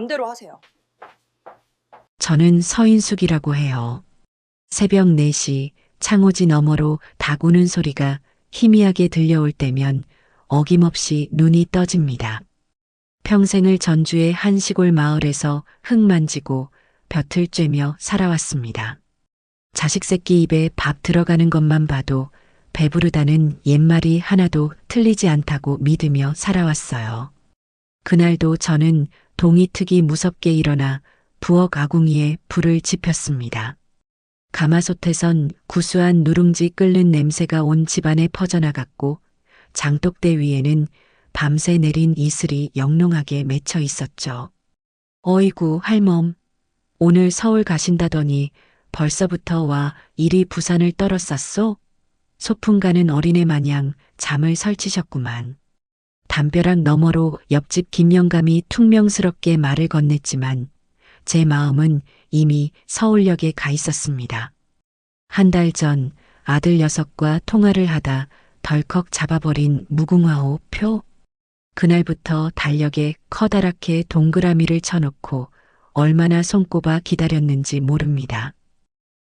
맘대로 하세요. 저는 서인숙이라고 해요. 새벽 4시 창호지 너머로 닭 우는 소리가 희미하게 들려올 때면 어김없이 눈이 떠집니다. 평생을 전주의 한 시골 마을에서 흙 만지고 벼틀 쬐며 살아왔습니다. 자식 새끼 입에 밥 들어가는 것만 봐도 배부르다는 옛말이 하나도 틀리지 않다고 믿으며 살아왔어요. 그날도 저는 동이특이 무섭게 일어나 부엌 아궁이에 불을 지폈습니다. 가마솥에선 구수한 누룽지 끓는 냄새가 온 집안에 퍼져나갔고 장독대 위에는 밤새 내린 이슬이 영롱하게 맺혀 있었죠. 어이구 할멈, 오늘 서울 가신다더니 벌써부터 와 이리 부산을 떨었었소? 소풍 가는 어린애 마냥 잠을 설치셨구만. 담벼락 너머로 옆집 김영감이 퉁명스럽게 말을 건넸지만 제 마음은 이미 서울역에 가 있었습니다. 한 달 전 아들 녀석과 통화를 하다 덜컥 잡아버린 무궁화호 표. 그날부터 달력에 커다랗게 동그라미를 쳐놓고 얼마나 손꼽아 기다렸는지 모릅니다.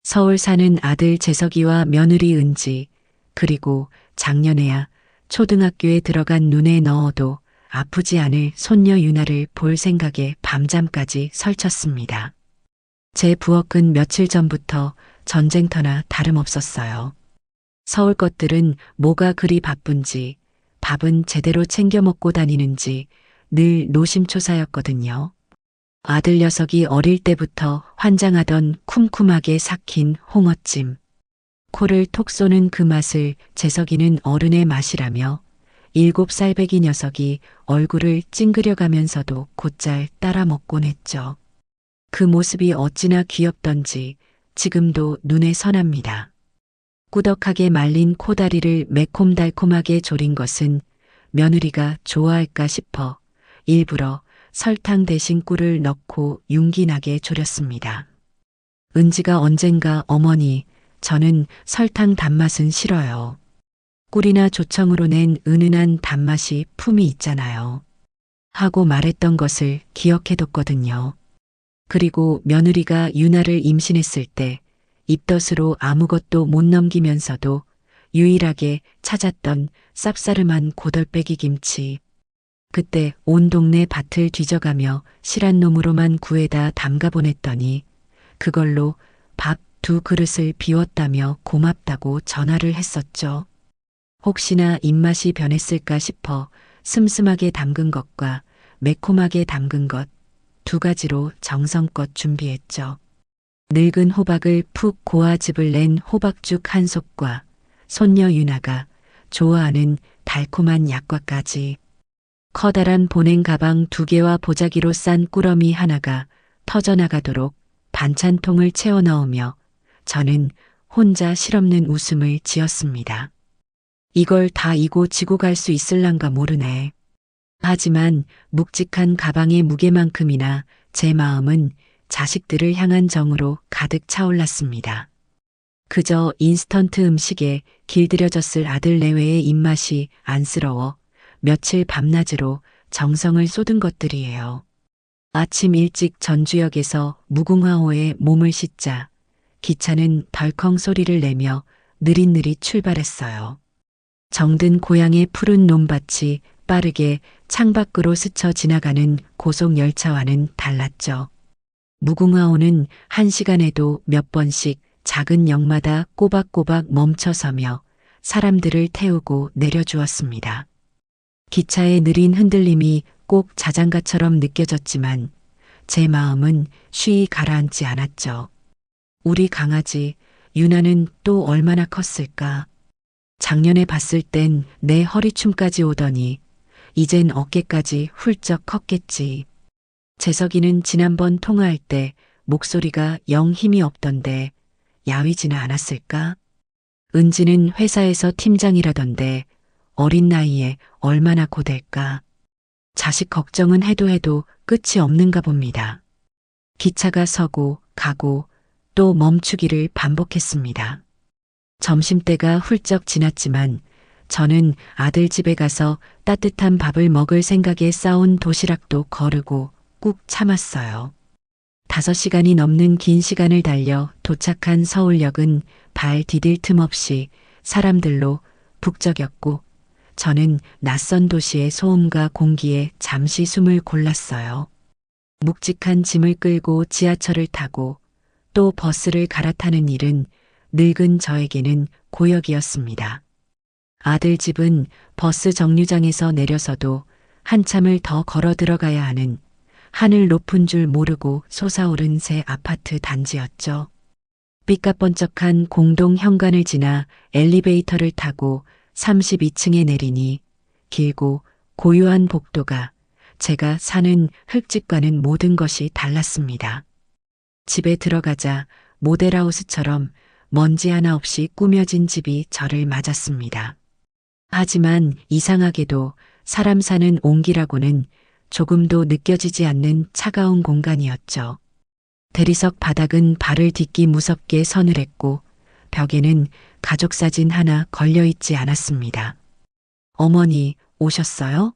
서울 사는 아들 재석이와 며느리 은지, 그리고 작년에야 초등학교에 들어간 눈에 넣어도 아프지 않을 손녀 유나를 볼 생각에 밤잠까지 설쳤습니다. 제 부엌은 며칠 전부터 전쟁터나 다름없었어요. 서울 것들은 뭐가 그리 바쁜지, 밥은 제대로 챙겨 먹고 다니는지 늘 노심초사였거든요. 아들 녀석이 어릴 때부터 환장하던 쿰쿰하게 삭힌 홍어찜. 코를 톡 쏘는 그 맛을 재석이는 어른의 맛이라며 7살배기 녀석이 얼굴을 찡그려가면서도 곧잘 따라 먹곤 했죠. 그 모습이 어찌나 귀엽던지 지금도 눈에 선합니다. 꾸덕하게 말린 코다리를 매콤달콤하게 졸인 것은 며느리가 좋아할까 싶어 일부러 설탕 대신 꿀을 넣고 윤기나게 졸였습니다. 은지가 언젠가 어머니, 저는 설탕 단맛은 싫어요. 꿀이나 조청으로 낸 은은한 단맛이 품이 있잖아요. 하고 말했던 것을 기억해뒀거든요. 그리고 며느리가 유나를 임신했을 때 입덧으로 아무것도 못 넘기면서도 유일하게 찾았던 쌉싸름한 고덜빼기 김치. 그때 온 동네 밭을 뒤져가며 실한 놈으로만 구해다 담가 보냈더니 그걸로 밥 2그릇을 비웠다며 고맙다고 전화를 했었죠. 혹시나 입맛이 변했을까 싶어 슴슴하게 담근 것과 매콤하게 담근 것 2가지로 정성껏 준비했죠. 늙은 호박을 푹 고아즙을 낸 호박죽 한 솥과 손녀 유나가 좋아하는 달콤한 약과까지. 커다란 보냉 가방 2개와 보자기로 싼 꾸러미 하나가 터져나가도록 반찬통을 채워 넣으며 저는 혼자 실없는 웃음을 지었습니다. 이걸 다 이고 지고 갈 수 있을란가 모르네. 하지만 묵직한 가방의 무게만큼이나 제 마음은 자식들을 향한 정으로 가득 차올랐습니다. 그저 인스턴트 음식에 길들여졌을 아들 내외의 입맛이 안쓰러워 며칠 밤낮으로 정성을 쏟은 것들이에요. 아침 일찍 전주역에서 무궁화호에 몸을 싣자 기차는 덜컹 소리를 내며 느릿느릿 출발했어요. 정든 고향의 푸른 논밭이 빠르게 창밖으로 스쳐 지나가는 고속열차와는 달랐죠. 무궁화호는 1시간에도 몇 번씩 작은 역마다 꼬박꼬박 멈춰서며 사람들을 태우고 내려주었습니다. 기차의 느린 흔들림이 꼭 자장가처럼 느껴졌지만 제 마음은 쉬이 가라앉지 않았죠. 우리 강아지 유나는 또 얼마나 컸을까. 작년에 봤을 땐 내 허리춤까지 오더니 이젠 어깨까지 훌쩍 컸겠지. 재석이는 지난번 통화할 때 목소리가 영 힘이 없던데 야위지는 않았을까? 은지는 회사에서 팀장이라던데 어린 나이에 얼마나 고될까? 자식 걱정은 해도 끝이 없는가 봅니다. 기차가 서고 가고 또 멈추기를 반복했습니다. 점심때가 훌쩍 지났지만 저는 아들 집에 가서 따뜻한 밥을 먹을 생각에 싸온 도시락도 거르고 꾹 참았어요. 5시간이 넘는 긴 시간을 달려 도착한 서울역은 발 디딜 틈 없이 사람들로 북적였고 저는 낯선 도시의 소음과 공기에 잠시 숨을 골랐어요. 묵직한 짐을 끌고 지하철을 타고 또 버스를 갈아타는 일은 늙은 저에게는 고역이었습니다. 아들 집은 버스 정류장에서 내려서도 한참을 더 걸어 들어가야 하는 하늘 높은 줄 모르고 솟아오른 새 아파트 단지였죠. 삐까번쩍한 공동 현관을 지나 엘리베이터를 타고 32층에 내리니 길고 고요한 복도가 제가 사는 흙집과는 모든 것이 달랐습니다. 집에 들어가자 모델하우스처럼 먼지 하나 없이 꾸며진 집이 저를 맞았습니다. 하지만 이상하게도 사람 사는 온기라고는 조금도 느껴지지 않는 차가운 공간이었죠. 대리석 바닥은 발을 딛기 무섭게 서늘했고 벽에는 가족 사진 하나 걸려있지 않았습니다. 어머니 오셨어요?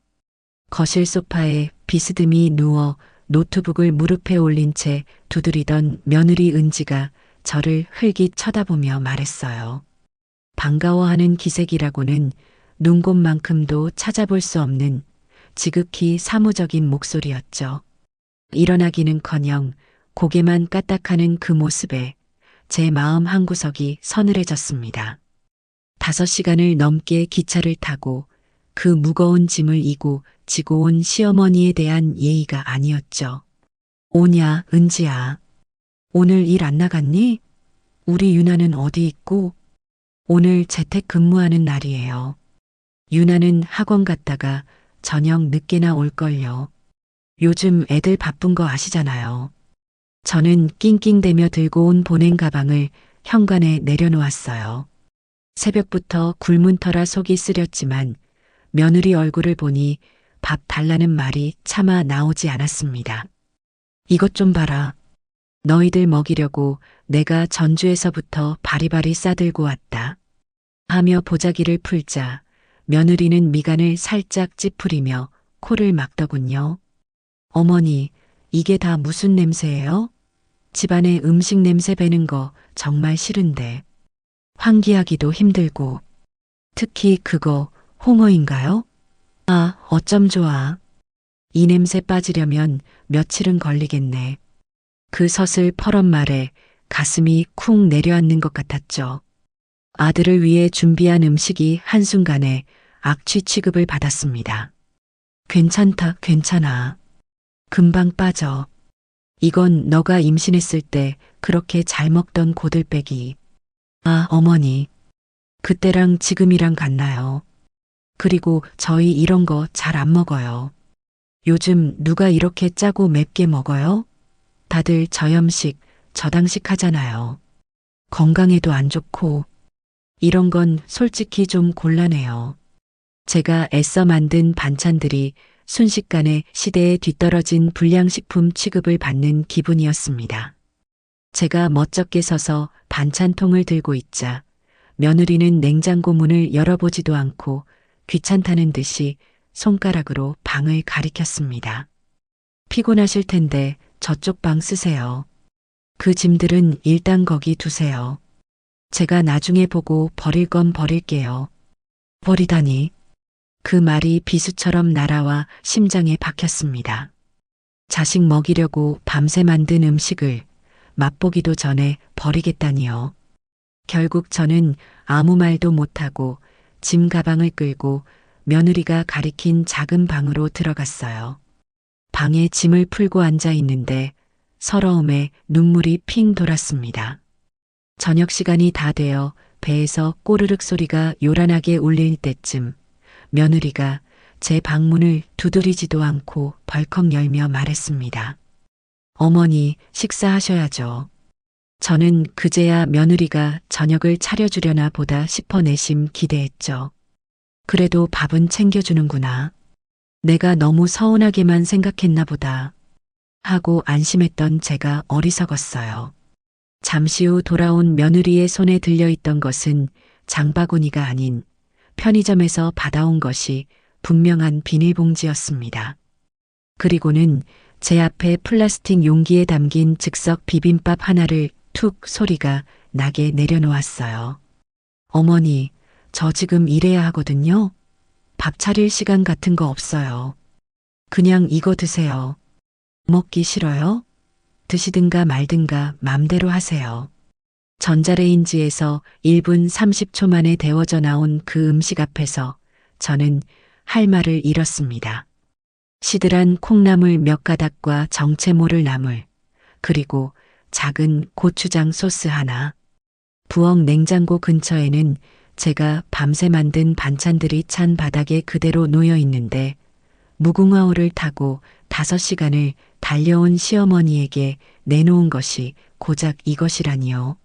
거실 소파에 비스듬히 누워 노트북을 무릎에 올린 채 두드리던 며느리 은지가 저를 흘깃 쳐다보며 말했어요. 반가워하는 기색이라고는 눈곱만큼도 찾아볼 수 없는 지극히 사무적인 목소리였죠. 일어나기는커녕 고개만 까딱하는 그 모습에 제 마음 한구석이 서늘해졌습니다. 5시간을 넘게 기차를 타고 그 무거운 짐을 이고 지고 온 시어머니에 대한 예의가 아니었죠. 오냐, 은지야. 오늘 일 안 나갔니? 우리 유나는 어디 있고? 오늘 재택 근무하는 날이에요. 유나는 학원 갔다가 저녁 늦게나 올걸요. 요즘 애들 바쁜 거 아시잖아요. 저는 낑낑대며 들고 온 보냉 가방을 현관에 내려놓았어요. 새벽부터 굶은 터라 속이 쓰렸지만 며느리 얼굴을 보니 밥 달라는 말이 차마 나오지 않았습니다. 이것 좀 봐라. 너희들 먹이려고 내가 전주에서부터 바리바리 싸들고 왔다. 하며 보자기를 풀자 며느리는 미간을 살짝 찌푸리며 코를 막더군요. 어머니, 이게 다 무슨 냄새예요? 집안에 음식 냄새 배는 거 정말 싫은데. 환기하기도 힘들고. 특히 그거 홍어인가요? 아, 어쩜 좋아. 이 냄새 빠지려면 며칠은 걸리겠네. 그 서슬 퍼런 말에 가슴이 쿵 내려앉는 것 같았죠. 아들을 위해 준비한 음식이 한순간에 악취 취급을 받았습니다. 괜찮다, 괜찮아. 금방 빠져. 이건 너가 임신했을 때 그렇게 잘 먹던 고들빼기. 아, 어머니. 그때랑 지금이랑 같나요? 그리고 저희 이런 거 잘 안 먹어요. 요즘 누가 이렇게 짜고 맵게 먹어요? 다들 저염식, 저당식 하잖아요. 건강에도 안 좋고. 이런 건 솔직히 좀 곤란해요. 제가 애써 만든 반찬들이 순식간에 시대에 뒤떨어진 불량식품 취급을 받는 기분이었습니다. 제가 멋쩍게 서서 반찬통을 들고 있자 며느리는 냉장고 문을 열어보지도 않고 귀찮다는 듯이 손가락으로 방을 가리켰습니다. 피곤하실 텐데 저쪽 방 쓰세요. 그 짐들은 일단 거기 두세요. 제가 나중에 보고 버릴 건 버릴게요. 버리다니. 그 말이 비수처럼 날아와 심장에 박혔습니다. 자식 먹이려고 밤새 만든 음식을 맛보기도 전에 버리겠다니요. 결국 저는 아무 말도 못하고 짐 가방을 끌고 며느리가 가리킨 작은 방으로 들어갔어요. 방에 짐을 풀고 앉아 있는데 서러움에 눈물이 핑 돌았습니다. 저녁 시간이 다 되어 배에서 꼬르륵 소리가 요란하게 울릴 때쯤 며느리가 제 방문을 두드리지도 않고 벌컥 열며 말했습니다. 어머니, 식사하셔야죠. 저는 그제야 며느리가 저녁을 차려주려나 보다 싶어 내심 기대했죠. 그래도 밥은 챙겨주는구나. 내가 너무 서운하게만 생각했나 보다. 하고 안심했던 제가 어리석었어요. 잠시 후 돌아온 며느리의 손에 들려있던 것은 장바구니가 아닌 편의점에서 받아온 것이 분명한 비닐봉지였습니다. 그리고는 제 앞에 플라스틱 용기에 담긴 즉석 비빔밥 하나를 툭 소리가 나게 내려놓았어요. 어머니, 저 지금 일해야 하거든요. 밥 차릴 시간 같은 거 없어요. 그냥 이거 드세요. 먹기 싫어요? 드시든가 말든가 맘대로 하세요. 전자레인지에서 1분 30초 만에 데워져 나온 그 음식 앞에서 저는 할 말을 잃었습니다. 시들한 콩나물 몇 가닥과 정체 모를 나물, 그리고 작은 고추장 소스 하나. 부엌 냉장고 근처에는 제가 밤새 만든 반찬들이 찬 바닥에 그대로 놓여 있는데 무궁화호를 타고 5시간을 달려온 시어머니에게 내놓은 것이 고작 이것이라니요.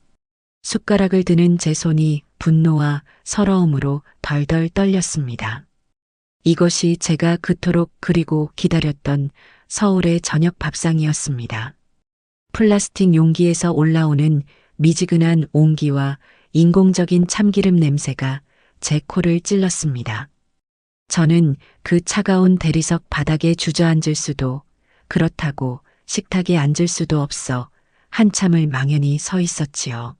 숟가락을 드는 제 손이 분노와 서러움으로 덜덜 떨렸습니다. 이것이 제가 그토록 그리고 기다렸던 서울의 저녁 밥상이었습니다. 플라스틱 용기에서 올라오는 미지근한 온기와 인공적인 참기름 냄새가 제 코를 찔렀습니다. 저는 그 차가운 대리석 바닥에 주저앉을 수도, 그렇다고 식탁에 앉을 수도 없어 한참을 망연히 서 있었지요.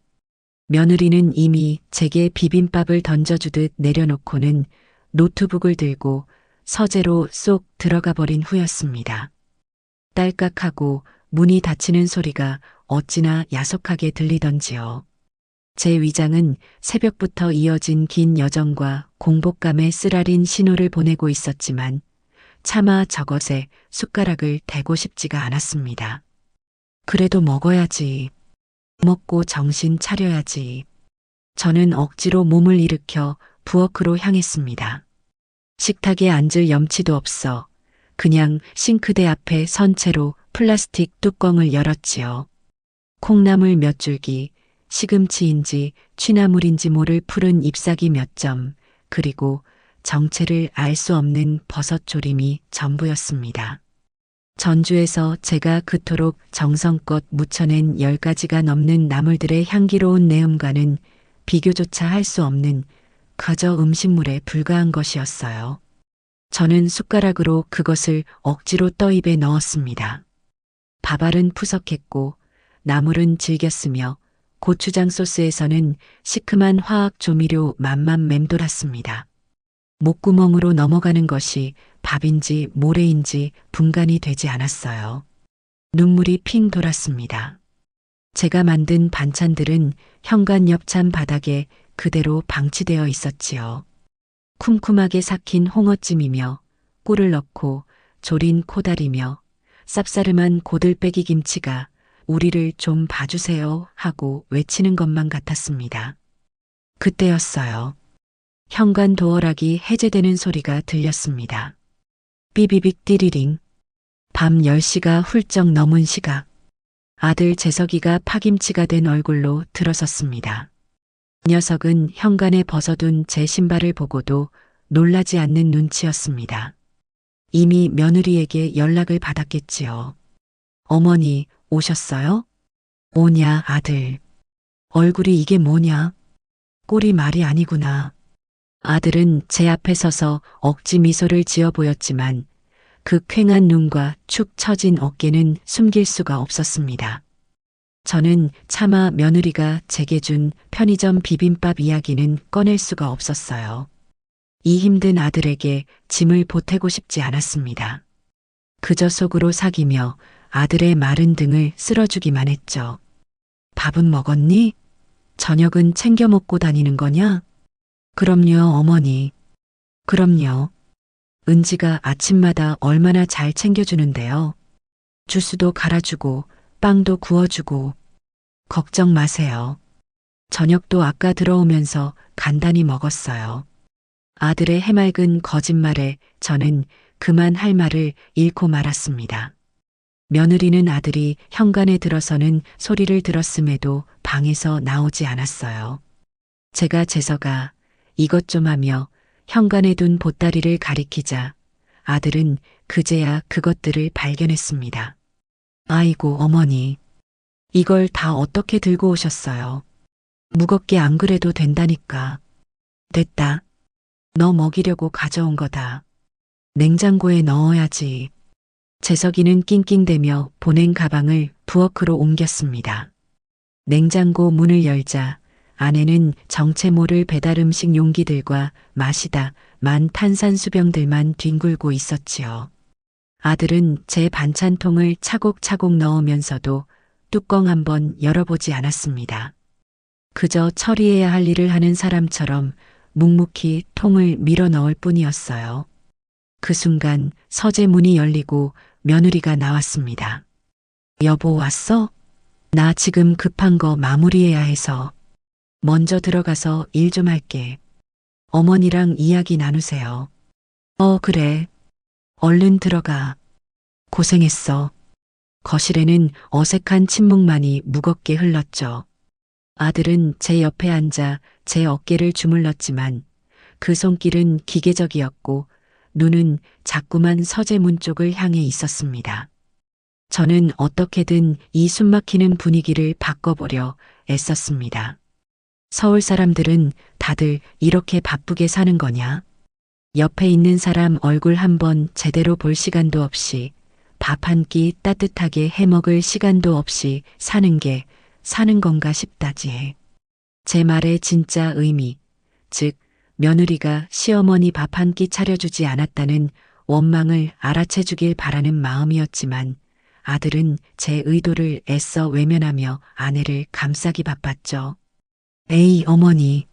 며느리는 이미 제게 비빔밥을 던져주듯 내려놓고는 노트북을 들고 서재로 쏙 들어가 버린 후였습니다. 딸깍하고 문이 닫히는 소리가 어찌나 야속하게 들리던지요. 제 위장은 새벽부터 이어진 긴 여정과 공복감에 쓰라린 신호를 보내고 있었지만 차마 저것에 숟가락을 대고 싶지가 않았습니다. 그래도 먹어야지. 먹고 정신 차려야지. 저는 억지로 몸을 일으켜 부엌으로 향했습니다. 식탁에 앉을 염치도 없어 그냥 싱크대 앞에 선 채로 플라스틱 뚜껑을 열었지요. 콩나물 몇 줄기, 시금치인지 취나물인지 모를 푸른 잎사귀 몇 점, 그리고 정체를 알 수 없는 버섯 조림이 전부였습니다. 전주에서 제가 그토록 정성껏 무쳐낸 10가지가 넘는 나물들의 향기로운 내음과는 비교조차 할 수 없는 그저 음식물에 불과한 것이었어요. 저는 숟가락으로 그것을 억지로 떠입에 넣었습니다. 밥알은 푸석했고 나물은 질겼으며 고추장 소스에서는 시큼한 화학 조미료 맛만 맴돌았습니다. 목구멍으로 넘어가는 것이 밥인지 모래인지 분간이 되지 않았어요. 눈물이 핑 돌았습니다. 제가 만든 반찬들은 현관 옆 찬 바닥에 그대로 방치되어 있었지요. 쿰쿰하게 삭힌 홍어찜이며 꿀을 넣고 졸인 코다리며 쌉싸름한 고들빼기 김치가 우리를 좀 봐주세요 하고 외치는 것만 같았습니다. 그때였어요. 현관 도어락이 해제되는 소리가 들렸습니다. 삐비빅 띠리링. 밤 10시가 훌쩍 넘은 시각. 아들 재석이가 파김치가 된 얼굴로 들어섰습니다. 녀석은 현관에 벗어둔 제 신발을 보고도 놀라지 않는 눈치였습니다. 이미 며느리에게 연락을 받았겠지요. 어머니, 오셨어요? 오냐, 아들. 얼굴이 이게 뭐냐? 꼴이 말이 아니구나. 아들은 제 앞에 서서 억지 미소를 지어 보였지만 그 퀭한 눈과 축 처진 어깨는 숨길 수가 없었습니다. 저는 차마 며느리가 제게 준 편의점 비빔밥 이야기는 꺼낼 수가 없었어요. 이 힘든 아들에게 짐을 보태고 싶지 않았습니다. 그저 속으로 사귀며 아들의 마른 등을 쓸어주기만 했죠. 밥은 먹었니? 저녁은 챙겨 먹고 다니는 거냐? 그럼요, 어머니. 그럼요. 은지가 아침마다 얼마나 잘 챙겨주는데요. 주스도 갈아주고 빵도 구워주고. 걱정 마세요. 저녁도 아까 들어오면서 간단히 먹었어요. 아들의 해맑은 거짓말에 저는 그만 할 말을 잃고 말았습니다. 며느리는 아들이 현관에 들어서는 소리를 들었음에도 방에서 나오지 않았어요. 제가 재서가 이것 좀 하며 현관에 둔 보따리를 가리키자 아들은 그제야 그것들을 발견했습니다. 아이고 어머니, 이걸 다 어떻게 들고 오셨어요? 무겁게 안 그래도 된다니까. 됐다. 너 먹이려고 가져온 거다. 냉장고에 넣어야지. 재석이는 낑낑대며 보낸 가방을 부엌으로 옮겼습니다. 냉장고 문을 열자 안에는 정체 모를 배달 음식 용기들과 마시다 만 탄산수병들만 뒹굴고 있었지요. 아들은 제 반찬통을 차곡차곡 넣으면서도 뚜껑 한번 열어보지 않았습니다. 그저 처리해야 할 일을 하는 사람처럼 묵묵히 통을 밀어 넣을 뿐이었어요. 그 순간 서재 문이 열리고 며느리가 나왔습니다. 여보 왔어? 나 지금 급한 거 마무리해야 해서. 먼저 들어가서 일 좀 할게. 어머니랑 이야기 나누세요. 그래. 얼른 들어가. 고생했어. 거실에는 어색한 침묵만이 무겁게 흘렀죠. 아들은 제 옆에 앉아 제 어깨를 주물렀지만 그 손길은 기계적이었고 눈은 자꾸만 서재문 쪽을 향해 있었습니다. 저는 어떻게든 이 숨막히는 분위기를 바꿔보려 애썼습니다. 서울 사람들은 다들 이렇게 바쁘게 사는 거냐? 옆에 있는 사람 얼굴 한번 제대로 볼 시간도 없이 밥 한 끼 따뜻하게 해먹을 시간도 없이 사는 게 사는 건가 싶다지. 제 말의 진짜 의미, 즉 며느리가 시어머니 밥 한 끼 차려주지 않았다는 원망을 알아채주길 바라는 마음이었지만 아들은 제 의도를 애써 외면하며 아내를 감싸기 바빴죠. 에이 어머니,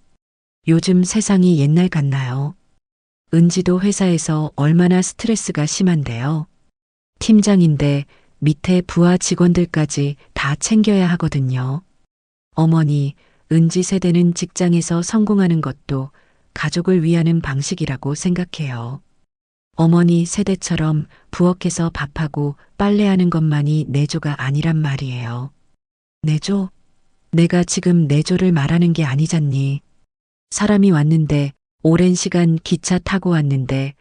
요즘 세상이 옛날 같나요? 은지도 회사에서 얼마나 스트레스가 심한데요. 팀장인데 밑에 부하 직원들까지 다 챙겨야 하거든요. 어머니, 은지 세대는 직장에서 성공하는 것도 가족을 위하는 방식이라고 생각해요. 어머니 세대처럼 부엌에서 밥하고 빨래하는 것만이 내조가 아니란 말이에요. 내조? 내가 지금 내조를 말하는 게 아니잖니. 사람이 왔는데 오랜 시간 기차 타고 왔는데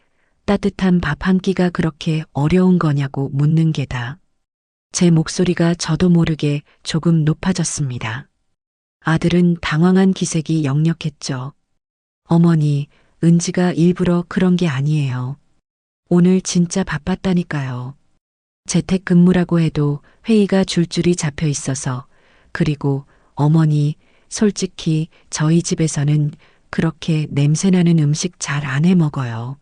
따뜻한 밥 한 끼가 그렇게 어려운 거냐고 묻는 게다. 제 목소리가 저도 모르게 조금 높아졌습니다. 아들은 당황한 기색이 역력했죠. 어머니, 은지가 일부러 그런 게 아니에요. 오늘 진짜 바빴다니까요. 재택근무라고 해도 회의가 줄줄이 잡혀 있어서. 그리고 어머니, 솔직히 저희 집에서는 그렇게 냄새나는 음식 잘 안 해 먹어요.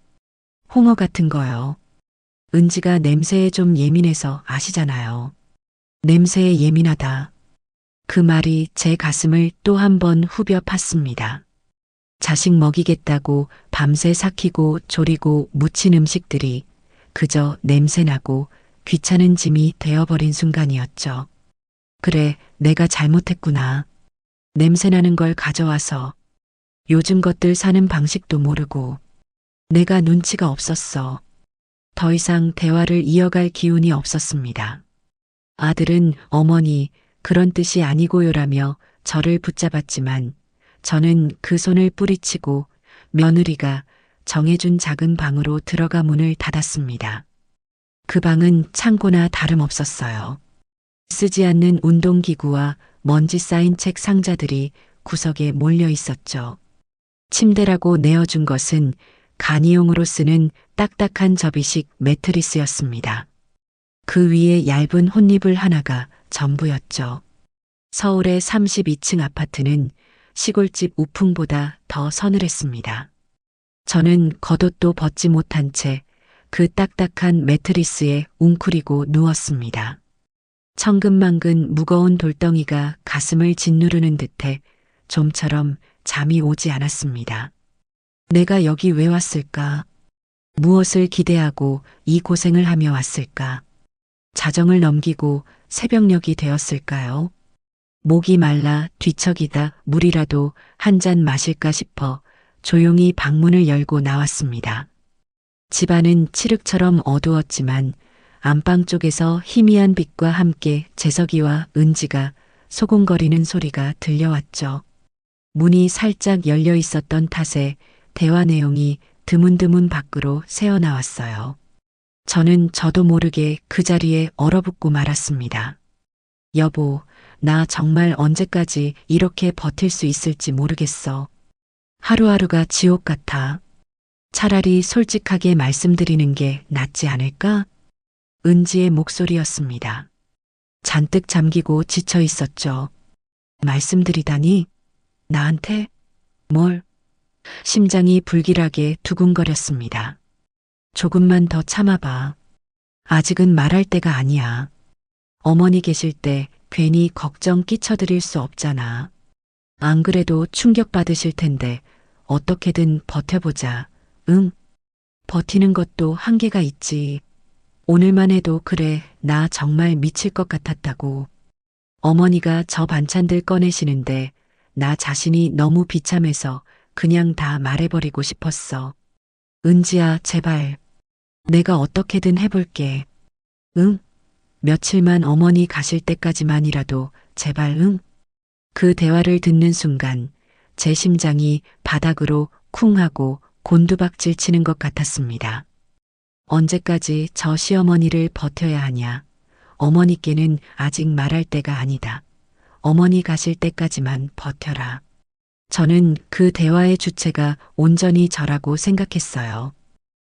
홍어 같은 거요. 은지가 냄새에 좀 예민해서 아시잖아요. 냄새에 예민하다. 그 말이 제 가슴을 또 한 번 후벼 팠습니다. 자식 먹이겠다고 밤새 삭히고 졸이고 무친 음식들이 그저 냄새나고 귀찮은 짐이 되어버린 순간이었죠. 그래, 내가 잘못했구나. 냄새나는 걸 가져와서 요즘 것들 사는 방식도 모르고 내가 눈치가 없었어. 더 이상 대화를 이어갈 기운이 없었습니다. 아들은 어머니, 그런 뜻이 아니고요라며 저를 붙잡았지만 저는 그 손을 뿌리치고 며느리가 정해준 작은 방으로 들어가 문을 닫았습니다. 그 방은 창고나 다름없었어요. 쓰지 않는 운동기구와 먼지 쌓인 책 상자들이 구석에 몰려 있었죠. 침대라고 내어준 것은 간이용으로 쓰는 딱딱한 접이식 매트리스였습니다. 그 위에 얇은 혼이불 하나가 전부였죠. 서울의 32층 아파트는 시골집 우풍보다 더 서늘했습니다. 저는 겉옷도 벗지 못한 채 그 딱딱한 매트리스에 웅크리고 누웠습니다. 천근만근 무거운 돌덩이가 가슴을 짓누르는 듯해 좀처럼 잠이 오지 않았습니다. 내가 여기 왜 왔을까? 무엇을 기대하고 이 고생을 하며 왔을까? 자정을 넘기고 새벽녘이 되었을까요? 목이 말라 뒤척이다 물이라도 한 잔 마실까 싶어 조용히 방문을 열고 나왔습니다. 집안은 칠흑처럼 어두웠지만 안방 쪽에서 희미한 빛과 함께 재석이와 은지가 소곤거리는 소리가 들려왔죠. 문이 살짝 열려 있었던 탓에 대화 내용이 드문드문 밖으로 새어나왔어요. 저는 저도 모르게 그 자리에 얼어붙고 말았습니다. 여보, 나 정말 언제까지 이렇게 버틸 수 있을지 모르겠어. 하루하루가 지옥 같아. 차라리 솔직하게 말씀드리는 게 낫지 않을까? 은지의 목소리였습니다. 잔뜩 잠기고 지쳐 있었죠. 말씀드리다니? 나한테? 뭘? 심장이 불길하게 두근거렸습니다. 조금만 더 참아봐. 아직은 말할 때가 아니야. 어머니 계실 때 괜히 걱정 끼쳐드릴 수 없잖아. 안 그래도 충격받으실 텐데 어떻게든 버텨보자. 응? 버티는 것도 한계가 있지. 오늘만 해도 그래, 나 정말 미칠 것 같았다고. 어머니가 저 반찬들 꺼내시는데 나 자신이 너무 비참해서 그냥 다 말해버리고 싶었어. 은지야, 제발. 내가 어떻게든 해볼게. 응? 며칠만 어머니 가실 때까지만이라도 제발 응? 그 대화를 듣는 순간 제 심장이 바닥으로 쿵 하고 곤두박질 치는 것 같았습니다. 언제까지 저 시어머니를 버텨야 하냐. 어머니께는 아직 말할 때가 아니다. 어머니 가실 때까지만 버텨라. 저는 그 대화의 주체가 온전히 저라고 생각했어요.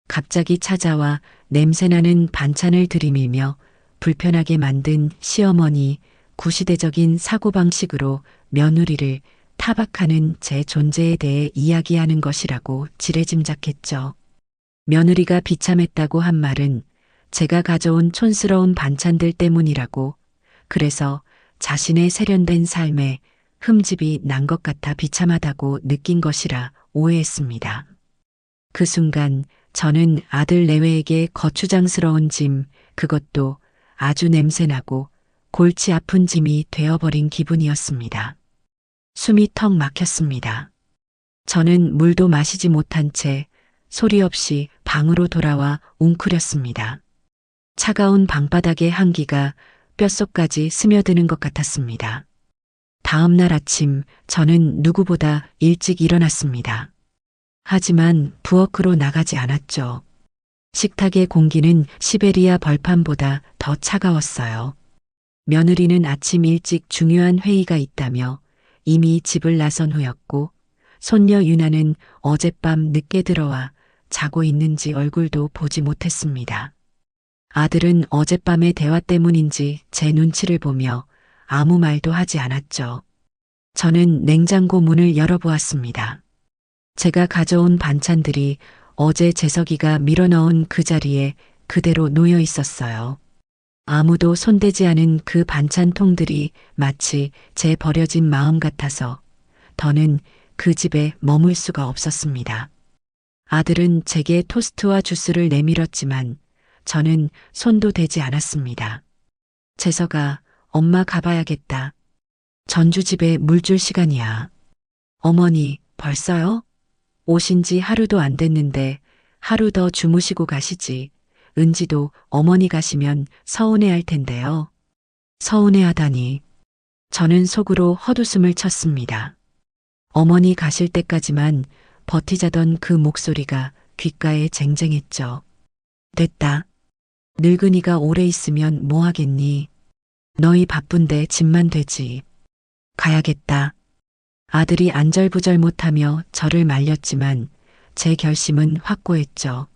갑자기 찾아와 냄새나는 반찬을 들이밀며 불편하게 만든 시어머니, 구시대적인 사고방식으로 며느리를 타박하는 제 존재에 대해 이야기하는 것이라고 지레짐작했죠. 며느리가 비참했다고 한 말은 제가 가져온 촌스러운 반찬들 때문이라고, 그래서 자신의 세련된 삶에 흠집이 난 것 같아 비참하다고 느낀 것이라 오해했습니다. 그 순간 저는 아들 내외에게 거추장스러운 짐, 그것도 아주 냄새나고 골치 아픈 짐이 되어버린 기분이었습니다. 숨이 턱 막혔습니다. 저는 물도 마시지 못한 채 소리 없이 방으로 돌아와 웅크렸습니다. 차가운 방바닥의 한기가 뼛속까지 스며드는 것 같았습니다. 다음 날 아침 저는 누구보다 일찍 일어났습니다. 하지만 부엌으로 나가지 않았죠. 식탁의 공기는 시베리아 벌판보다 더 차가웠어요. 며느리는 아침 일찍 중요한 회의가 있다며 이미 집을 나선 후였고, 손녀 유나는 어젯밤 늦게 들어와 자고 있는지 얼굴도 보지 못했습니다. 아들은 어젯밤의 대화 때문인지 제 눈치를 보며 아무 말도 하지 않았죠. 저는 냉장고 문을 열어보았습니다. 제가 가져온 반찬들이 어제 재석이가 밀어넣은 그 자리에 그대로 놓여 있었어요. 아무도 손대지 않은 그 반찬통들이 마치 제 버려진 마음 같아서 더는 그 집에 머물 수가 없었습니다. 아들은 제게 토스트와 주스를 내밀었지만 저는 손도 대지 않았습니다. 재석아, 엄마 가봐야겠다. 전주집에 물 줄 시간이야. 어머니, 벌써요? 오신 지 하루도 안 됐는데 하루 더 주무시고 가시지. 은지도 어머니 가시면 서운해할 텐데요. 서운해하다니. 저는 속으로 헛웃음을 쳤습니다. 어머니 가실 때까지만 버티자던 그 목소리가 귓가에 쟁쟁했죠. 됐다. 늙은이가 오래 있으면 뭐 하겠니? 너희 바쁜데 집만 되지. 가야겠다. 아들이 안절부절 못하며 저를 말렸지만 제 결심은 확고했죠.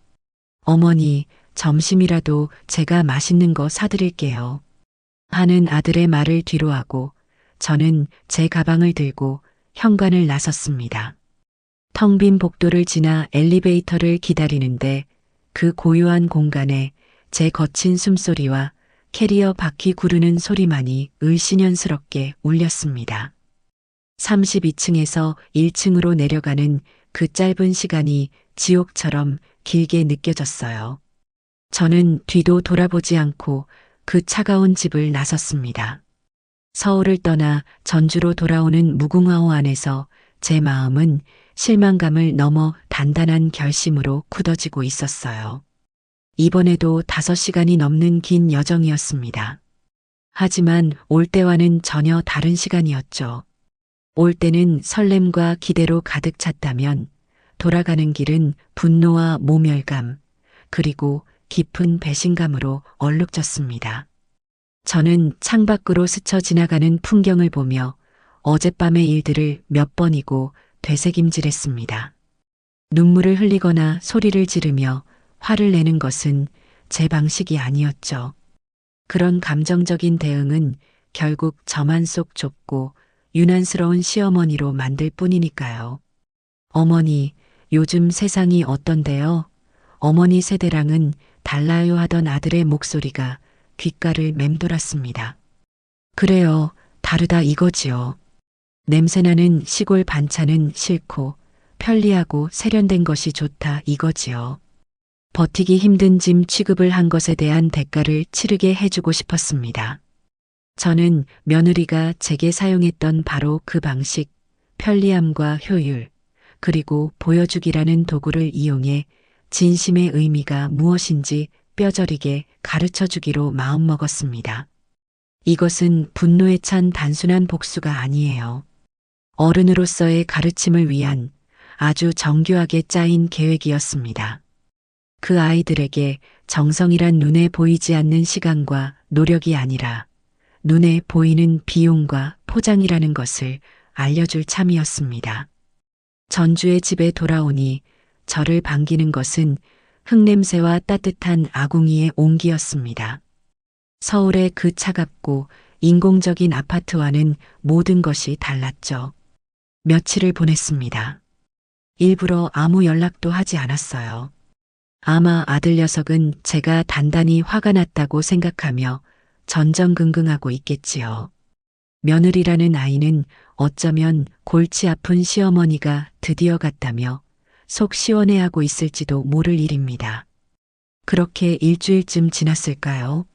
어머니, 점심이라도 제가 맛있는 거 사드릴게요. 하는 아들의 말을 뒤로하고 저는 제 가방을 들고 현관을 나섰습니다. 텅 빈 복도를 지나 엘리베이터를 기다리는데 그 고요한 공간에 제 거친 숨소리와 캐리어 바퀴 구르는 소리만이 을씨년스럽게 울렸습니다. 32층에서 1층으로 내려가는 그 짧은 시간이 지옥처럼 길게 느껴졌어요. 저는 뒤도 돌아보지 않고 그 차가운 집을 나섰습니다. 서울을 떠나 전주로 돌아오는 무궁화호 안에서 제 마음은 실망감을 넘어 단단한 결심으로 굳어지고 있었어요. 이번에도 5시간이 넘는 긴 여정이었습니다. 하지만 올 때와는 전혀 다른 시간이었죠. 올 때는 설렘과 기대로 가득 찼다면 돌아가는 길은 분노와 모멸감, 그리고 깊은 배신감으로 얼룩졌습니다. 저는 창밖으로 스쳐 지나가는 풍경을 보며 어젯밤의 일들을 몇 번이고 되새김질했습니다. 눈물을 흘리거나 소리를 지르며 화를 내는 것은 제 방식이 아니었죠. 그런 감정적인 대응은 결국 저만 속 좁고 유난스러운 시어머니로 만들 뿐이니까요. 어머니, 요즘 세상이 어떤데요? 어머니 세대랑은 달라요 하던 아들의 목소리가 귓가를 맴돌았습니다. 그래요, 다르다 이거지요. 냄새나는 시골 반찬은 싫고 편리하고 세련된 것이 좋다 이거지요. 버티기 힘든 짐 취급을 한 것에 대한 대가를 치르게 해주고 싶었습니다. 저는 며느리가 제게 사용했던 바로 그 방식, 편리함과 효율, 그리고 보여주기라는 도구를 이용해 진심의 의미가 무엇인지 뼈저리게 가르쳐 주기로 마음먹었습니다. 이것은 분노에 찬 단순한 복수가 아니에요. 어른으로서의 가르침을 위한 아주 정교하게 짜인 계획이었습니다. 그 아이들에게 정성이란 눈에 보이지 않는 시간과 노력이 아니라 눈에 보이는 비용과 포장이라는 것을 알려줄 참이었습니다. 전주의 집에 돌아오니 저를 반기는 것은 흙냄새와 따뜻한 아궁이의 온기였습니다. 서울의 그 차갑고 인공적인 아파트와는 모든 것이 달랐죠. 며칠을 보냈습니다. 일부러 아무 연락도 하지 않았어요. 아마 아들 녀석은 제가 단단히 화가 났다고 생각하며 전전긍긍하고 있겠지요. 며느리라는 아이는 어쩌면 골치 아픈 시어머니가 드디어 갔다며 속 시원해하고 있을지도 모를 일입니다. 그렇게 일주일쯤 지났을까요?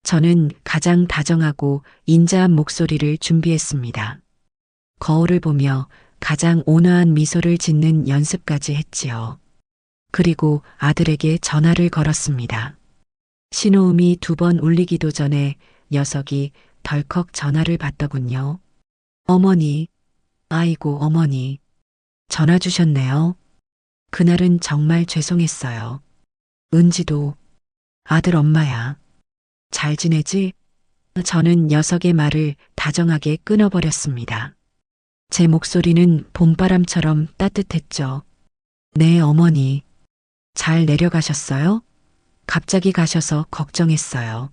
저는 가장 다정하고 인자한 목소리를 준비했습니다. 거울을 보며 가장 온화한 미소를 짓는 연습까지 했지요. 그리고 아들에게 전화를 걸었습니다. 신호음이 2번 울리기도 전에 녀석이 덜컥 전화를 받더군요. 어머니, 아이고 어머니, 전화 주셨네요. 그날은 정말 죄송했어요. 은지도 아들 엄마야. 잘 지내지? 저는 녀석의 말을 다정하게 끊어버렸습니다. 제 목소리는 봄바람처럼 따뜻했죠. 네, 어머니. 잘 내려가셨어요? 갑자기 가셔서 걱정했어요.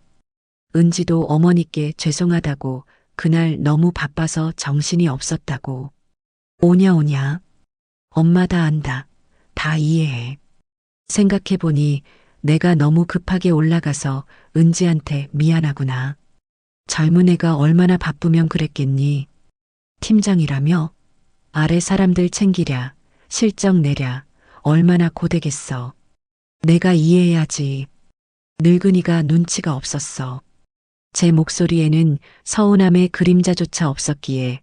은지도 어머니께 죄송하다고 그날 너무 바빠서 정신이 없었다고. 오냐 오냐. 엄마 다 안다. 다 이해해. 생각해보니 내가 너무 급하게 올라가서 은지한테 미안하구나. 젊은 애가 얼마나 바쁘면 그랬겠니. 팀장이라며? 아래 사람들 챙기랴, 실적 내랴, 얼마나 고되겠어. 내가 이해해야지. 늙은이가 눈치가 없었어. 제 목소리에는 서운함의 그림자조차 없었기에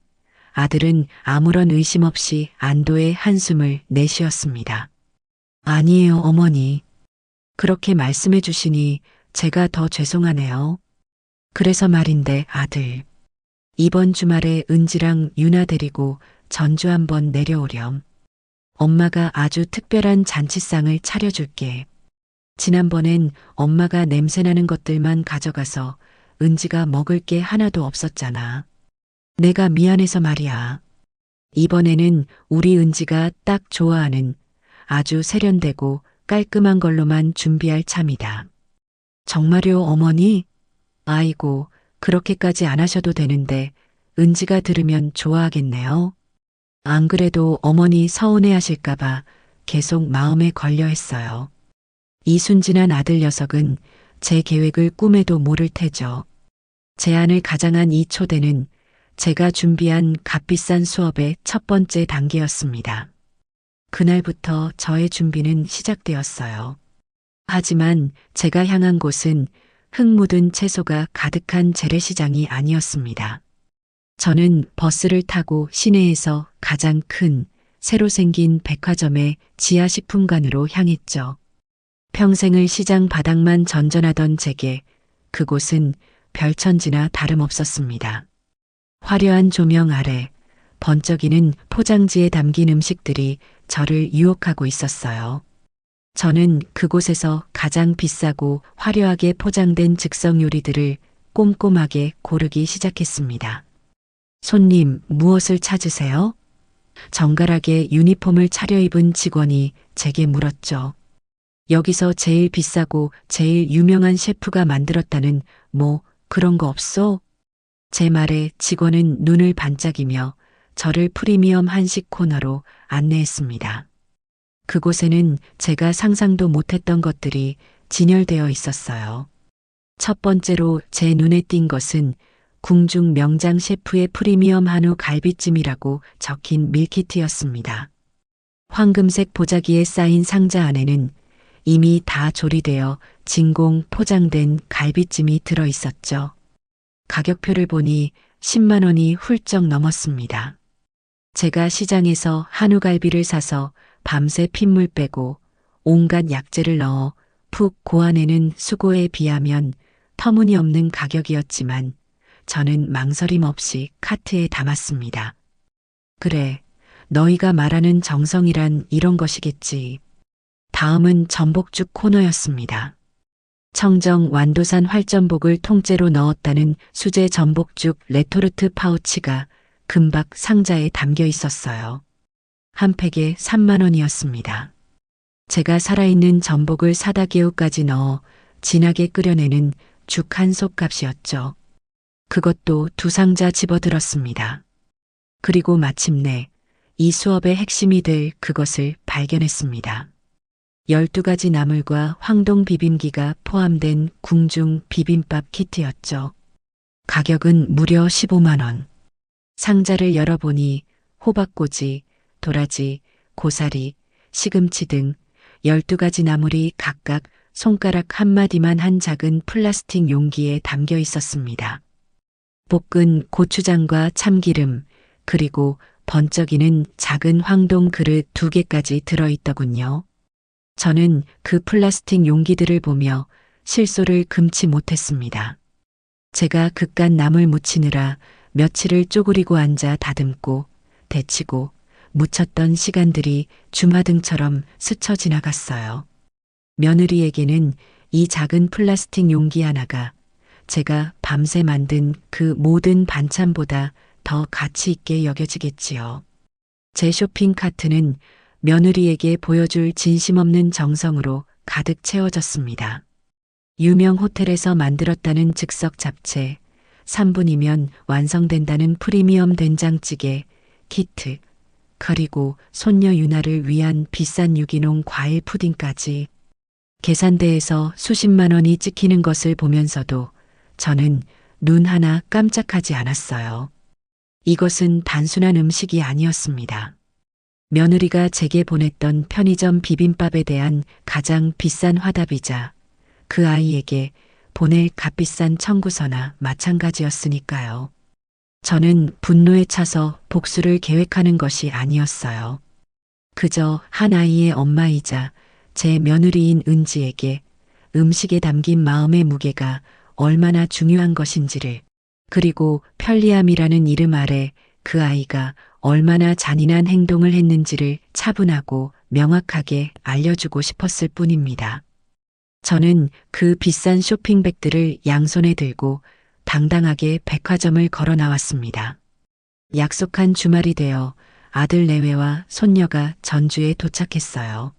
아들은 아무런 의심 없이 안도의 한숨을 내쉬었습니다. 아니에요, 어머니. 그렇게 말씀해 주시니 제가 더 죄송하네요. 그래서 말인데 아들. 이번 주말에 은지랑 유나 데리고 전주 한번 내려오렴. 엄마가 아주 특별한 잔치상을 차려줄게. 지난번엔 엄마가 냄새나는 것들만 가져가서 은지가 먹을 게 하나도 없었잖아. 내가 미안해서 말이야. 이번에는 우리 은지가 딱 좋아하는 아주 세련되고 깔끔한 걸로만 준비할 참이다. 정말요, 어머니? 아이고, 그렇게까지 안 하셔도 되는데 은지가 들으면 좋아하겠네요. 안 그래도 어머니 서운해 하실까봐 계속 마음에 걸려 했어요. 이 순진한 아들 녀석은 제 계획을 꿈에도 모를 테죠. 제안을 가장한 이 초대는 제가 준비한 값비싼 수업의 첫 번째 단계였습니다. 그날부터 저의 준비는 시작되었어요. 하지만 제가 향한 곳은 흙 묻은 채소가 가득한 재래시장이 아니었습니다. 저는 버스를 타고 시내에서 가장 큰 새로 생긴 백화점의 지하식품관으로 향했죠. 평생을 시장 바닥만 전전하던 제게 그곳은 별천지나 다름없었습니다. 화려한 조명 아래 번쩍이는 포장지에 담긴 음식들이 저를 유혹하고 있었어요. 저는 그곳에서 가장 비싸고 화려하게 포장된 즉석 요리들을 꼼꼼하게 고르기 시작했습니다. 손님, 무엇을 찾으세요? 정갈하게 유니폼을 차려입은 직원이 제게 물었죠. 여기서 제일 비싸고 제일 유명한 셰프가 만들었다는 뭐 그런 거 없어? 제 말에 직원은 눈을 반짝이며 저를 프리미엄 한식 코너로 안내했습니다. 그곳에는 제가 상상도 못했던 것들이 진열되어 있었어요. 첫 번째로 제 눈에 띈 것은 궁중 명장 셰프의 프리미엄 한우 갈비찜이라고 적힌 밀키트였습니다. 황금색 보자기에 쌓인 상자 안에는 이미 다 조리되어 진공 포장된 갈비찜이 들어 있었죠. 가격표를 보니 10만 원이 훌쩍 넘었습니다. 제가 시장에서 한우갈비를 사서 밤새 핏물 빼고 온갖 약재를 넣어 푹 고아내는 수고에 비하면 터무니없는 가격이었지만 저는 망설임 없이 카트에 담았습니다. 그래, 너희가 말하는 정성이란 이런 것이겠지. 다음은 전복죽 코너였습니다. 청정 완도산 활전복을 통째로 넣었다는 수제 전복죽 레토르트 파우치가 금박 상자에 담겨 있었어요. 한 팩에 3만 원이었습니다. 제가 살아있는 전복을 사다 개우까지 넣어 진하게 끓여내는 죽 한 솥 값이었죠. 그것도 2상자 집어들었습니다. 그리고 마침내 이 수업의 핵심이 될 그것을 발견했습니다. 12가지 나물과 황동 비빔기가 포함된 궁중 비빔밥 키트였죠. 가격은 무려 15만 원. 상자를 열어보니 호박꼬지, 도라지, 고사리, 시금치 등 12가지 나물이 각각 손가락 한마디만 한 작은 플라스틱 용기에 담겨 있었습니다. 볶은 고추장과 참기름, 그리고 번쩍이는 작은 황동 그릇 2개까지 들어있더군요. 저는 그 플라스틱 용기들을 보며 실소를 금치 못했습니다. 제가 그깟 나물 무치느라 며칠을 쪼그리고 앉아 다듬고 데치고 묻혔던 시간들이 주마등처럼 스쳐 지나갔어요. 며느리에게는 이 작은 플라스틱 용기 하나가 제가 밤새 만든 그 모든 반찬보다 더 가치 있게 여겨지겠지요. 제 쇼핑 카트는 며느리에게 보여줄 진심 없는 정성으로 가득 채워졌습니다. 유명 호텔에서 만들었다는 즉석 잡채, 3분이면 완성된다는 프리미엄 된장찌개, 키트, 그리고 손녀 유나를 위한 비싼 유기농 과일 푸딩까지 계산대에서 수십만 원이 찍히는 것을 보면서도 저는 눈 하나 깜짝하지 않았어요. 이것은 단순한 음식이 아니었습니다. 며느리가 제게 보냈던 편의점 비빔밥에 대한 가장 비싼 화답이자 그 아이에게 보낼 값비싼 청구서나 마찬가지였으니까요. 저는 분노에 차서 복수를 계획하는 것이 아니었어요. 그저 한 아이의 엄마이자 제 며느리인 은지에게 음식에 담긴 마음의 무게가 얼마나 중요한 것인지를, 그리고 편리함이라는 이름 아래 그 아이가 얼마나 잔인한 행동을 했는지를 차분하고 명확하게 알려주고 싶었을 뿐입니다. 저는 그 비싼 쇼핑백들을 양손에 들고 당당하게 백화점을 걸어 나왔습니다. 약속한 주말이 되어 아들 내외와 손녀가 전주에 도착했어요.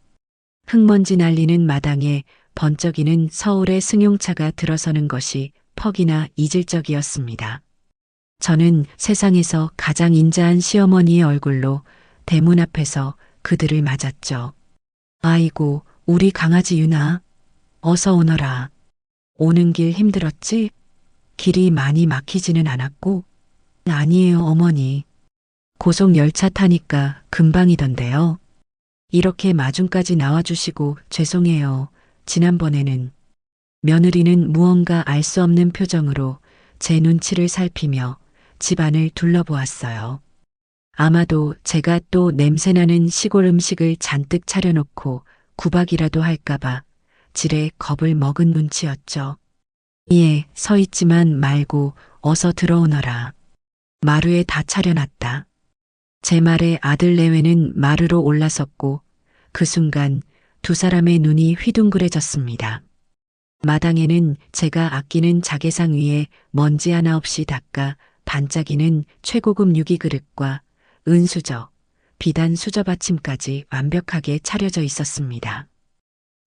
흙먼지 날리는 마당에 번쩍이는 서울의 승용차가 들어서는 것이 퍽이나 잊을 적이었습니다. 저는 세상에서 가장 인자한 시어머니의 얼굴로 대문 앞에서 그들을 맞았죠. 아이고, 우리 강아지 유나. 어서 오너라. 오는 길 힘들었지? 길이 많이 막히지는 않았고? 아니에요, 어머니. 고속 열차 타니까 금방이던데요. 이렇게 마중까지 나와주시고 죄송해요. 지난번에는. 며느리는 무언가 알 수 없는 표정으로 제 눈치를 살피며 집안을 둘러보았어요. 아마도 제가 또 냄새나는 시골 음식을 잔뜩 차려놓고 구박이라도 할까봐 지레 겁을 먹은 눈치였죠. 예, 서 있지만 말고 어서 들어오너라. 마루에 다 차려놨다. 제 말에 아들 내외는 마루로 올라섰고 그 순간 두 사람의 눈이 휘둥그레졌습니다. 마당에는 제가 아끼는 자개상 위에 먼지 하나 없이 닦아 반짝이는 최고급 유기그릇과 은수저, 비단 수저 받침까지 완벽하게 차려져 있었습니다.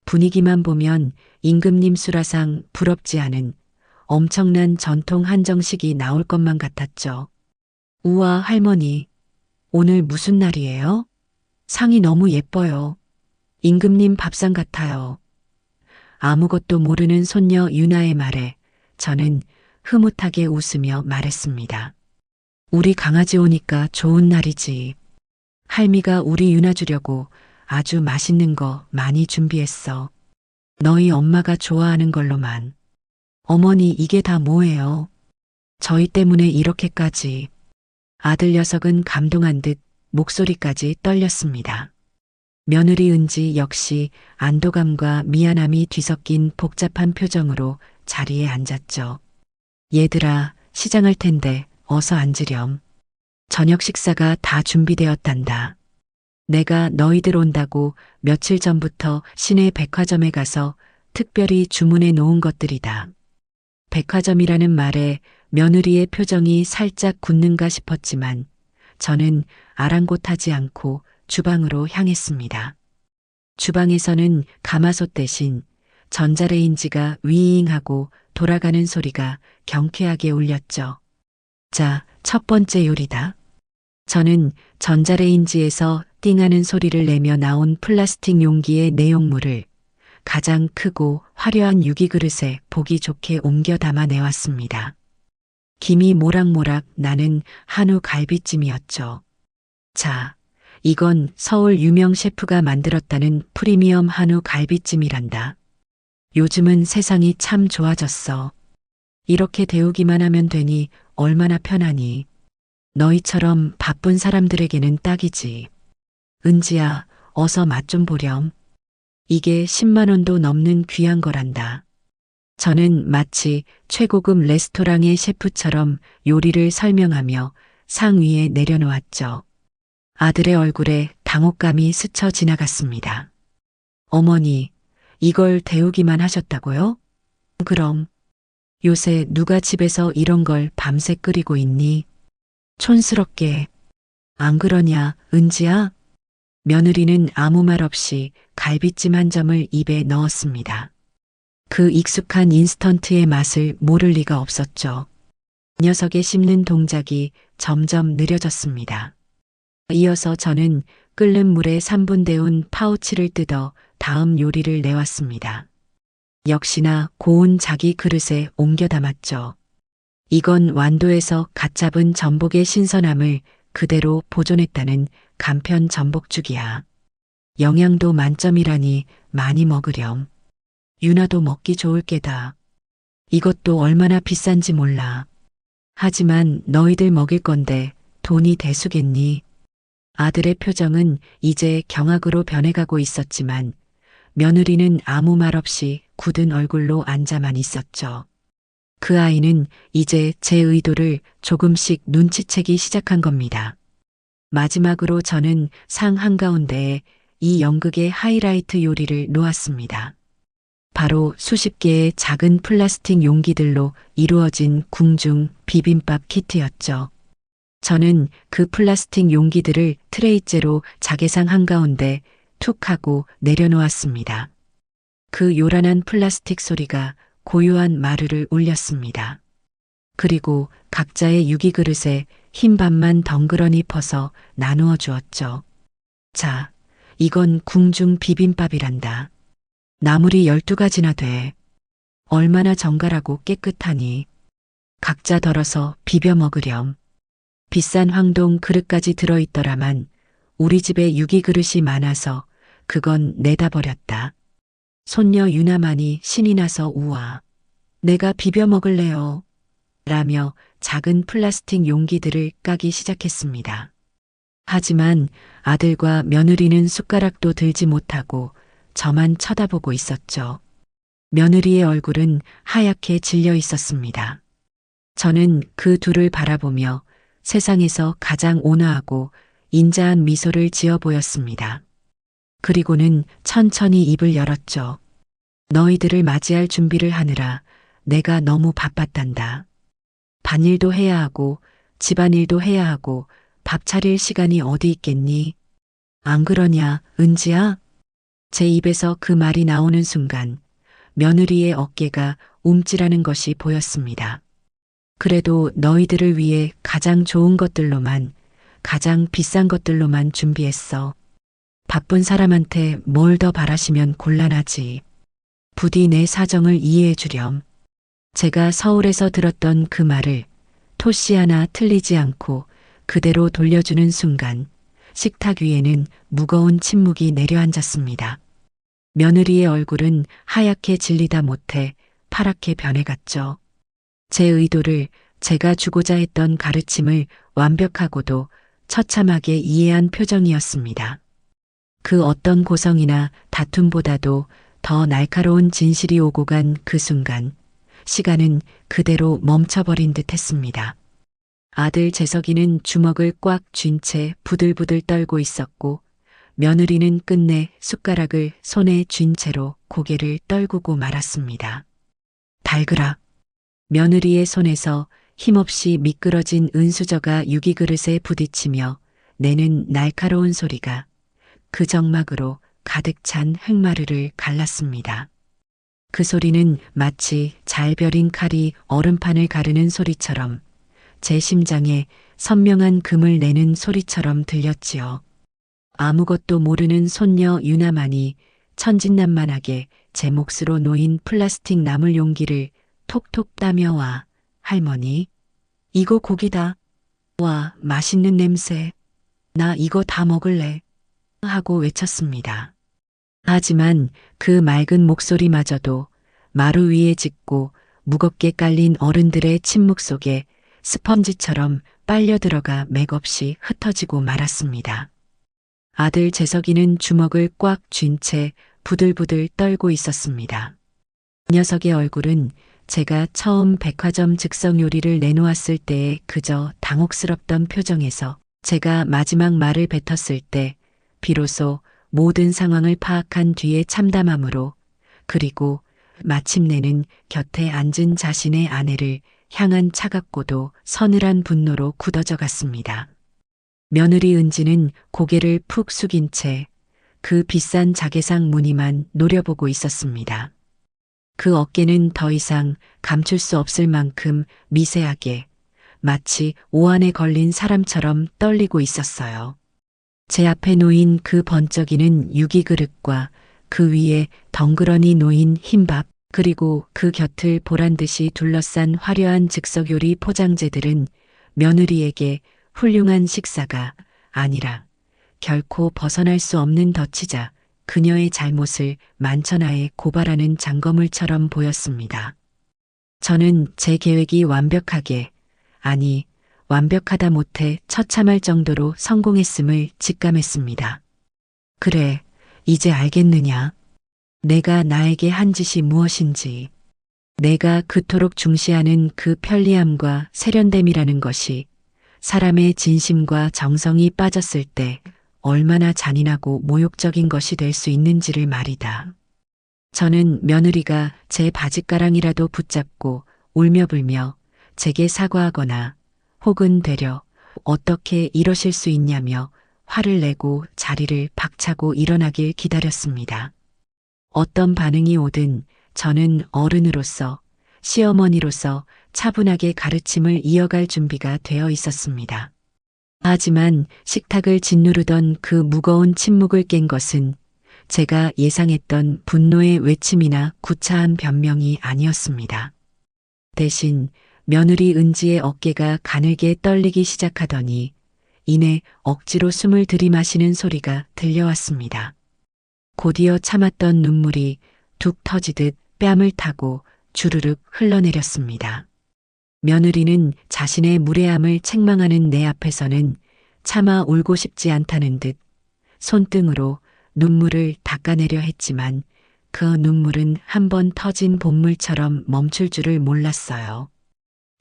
분위기만 보면 임금님 수라상 부럽지 않은 엄청난 전통 한정식이 나올 것만 같았죠. 우와, 할머니, 오늘 무슨 날이에요? 상이 너무 예뻐요. 임금님 밥상 같아요. 아무것도 모르는 손녀 유나의 말에 저는 흐뭇하게 웃으며 말했습니다. 우리 강아지 오니까 좋은 날이지. 할미가 우리 유나 주려고 아주 맛있는 거 많이 준비했어. 너희 엄마가 좋아하는 걸로만. 어머니, 이게 다 뭐예요? 저희 때문에 이렇게까지. 아들 녀석은 감동한 듯 목소리까지 떨렸습니다. 며느리 은지 역시 안도감과 미안함이 뒤섞인 복잡한 표정으로 자리에 앉았죠. 얘들아, 시장할 텐데 어서 앉으렴. 저녁 식사가 다 준비되었단다. 내가 너희들 온다고 며칠 전부터 시내 백화점에 가서 특별히 주문해 놓은 것들이다. 백화점이라는 말에 며느리의 표정이 살짝 굳는가 싶었지만 저는 아랑곳하지 않고 주방으로 향했습니다. 주방에서는 가마솥 대신 전자레인지가 윙하고 돌아가는 소리가 경쾌하게 울렸죠. 자, 첫 번째 요리다. 저는 전자레인지에서 띵하는 소리를 내며 나온 플라스틱 용기의 내용물을 가장 크고 화려한 유기 그릇에 보기 좋게 옮겨 담아 내왔습니다. 김이 모락모락 나는 한우 갈비찜이었죠. 자, 이건 서울 유명 셰프가 만들었다는 프리미엄 한우 갈비찜이란다. 요즘은 세상이 참 좋아졌어. 이렇게 데우기만 하면 되니 얼마나 편하니. 너희처럼 바쁜 사람들에게는 딱이지. 은지야, 어서 맛 좀 보렴. 이게 10만 원도 넘는 귀한 거란다. 저는 마치 최고급 레스토랑의 셰프처럼 요리를 설명하며 상 위에 내려놓았죠. 아들의 얼굴에 당혹감이 스쳐 지나갔습니다. 어머니, 이걸 데우기만 하셨다고요? 그럼. 요새 누가 집에서 이런 걸 밤새 끓이고 있니? 촌스럽게. 안 그러냐, 은지야? 며느리는 아무 말 없이 갈비찜 한 점을 입에 넣었습니다. 그 익숙한 인스턴트의 맛을 모를 리가 없었죠. 녀석의 씹는 동작이 점점 느려졌습니다. 이어서 저는 끓는 물에 3분 데운 파우치를 뜯어 다음 요리를 내왔습니다. 역시나 고운 자기 그릇에 옮겨 담았죠. 이건 완도에서 갓 잡은 전복의 신선함을 그대로 보존했다는 간편 전복죽이야. 영양도 만점이라니 많이 먹으렴. 유나도 먹기 좋을 게다. 이것도 얼마나 비싼지 몰라. 하지만 너희들 먹일 건데 돈이 대수겠니? 아들의 표정은 이제 경악으로 변해가고 있었지만 며느리는 아무 말 없이 굳은 얼굴로 앉아만 있었죠. 그 아이는 이제 제 의도를 조금씩 눈치채기 시작한 겁니다. 마지막으로 저는 상 한가운데에 이 연극의 하이라이트 요리를 놓았습니다. 바로 수십 개의 작은 플라스틱 용기들로 이루어진 궁중 비빔밥 키트였죠. 저는 그 플라스틱 용기들을 트레이째로 자개상 한가운데 툭 하고 내려놓았습니다. 그 요란한 플라스틱 소리가 고요한 마루를 울렸습니다. 그리고 각자의 유기 그릇에 흰 밥만 덩그러니 퍼서 나누어 주었죠. 자, 이건 궁중 비빔밥이란다. 나물이 12가지나 돼. 얼마나 정갈하고 깨끗하니. 각자 덜어서 비벼 먹으렴. 비싼 황동 그릇까지 들어있더라만 우리 집에 유기 그릇이 많아서 그건 내다 버렸다. 손녀 유나만이 신이 나서 우와. 내가 비벼 먹을래요. 라며 작은 플라스틱 용기들을 까기 시작했습니다. 하지만 아들과 며느리는 숟가락도 들지 못하고 저만 쳐다보고 있었죠. 며느리의 얼굴은 하얗게 질려 있었습니다. 저는 그 둘을 바라보며 세상에서 가장 온화하고 인자한 미소를 지어 보였습니다. 그리고는 천천히 입을 열었죠. 너희들을 맞이할 준비를 하느라 내가 너무 바빴단다. 밭일도 해야 하고 집안일도 해야 하고 밥 차릴 시간이 어디 있겠니? 안 그러냐, 은지야? 제 입에서 그 말이 나오는 순간 며느리의 어깨가 움찔하는 것이 보였습니다. 그래도 너희들을 위해 가장 좋은 것들로만, 가장 비싼 것들로만 준비했어. 바쁜 사람한테 뭘 더 바라시면 곤란하지. 부디 내 사정을 이해해 주렴. 제가 서울에서 들었던 그 말을 토씨 하나 틀리지 않고 그대로 돌려주는 순간 식탁 위에는 무거운 침묵이 내려앉았습니다. 며느리의 얼굴은 하얗게 질리다 못해 파랗게 변해갔죠. 제 의도를, 제가 주고자 했던 가르침을 완벽하고도 처참하게 이해한 표정이었습니다. 그 어떤 고성이나 다툼보다도 더 날카로운 진실이 오고 간 그 순간, 시간은 그대로 멈춰버린 듯 했습니다. 아들 재석이는 주먹을 꽉 쥔 채 부들부들 떨고 있었고, 며느리는 끝내 숟가락을 손에 쥔 채로 고개를 떨구고 말았습니다. 달그락. 며느리의 손에서 힘없이 미끄러진 은수저가 유기그릇에 부딪히며 내는 날카로운 소리가 그 정막으로 가득 찬 흑마르를 갈랐습니다. 그 소리는 마치 잘 벼린 칼이 얼음판을 가르는 소리처럼 제 심장에 선명한 금을 내는 소리처럼 들렸지요. 아무것도 모르는 손녀 유나만이 천진난만하게 제 몫으로 놓인 플라스틱 나물 용기를 톡톡 따며 와, 할머니, 이거 고기다. 와, 맛있는 냄새. 나 이거 다 먹을래. 하고 외쳤습니다. 하지만 그 맑은 목소리마저도 마루 위에 짚고 무겁게 깔린 어른들의 침묵 속에 스펀지처럼 빨려 들어가 맥없이 흩어지고 말았습니다. 아들 재석이는 주먹을 꽉 쥔 채 부들부들 떨고 있었습니다. 그 녀석의 얼굴은 제가 처음 백화점 즉석 요리를 내놓았을 때의 그저 당혹스럽던 표정에서 제가 마지막 말을 뱉었을 때 비로소 모든 상황을 파악한 뒤의 참담함으로, 그리고 마침내는 곁에 앉은 자신의 아내를 향한 차갑고도 서늘한 분노로 굳어져 갔습니다. 며느리 은지는 고개를 푹 숙인 채 그 비싼 자개상 무늬만 노려보고 있었습니다. 그 어깨는 더 이상 감출 수 없을 만큼 미세하게, 마치 오한에 걸린 사람처럼 떨리고 있었어요. 제 앞에 놓인 그 번쩍이는 유기그릇과 그 위에 덩그러니 놓인 흰밥, 그리고 그 곁을 보란듯이 둘러싼 화려한 즉석요리 포장재들은 며느리에게 훌륭한 식사가 아니라 결코 벗어날 수 없는 덫이자 그녀의 잘못을 만천하에 고발하는 장거물처럼 보였습니다. 저는 제 계획이 완벽하게, 아니, 완벽하다 못해 처참할 정도로 성공했음을 직감했습니다. 그래, 이제 알겠느냐? 내가 나에게 한 짓이 무엇인지, 내가 그토록 중시하는 그 편리함과 세련됨이라는 것이 사람의 진심과 정성이 빠졌을 때 얼마나 잔인하고 모욕적인 것이 될 수 있는지를 말이다. 저는 며느리가 제 바짓가랑이라도 붙잡고 울며불며 제게 사과하거나 혹은 되려 어떻게 이러실 수 있냐며 화를 내고 자리를 박차고 일어나길 기다렸습니다. 어떤 반응이 오든 저는 어른으로서, 시어머니로서 차분하게 가르침을 이어갈 준비가 되어 있었습니다. 하지만 식탁을 짓누르던 그 무거운 침묵을 깬 것은 제가 예상했던 분노의 외침이나 구차한 변명이 아니었습니다. 대신 며느리 은지의 어깨가 가늘게 떨리기 시작하더니 이내 억지로 숨을 들이마시는 소리가 들려왔습니다. 곧이어 참았던 눈물이 툭 터지듯 뺨을 타고 주르륵 흘러내렸습니다. 며느리는 자신의 무례함을 책망하는 내 앞에서는 차마 울고 싶지 않다는 듯 손등으로 눈물을 닦아내려 했지만 그 눈물은 한 번 터진 봇물처럼 멈출 줄을 몰랐어요.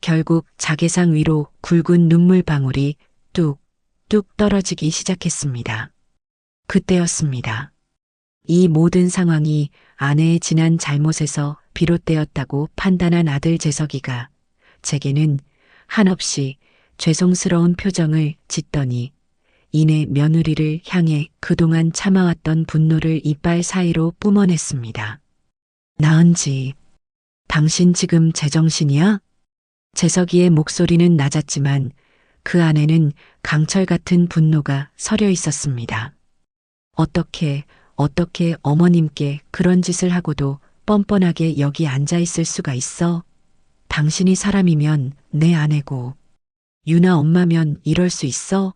결국 자개상 위로 굵은 눈물방울이 뚝뚝 떨어지기 시작했습니다. 그때였습니다. 이 모든 상황이 아내의 지난 잘못에서 비롯되었다고 판단한 아들 재석이가 제게는 한없이 죄송스러운 표정을 짓더니 이내 며느리를 향해 그동안 참아왔던 분노를 이빨 사이로 뿜어냈습니다. 나은지, 당신 지금 제정신이야? 재석이의 목소리는 낮았지만 그 안에는 강철 같은 분노가 서려 있었습니다. 어떻게 어머님께 그런 짓을 하고도 뻔뻔하게 여기 앉아 있을 수가 있어? 당신이 사람이면 내 아내고 유나 엄마면 이럴 수 있어?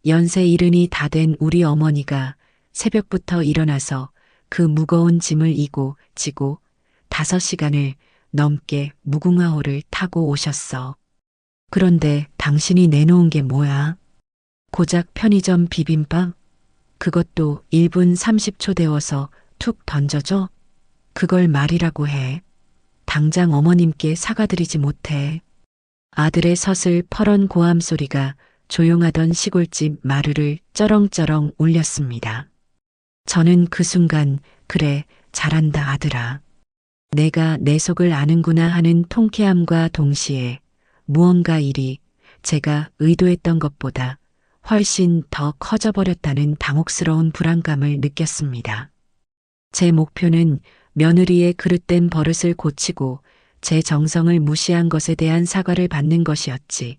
연세 일흔이 다 된 우리 어머니가 새벽부터 일어나서 그 무거운 짐을 지고 5시간을 넘게 무궁화호를 타고 오셨어. 그런데 당신이 내놓은 게 뭐야? 고작 편의점 비빔밥? 그것도 1분 30초 데워서 툭 던져줘? 그걸 말이라고 해. 당장 어머님께 사과드리지 못해. 아들의 서슬 퍼런 고함 소리가 조용하던 시골집 마루를 쩌렁쩌렁 울렸습니다. 저는 그 순간 그래 잘한다 아들아. 내가 내 속을 아는구나 하는 통쾌함과 동시에 무언가 일이 제가 의도했던 것보다 훨씬 더 커져버렸다는 당혹스러운 불안감을 느꼈습니다. 제 목표는 며느리의 그릇된 버릇을 고치고 제 정성을 무시한 것에 대한 사과를 받는 것이었지.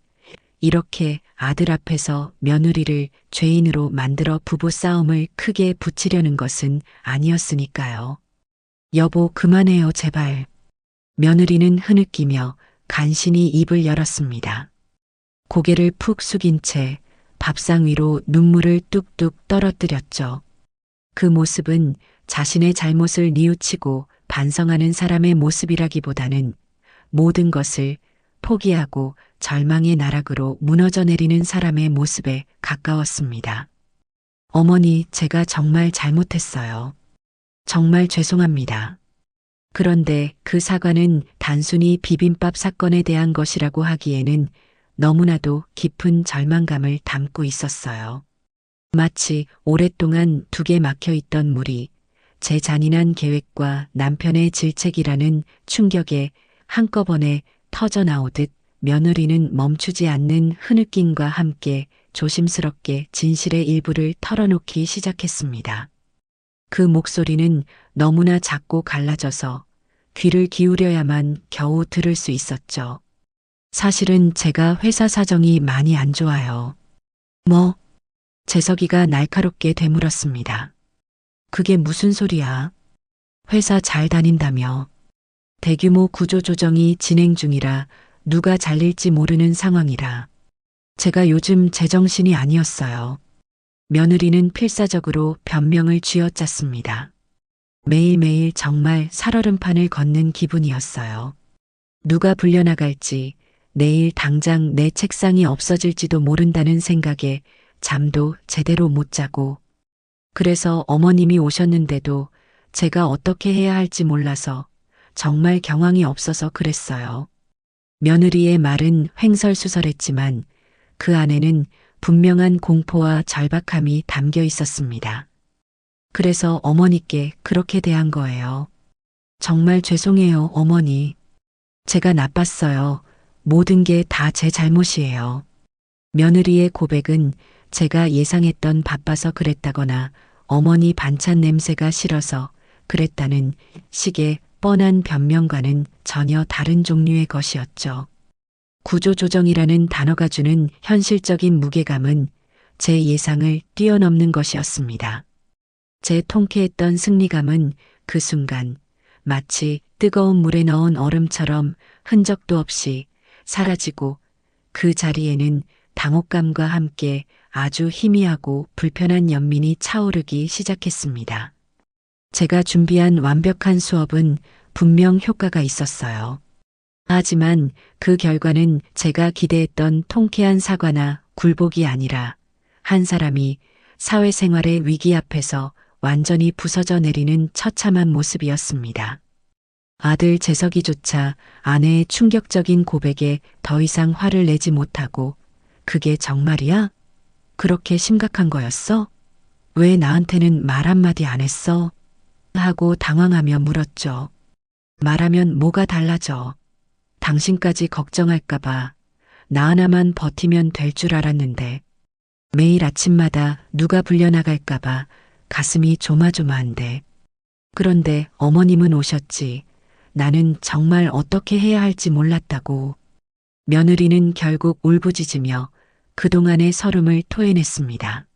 이렇게 아들 앞에서 며느리를 죄인으로 만들어 부부싸움을 크게 붙이려는 것은 아니었으니까요. 여보 그만해요 제발. 며느리는 흐느끼며 간신히 입을 열었습니다. 고개를 푹 숙인 채 밥상 위로 눈물을 뚝뚝 떨어뜨렸죠. 그 모습은 자신의 잘못을 뉘우치고 반성하는 사람의 모습이라기보다는 모든 것을 포기하고 절망의 나락으로 무너져 내리는 사람의 모습에 가까웠습니다. 어머니, 제가 정말 잘못했어요. 정말 죄송합니다. 그런데 그 사과는 단순히 비빔밥 사건에 대한 것이라고 하기에는 너무나도 깊은 절망감을 담고 있었어요. 마치 오랫동안 둑에 막혀 있던 물이 제 잔인한 계획과 남편의 질책이라는 충격에 한꺼번에 터져 나오듯 며느리는 멈추지 않는 흐느낌과 함께 조심스럽게 진실의 일부를 털어놓기 시작했습니다. 그 목소리는 너무나 작고 갈라져서 귀를 기울여야만 겨우 들을 수 있었죠. 사실은 제가 회사 사정이 많이 안 좋아요. 뭐? 재석이가 날카롭게 되물었습니다. 그게 무슨 소리야? 회사 잘 다닌다며. 대규모 구조조정이 진행 중이라 누가 잘릴지 모르는 상황이라. 제가 요즘 제정신이 아니었어요. 며느리는 필사적으로 변명을 쥐어짰습니다. 매일매일 정말 살얼음판을 걷는 기분이었어요. 누가 불려나갈지, 내일 당장 내 책상이 없어질지도 모른다는 생각에 잠도 제대로 못 자고, 그래서 어머님이 오셨는데도 제가 어떻게 해야 할지 몰라서 정말 경황이 없어서 그랬어요. 며느리의 말은 횡설수설했지만 그 안에는 분명한 공포와 절박함이 담겨 있었습니다. 그래서 어머니께 그렇게 대한 거예요. 정말 죄송해요, 어머니. 제가 나빴어요. 모든 게 다 제 잘못이에요. 며느리의 고백은 제가 예상했던 바빠서 그랬다거나 어머니 반찬 냄새가 싫어서 그랬다는 식의 뻔한 변명과는 전혀 다른 종류의 것이었죠. 구조조정이라는 단어가 주는 현실적인 무게감은 제 예상을 뛰어넘는 것이었습니다. 제 통쾌했던 승리감은 그 순간 마치 뜨거운 물에 넣은 얼음처럼 흔적도 없이 사라지고 그 자리에는 당혹감과 함께 아주 희미하고 불편한 연민이 차오르기 시작했습니다. 제가 준비한 완벽한 수업은 분명 효과가 있었어요. 하지만 그 결과는 제가 기대했던 통쾌한 사과나 굴복이 아니라 한 사람이 사회생활의 위기 앞에서 완전히 부서져 내리는 처참한 모습이었습니다. 아들 재석이조차 아내의 충격적인 고백에 더 이상 화를 내지 못하고 그게 정말이야? 그렇게 심각한 거였어? 왜 나한테는 말 한마디 안 했어? 하고 당황하며 물었죠. 말하면 뭐가 달라져? 당신까지 걱정할까봐 나 하나만 버티면 될 줄 알았는데. 매일 아침마다 누가 불려나갈까봐 가슴이 조마조마한데. 그런데 어머님은 오셨지. 나는 정말 어떻게 해야 할지 몰랐다고. 며느리는 결국 울부짖으며 그동안의 서름을 토해냈습니다.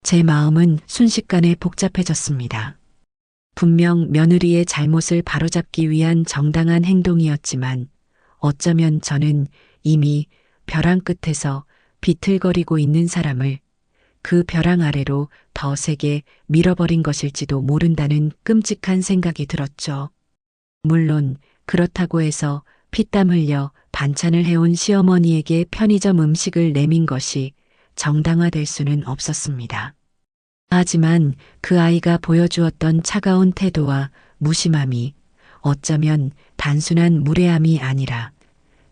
제 마음은 순식간에 복잡해졌습니다. 분명 며느리의 잘못을 바로잡기 위한 정당한 행동이었지만 어쩌면 저는 이미 벼랑 끝에서 비틀거리고 있는 사람을 그 벼랑 아래로 더 세게 밀어버린 것일지도 모른다는 끔찍한 생각이 들었죠. 물론 그렇다고 해서 피땀 흘려 반찬을 해온 시어머니에게 편의점 음식을 내민 것이 정당화될 수는 없었습니다. 하지만 그 아이가 보여주었던 차가운 태도와 무심함이 어쩌면 단순한 무례함이 아니라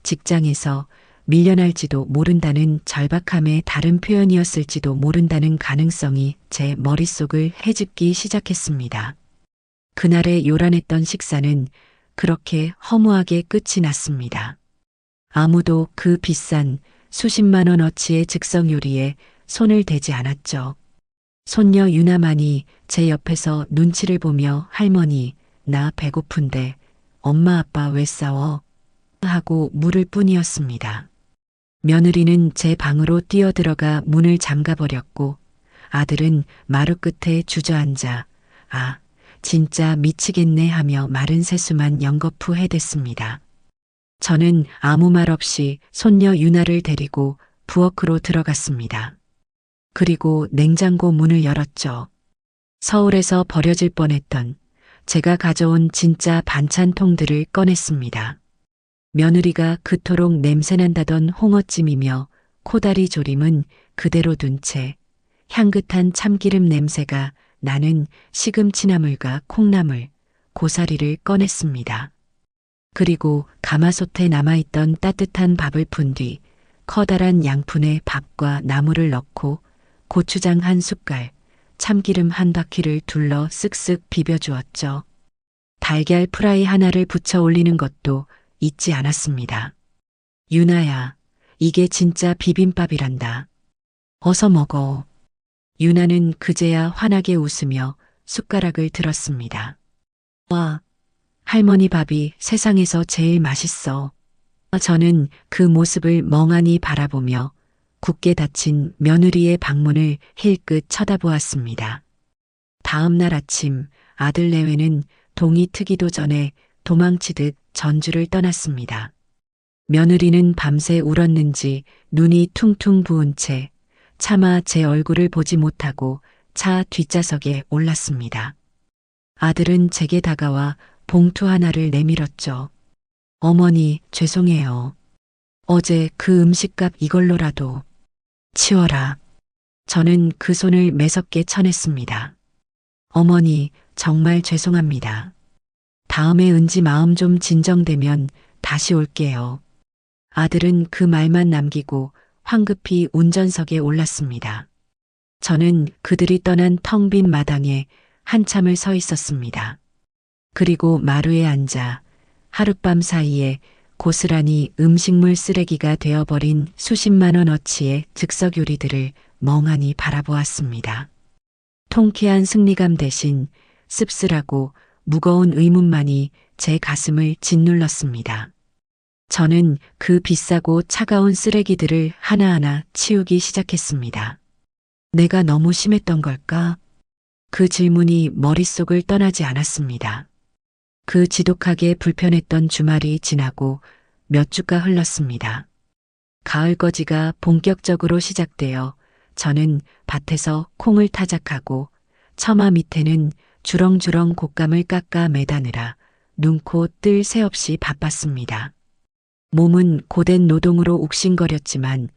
직장에서 밀려날지도 모른다는 절박함의 다른 표현이었을지도 모른다는 가능성이 제 머릿속을 헤집기 시작했습니다. 그날의 요란했던 식사는 그렇게 허무하게 끝이 났습니다. 아무도 그 비싼 수십만 원어치의 즉석 요리에 손을 대지 않았죠. 손녀 유나만이 제 옆에서 눈치를 보며 할머니, 나 배고픈데 엄마 아빠 왜 싸워? 하고 물을 뿐이었습니다. 며느리는 제 방으로 뛰어들어가 문을 잠가버렸고 아들은 마루 끝에 주저앉아 아, 진짜 미치겠네 하며 마른 세수만 연거푸 해댔습니다. 저는 아무 말 없이 손녀 유나를 데리고 부엌으로 들어갔습니다. 그리고 냉장고 문을 열었죠. 서울에서 버려질 뻔했던 제가 가져온 진짜 반찬통들을 꺼냈습니다. 며느리가 그토록 냄새난다던 홍어찜이며 코다리 조림은 그대로 둔 채 향긋한 참기름 냄새가 나는 시금치나물과 콩나물, 고사리를 꺼냈습니다. 그리고 가마솥에 남아있던 따뜻한 밥을 푼 뒤 커다란 양푼에 밥과 나물을 넣고 고추장 한 숟갈, 참기름 한 바퀴를 둘러 쓱쓱 비벼주었죠. 달걀 프라이 하나를 부쳐 올리는 것도 잊지 않았습니다. 유나야, 이게 진짜 비빔밥이란다. 어서 먹어. 유나는 그제야 환하게 웃으며 숟가락을 들었습니다. 와, 할머니 밥이 세상에서 제일 맛있어. 저는 그 모습을 멍하니 바라보며 굳게 닫힌 며느리의 방문을 힐끗 쳐다보았습니다. 다음 날 아침 아들 내외는 동이 트기도 전에 도망치듯 전주를 떠났습니다. 며느리는 밤새 울었는지 눈이 퉁퉁 부은 채 차마 제 얼굴을 보지 못하고 차 뒷좌석에 올랐습니다. 아들은 제게 다가와 봉투 하나를 내밀었죠. 어머니, 죄송해요. 어제 그 음식값 이걸로라도 치워라. 저는 그 손을 매섭게 쳐냈습니다. 어머니, 정말 죄송합니다. 다음에 은지 마음 좀 진정되면 다시 올게요. 아들은 그 말만 남기고 황급히 운전석에 올랐습니다. 저는 그들이 떠난 텅 빈 마당에 한참을 서 있었습니다. 그리고 마루에 앉아 하룻밤 사이에 고스란히 음식물 쓰레기가 되어버린 수십만 원어치의 즉석 요리들을 멍하니 바라보았습니다. 통쾌한 승리감 대신 씁쓸하고 무거운 의문만이 제 가슴을 짓눌렀습니다. 저는 그 비싸고 차가운 쓰레기들을 하나하나 치우기 시작했습니다. 내가 너무 심했던 걸까? 그 질문이 머릿속을 떠나지 않았습니다. 그 지독하게 불편했던 주말이 지나고 몇 주가 흘렀습니다. 가을거지가 본격적으로 시작되어 저는 밭에서 콩을 타작하고 처마 밑에는 주렁주렁 곶감을 깎아 매다느라 눈코 뜰 새 없이 바빴습니다. 몸은 고된 노동으로 욱신거렸지만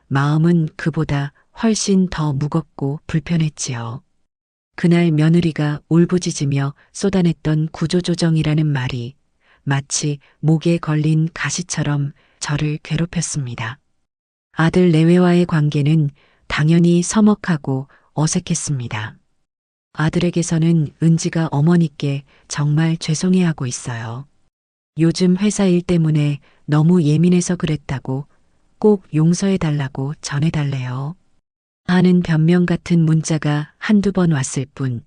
마음은 그보다 훨씬 더 무겁고 불편했지요. 그날 며느리가 울부짖으며 쏟아냈던 구조조정이라는 말이 마치 목에 걸린 가시처럼 저를 괴롭혔습니다. 아들 내외와의 관계는 당연히 서먹하고 어색했습니다. 아들에게서는 은지가 어머니께 정말 죄송해하고 있어요. 요즘 회사 일 때문에 너무 예민해서 그랬다고 꼭 용서해달라고 전해달래요. 하는 변명 같은 문자가 한두 번 왔을 뿐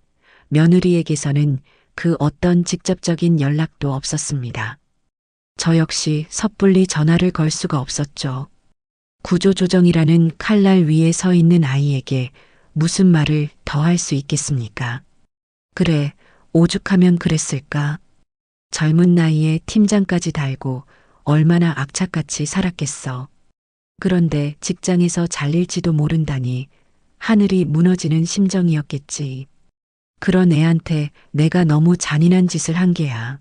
며느리에게서는 그 어떤 직접적인 연락도 없었습니다. 저 역시 섣불리 전화를 걸 수가 없었죠. 구조조정이라는 칼날 위에 서 있는 아이에게 무슨 말을 더 할 수 있겠습니까? 그래, 오죽하면 그랬을까? 젊은 나이에 팀장까지 달고 얼마나 악착같이 살았겠어. 그런데 직장에서 잘릴지도 모른다니 하늘이 무너지는 심정이었겠지. 그런 애한테 내가 너무 잔인한 짓을 한 게야.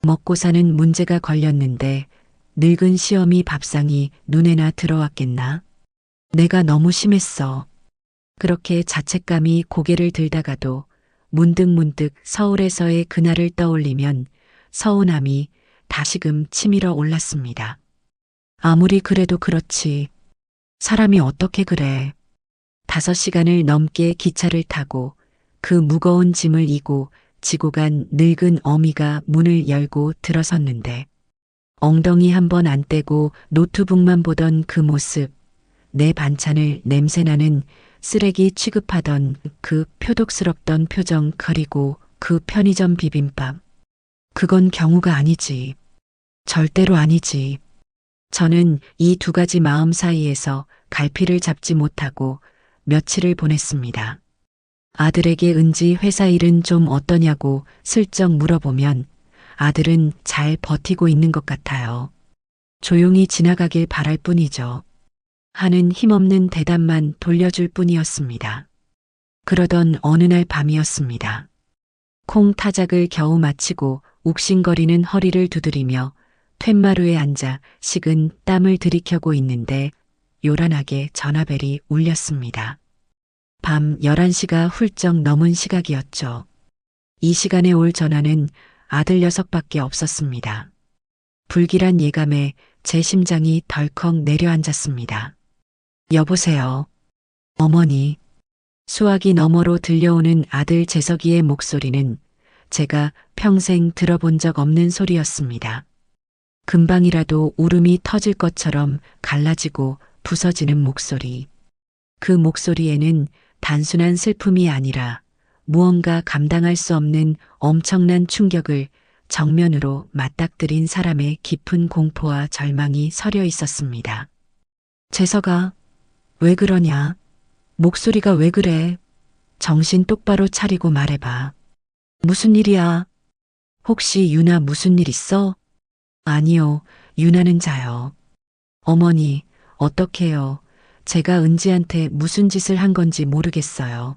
먹고 사는 문제가 걸렸는데 늙은 시어미 밥상이 눈에나 들어왔겠나? 내가 너무 심했어. 그렇게 자책감이 고개를 들다가도 문득문득 서울에서의 그날을 떠올리면 서운함이 다시금 치밀어 올랐습니다. 아무리 그래도 그렇지. 사람이 어떻게 그래. 5시간을 넘게 기차를 타고 그 무거운 짐을 이고 지고 간 늙은 어미가 문을 열고 들어섰는데 엉덩이 한 번 안 떼고 노트북만 보던 그 모습, 내 반찬을 냄새나는 쓰레기 취급하던 그 표독스럽던 표정 그리고 그 편의점 비빔밥. 그건 경우가 아니지. 절대로 아니지. 저는 이 두 가지 마음 사이에서 갈피를 잡지 못하고 며칠을 보냈습니다. 아들에게 은지 회사 일은 좀 어떠냐고 슬쩍 물어보면 아들은 잘 버티고 있는 것 같아요. 조용히 지나가길 바랄 뿐이죠. 하는 힘없는 대답만 돌려줄 뿐이었습니다. 그러던 어느 날 밤이었습니다. 콩 타작을 겨우 마치고 욱신거리는 허리를 두드리며 툇마루에 앉아 식은 땀을 들이켜고 있는데 요란하게 전화벨이 울렸습니다. 밤 11시가 훌쩍 넘은 시각이었죠. 이 시간에 올 전화는 아들 녀석밖에 없었습니다. 불길한 예감에 제 심장이 덜컥 내려앉았습니다. 여보세요. 어머니. 수화기 너머로 들려오는 아들 재석이의 목소리는 제가 평생 들어본 적 없는 소리였습니다. 금방이라도 울음이 터질 것처럼 갈라지고 부서지는 목소리. 그 목소리에는 단순한 슬픔이 아니라 무언가 감당할 수 없는 엄청난 충격을 정면으로 맞닥뜨린 사람의 깊은 공포와 절망이 서려 있었습니다. 재석아, 왜 그러냐? 목소리가 왜 그래? 정신 똑바로 차리고 말해봐. 무슨 일이야? 혹시 유나 무슨 일 있어? 아니요, 유나는 자요. 어머니, 어떡해요. 제가 은지한테 무슨 짓을 한 건지 모르겠어요.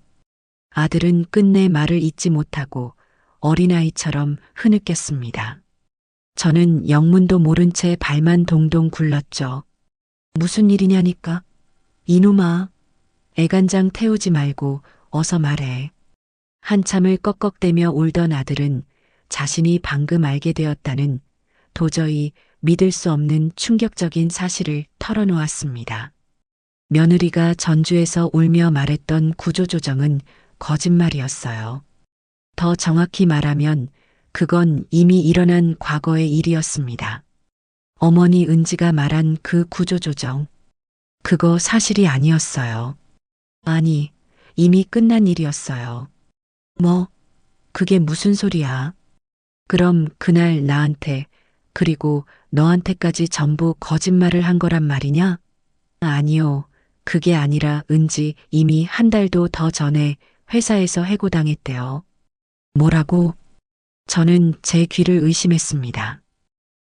아들은 끝내 말을 잇지 못하고 어린아이처럼 흐느꼈습니다. 저는 영문도 모른 채 발만 동동 굴렀죠. 무슨 일이냐니까? 이놈아, 애간장 태우지 말고 어서 말해. 한참을 꺽꺽대며 울던 아들은 자신이 방금 알게 되었다는 도저히 믿을 수 없는 충격적인 사실을 털어놓았습니다. 며느리가 전주에서 울며 말했던 구조조정은 거짓말이었어요. 더 정확히 말하면 그건 이미 일어난 과거의 일이었습니다. 어머니 은지가 말한 그 구조조정. 그거 사실이 아니었어요. 아니, 이미 끝난 일이었어요. 뭐, 그게 무슨 소리야? 그럼 그날 나한테, 그리고 너한테까지 전부 거짓말을 한 거란 말이냐? 아니요. 그게 아니라 은지 이미 한 달도 더 전에 회사에서 해고당했대요. 뭐라고? 저는 제 귀를 의심했습니다.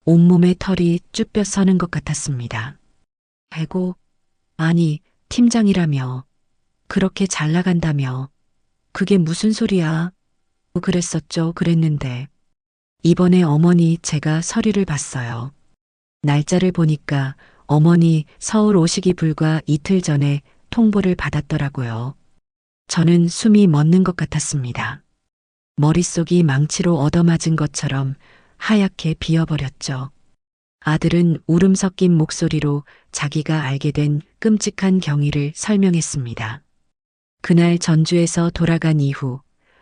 온몸에 털이 쭈뼛 서는 것 같았습니다. 해고? 아니, 팀장이라며. 그렇게 잘 나간다며. 그게 무슨 소리야? 그랬었죠. 그랬는데. 이번에 어머니 제가 서류를 봤어요. 날짜를 보니까 어머니 서울 오시기 불과 이틀 전에 통보를 받았더라고요. 저는 숨이 멎는 것 같았습니다. 머릿속이 망치로 얻어맞은 것처럼 하얗게 비어버렸죠. 아들은 울음 섞인 목소리로 자기가 알게 된 끔찍한 경위를 설명했습니다. 그날 전주에서 돌아간 이후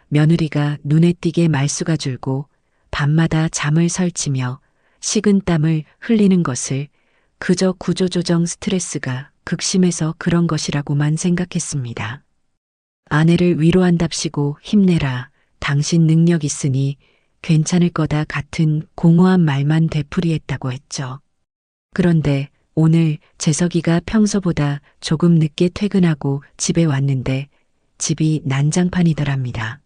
며느리가 눈에 띄게 말수가 줄고 밤마다 잠을 설치며 식은 땀을 흘리는 것을 그저 구조조정 스트레스가 극심해서 그런 것이라고만 생각했습니다. 아내를 위로한답시고 힘내라. 당신 능력 있으니 괜찮을 거다 같은 공허한 말만 되풀이했다고 했죠. 그런데 오늘 재석이가 평소보다 조금 늦게 퇴근하고 집에 왔는데 집이 난장판이더랍니다.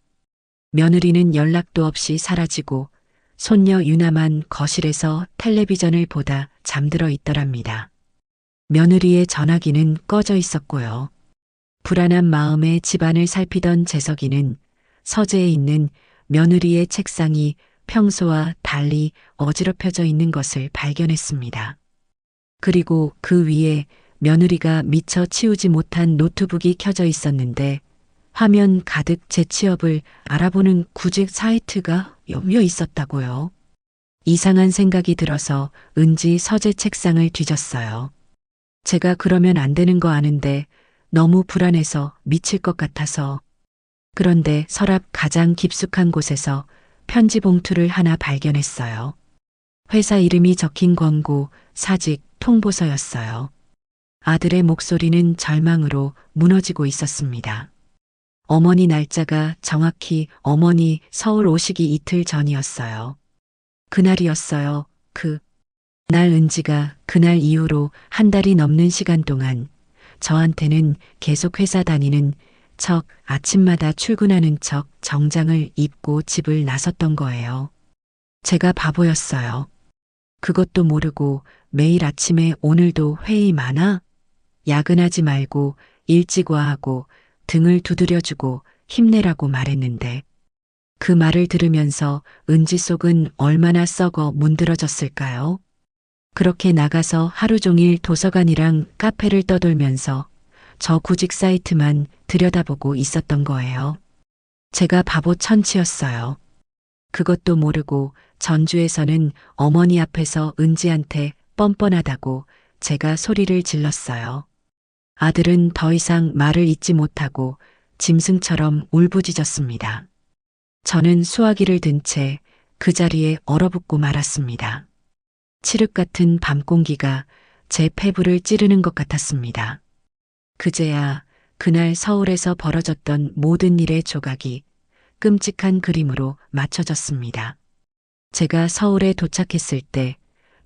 며느리는 연락도 없이 사라지고 손녀 유나만 거실에서 텔레비전을 보다 잠들어 있더랍니다. 며느리의 전화기는 꺼져 있었고요. 불안한 마음에 집안을 살피던 재석이는 서재에 있는 며느리의 책상이 평소와 달리 어지럽혀져 있는 것을 발견했습니다. 그리고 그 위에 며느리가 미처 치우지 못한 노트북이 켜져 있었는데 화면 가득 재취업을 알아보는 구직 사이트가 엿여 있었다고요. 이상한 생각이 들어서 은지 서재 책상을 뒤졌어요. 제가 그러면 안 되는 거 아는데 너무 불안해서 미칠 것 같아서. 그런데 서랍 가장 깊숙한 곳에서 편지 봉투를 하나 발견했어요. 회사 이름이 적힌 권고, 사직, 통보서였어요. 아들의 목소리는 절망으로 무너지고 있었습니다. 어머니 날짜가 정확히 어머니 서울 오시기 이틀 전이었어요. 그날이었어요. 날 은지가 그날 이후로 한 달이 넘는 시간 동안 저한테는 계속 회사 다니는 척, 아침마다 출근하는 척 정장을 입고 집을 나섰던 거예요. 제가 바보였어요. 그것도 모르고 매일 아침에 오늘도 회의 많아? 야근하지 말고 일찍 와 하고 등을 두드려주고 힘내라고 말했는데 그 말을 들으면서 은지 속은 얼마나 썩어 문드러졌을까요? 그렇게 나가서 하루 종일 도서관이랑 카페를 떠돌면서 저 구직 사이트만 들여다보고 있었던 거예요. 제가 바보 천치였어요. 그것도 모르고 전주에서는 어머니 앞에서 은지한테 뻔뻔하다고 제가 소리를 질렀어요. 아들은 더 이상 말을 잇지 못하고 짐승처럼 울부짖었습니다. 저는 수화기를 든 채 그 자리에 얼어붙고 말았습니다. 칠흑 같은 밤 공기가 제 폐부를 찌르는 것 같았습니다. 그제야 그날 서울에서 벌어졌던 모든 일의 조각이 끔찍한 그림으로 맞춰졌습니다. 제가 서울에 도착했을 때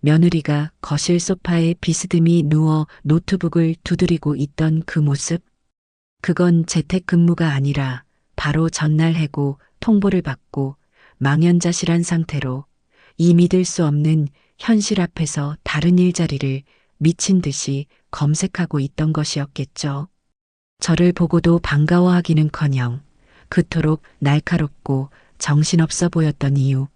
며느리가 거실 소파에 비스듬히 누워 노트북을 두드리고 있던 그 모습, 그건 재택근무가 아니라 바로 전날 해고 통보를 받고 망연자실한 상태로 이 믿을 수 없는 현실 앞에서 다른 일자리를 미친 듯이 검색하고 있던 것이었겠죠. 저를 보고도 반가워하기는커녕 그토록 날카롭고 정신없어 보였던 이유.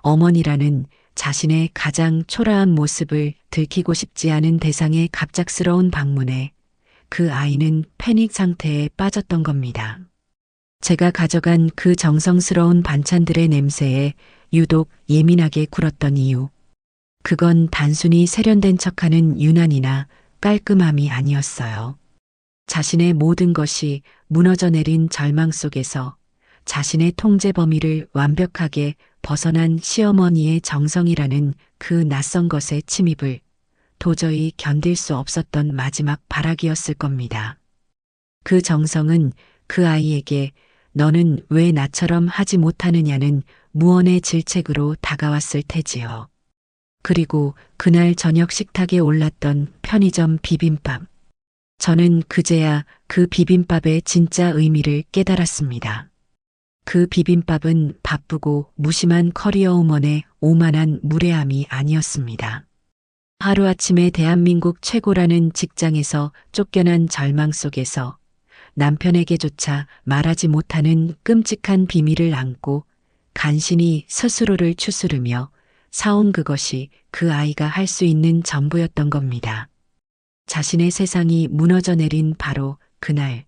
어머니라는 자신의 가장 초라한 모습을 들키고 싶지 않은 대상의 갑작스러운 방문에 그 아이는 패닉 상태에 빠졌던 겁니다. 제가 가져간 그 정성스러운 반찬들의 냄새에 유독 예민하게 굴었던 이유. 그건 단순히 세련된 척하는 유난이나 깔끔함이 아니었어요. 자신의 모든 것이 무너져 내린 절망 속에서 자신의 통제 범위를 완벽하게 벗어난 시어머니의 정성이라는 그 낯선 것의 침입을 도저히 견딜 수 없었던 마지막 발악이었을 겁니다. 그 정성은 그 아이에게 너는 왜 나처럼 하지 못하느냐는 무언의 질책으로 다가왔을 테지요. 그리고 그날 저녁 식탁에 올랐던 편의점 비빔밥. 저는 그제야 그 비빔밥의 진짜 의미를 깨달았습니다. 그 비빔밥은 바쁘고 무심한 커리어우먼의 오만한 무례함이 아니었습니다. 하루아침에 대한민국 최고라는 직장에서 쫓겨난 절망 속에서 남편에게조차 말하지 못하는 끔찍한 비밀을 안고 간신히 스스로를 추스르며 사온 그것이 그 아이가 할 수 있는 전부였던 겁니다. 자신의 세상이 무너져 내린 바로 그날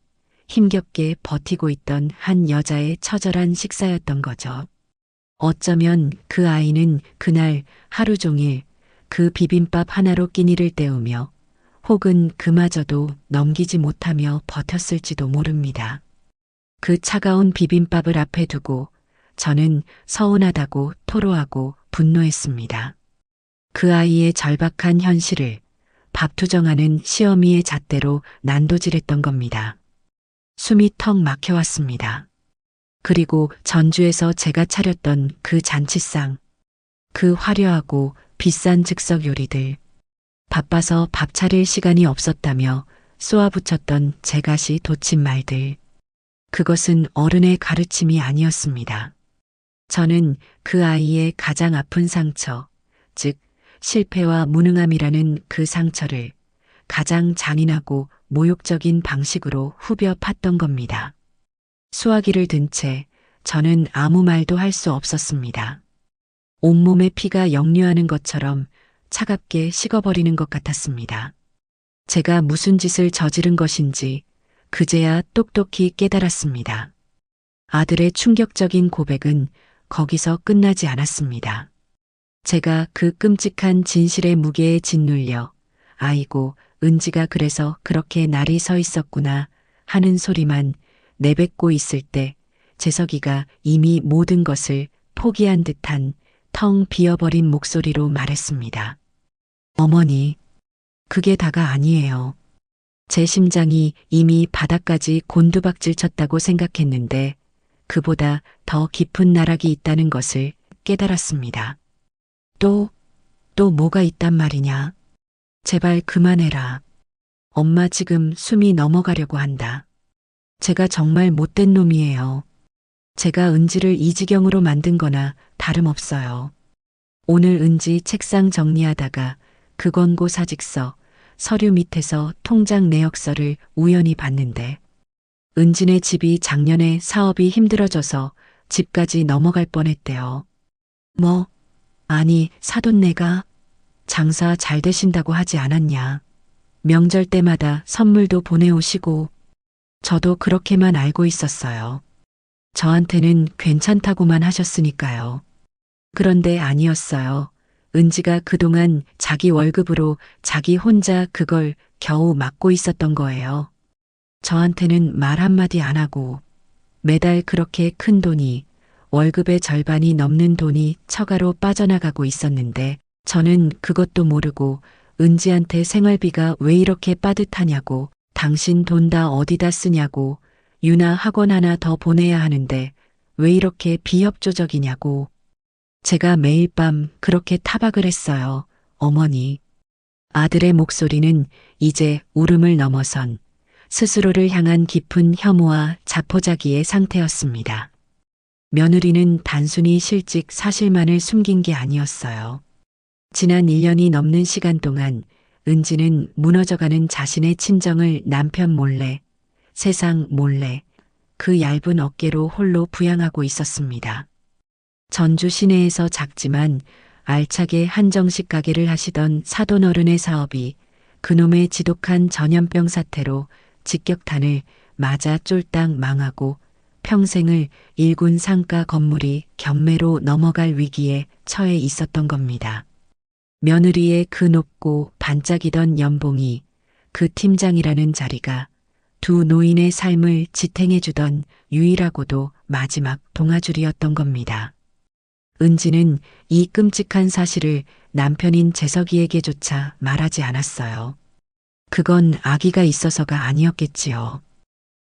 힘겹게 버티고 있던 한 여자의 처절한 식사였던 거죠. 어쩌면 그 아이는 그날 하루 종일 그 비빔밥 하나로 끼니를 때우며 혹은 그마저도 넘기지 못하며 버텼을지도 모릅니다. 그 차가운 비빔밥을 앞에 두고 저는 서운하다고 토로하고 분노했습니다. 그 아이의 절박한 현실을 밥투정하는 시어미의 잣대로 난도질했던 겁니다. 숨이 턱 막혀왔습니다. 그리고 전주에서 제가 차렸던 그 잔치상, 그 화려하고 비싼 즉석 요리들, 바빠서 밥 차릴 시간이 없었다며 쏘아붙였던 제 가시 돋친 말들, 그것은 어른의 가르침이 아니었습니다. 저는 그 아이의 가장 아픈 상처, 즉 실패와 무능함이라는 그 상처를 가장 잔인하고 모욕적인 방식으로 후벼 팠던 겁니다. 수화기를 든 채 저는 아무 말도 할 수 없었습니다. 온몸에 피가 역류하는 것처럼 차갑게 식어버리는 것 같았습니다. 제가 무슨 짓을 저지른 것인지 그제야 똑똑히 깨달았습니다. 아들의 충격적인 고백은 거기서 끝나지 않았습니다. 제가 그 끔찍한 진실의 무게에 짓눌려 아이고 은지가 그래서 그렇게 날이 서 있었구나 하는 소리만 내뱉고 있을 때 재석이가 이미 모든 것을 포기한 듯한 텅 비어버린 목소리로 말했습니다. 어머니, 그게 다가 아니에요. 제 심장이 이미 바닥까지 곤두박질 쳤다고 생각했는데 그보다 더 깊은 나락이 있다는 것을 깨달았습니다. 또 뭐가 있단 말이냐. 제발 그만해라. 엄마 지금 숨이 넘어가려고 한다. 제가 정말 못된 놈이에요. 제가 은지를 이 지경으로 만든 거나 다름없어요. 오늘 은지 책상 정리하다가 그 권고 사직서, 서류 밑에서 통장 내역서를 우연히 봤는데 은지네 집이 작년에 사업이 힘들어져서 집까지 넘어갈 뻔했대요. 아니 사돈네가 장사 잘 되신다고 하지 않았냐. 명절 때마다 선물도 보내오시고 저도 그렇게만 알고 있었어요. 저한테는 괜찮다고만 하셨으니까요. 그런데 아니었어요. 은지가 그동안 자기 월급으로 자기 혼자 그걸 겨우 막고 있었던 거예요. 저한테는 말 한마디 안 하고 매달 그렇게 큰 돈이 월급의 절반이 넘는 돈이 처가로 빠져나가고 있었는데 저는 그것도 모르고 은지한테 생활비가 왜 이렇게 빠듯하냐고 당신 돈 다 어디다 쓰냐고 유나 학원 하나 더 보내야 하는데 왜 이렇게 비협조적이냐고 제가 매일 밤 그렇게 타박을 했어요. 어머니. 아들의 목소리는 이제 울음을 넘어선 스스로를 향한 깊은 혐오와 자포자기의 상태였습니다. 며느리는 단순히 실직 사실만을 숨긴 게 아니었어요. 지난 1년이 넘는 시간 동안 은지는 무너져가는 자신의 친정을 남편 몰래, 세상 몰래 그 얇은 어깨로 홀로 부양하고 있었습니다. 전주 시내에서 작지만 알차게 한정식 가게를 하시던 사돈어른의 사업이 그놈의 지독한 전염병 사태로 직격탄을 맞아 쫄딱 망하고 평생을 일군 상가 건물이 경매로 넘어갈 위기에 처해 있었던 겁니다. 며느리의 그 높고 반짝이던 연봉이 그 팀장이라는 자리가 두 노인의 삶을 지탱해주던 유일하고도 마지막 동아줄이었던 겁니다. 은지는 이 끔찍한 사실을 남편인 재석이에게조차 말하지 않았어요. 그건 아기가 있어서가 아니었겠지요.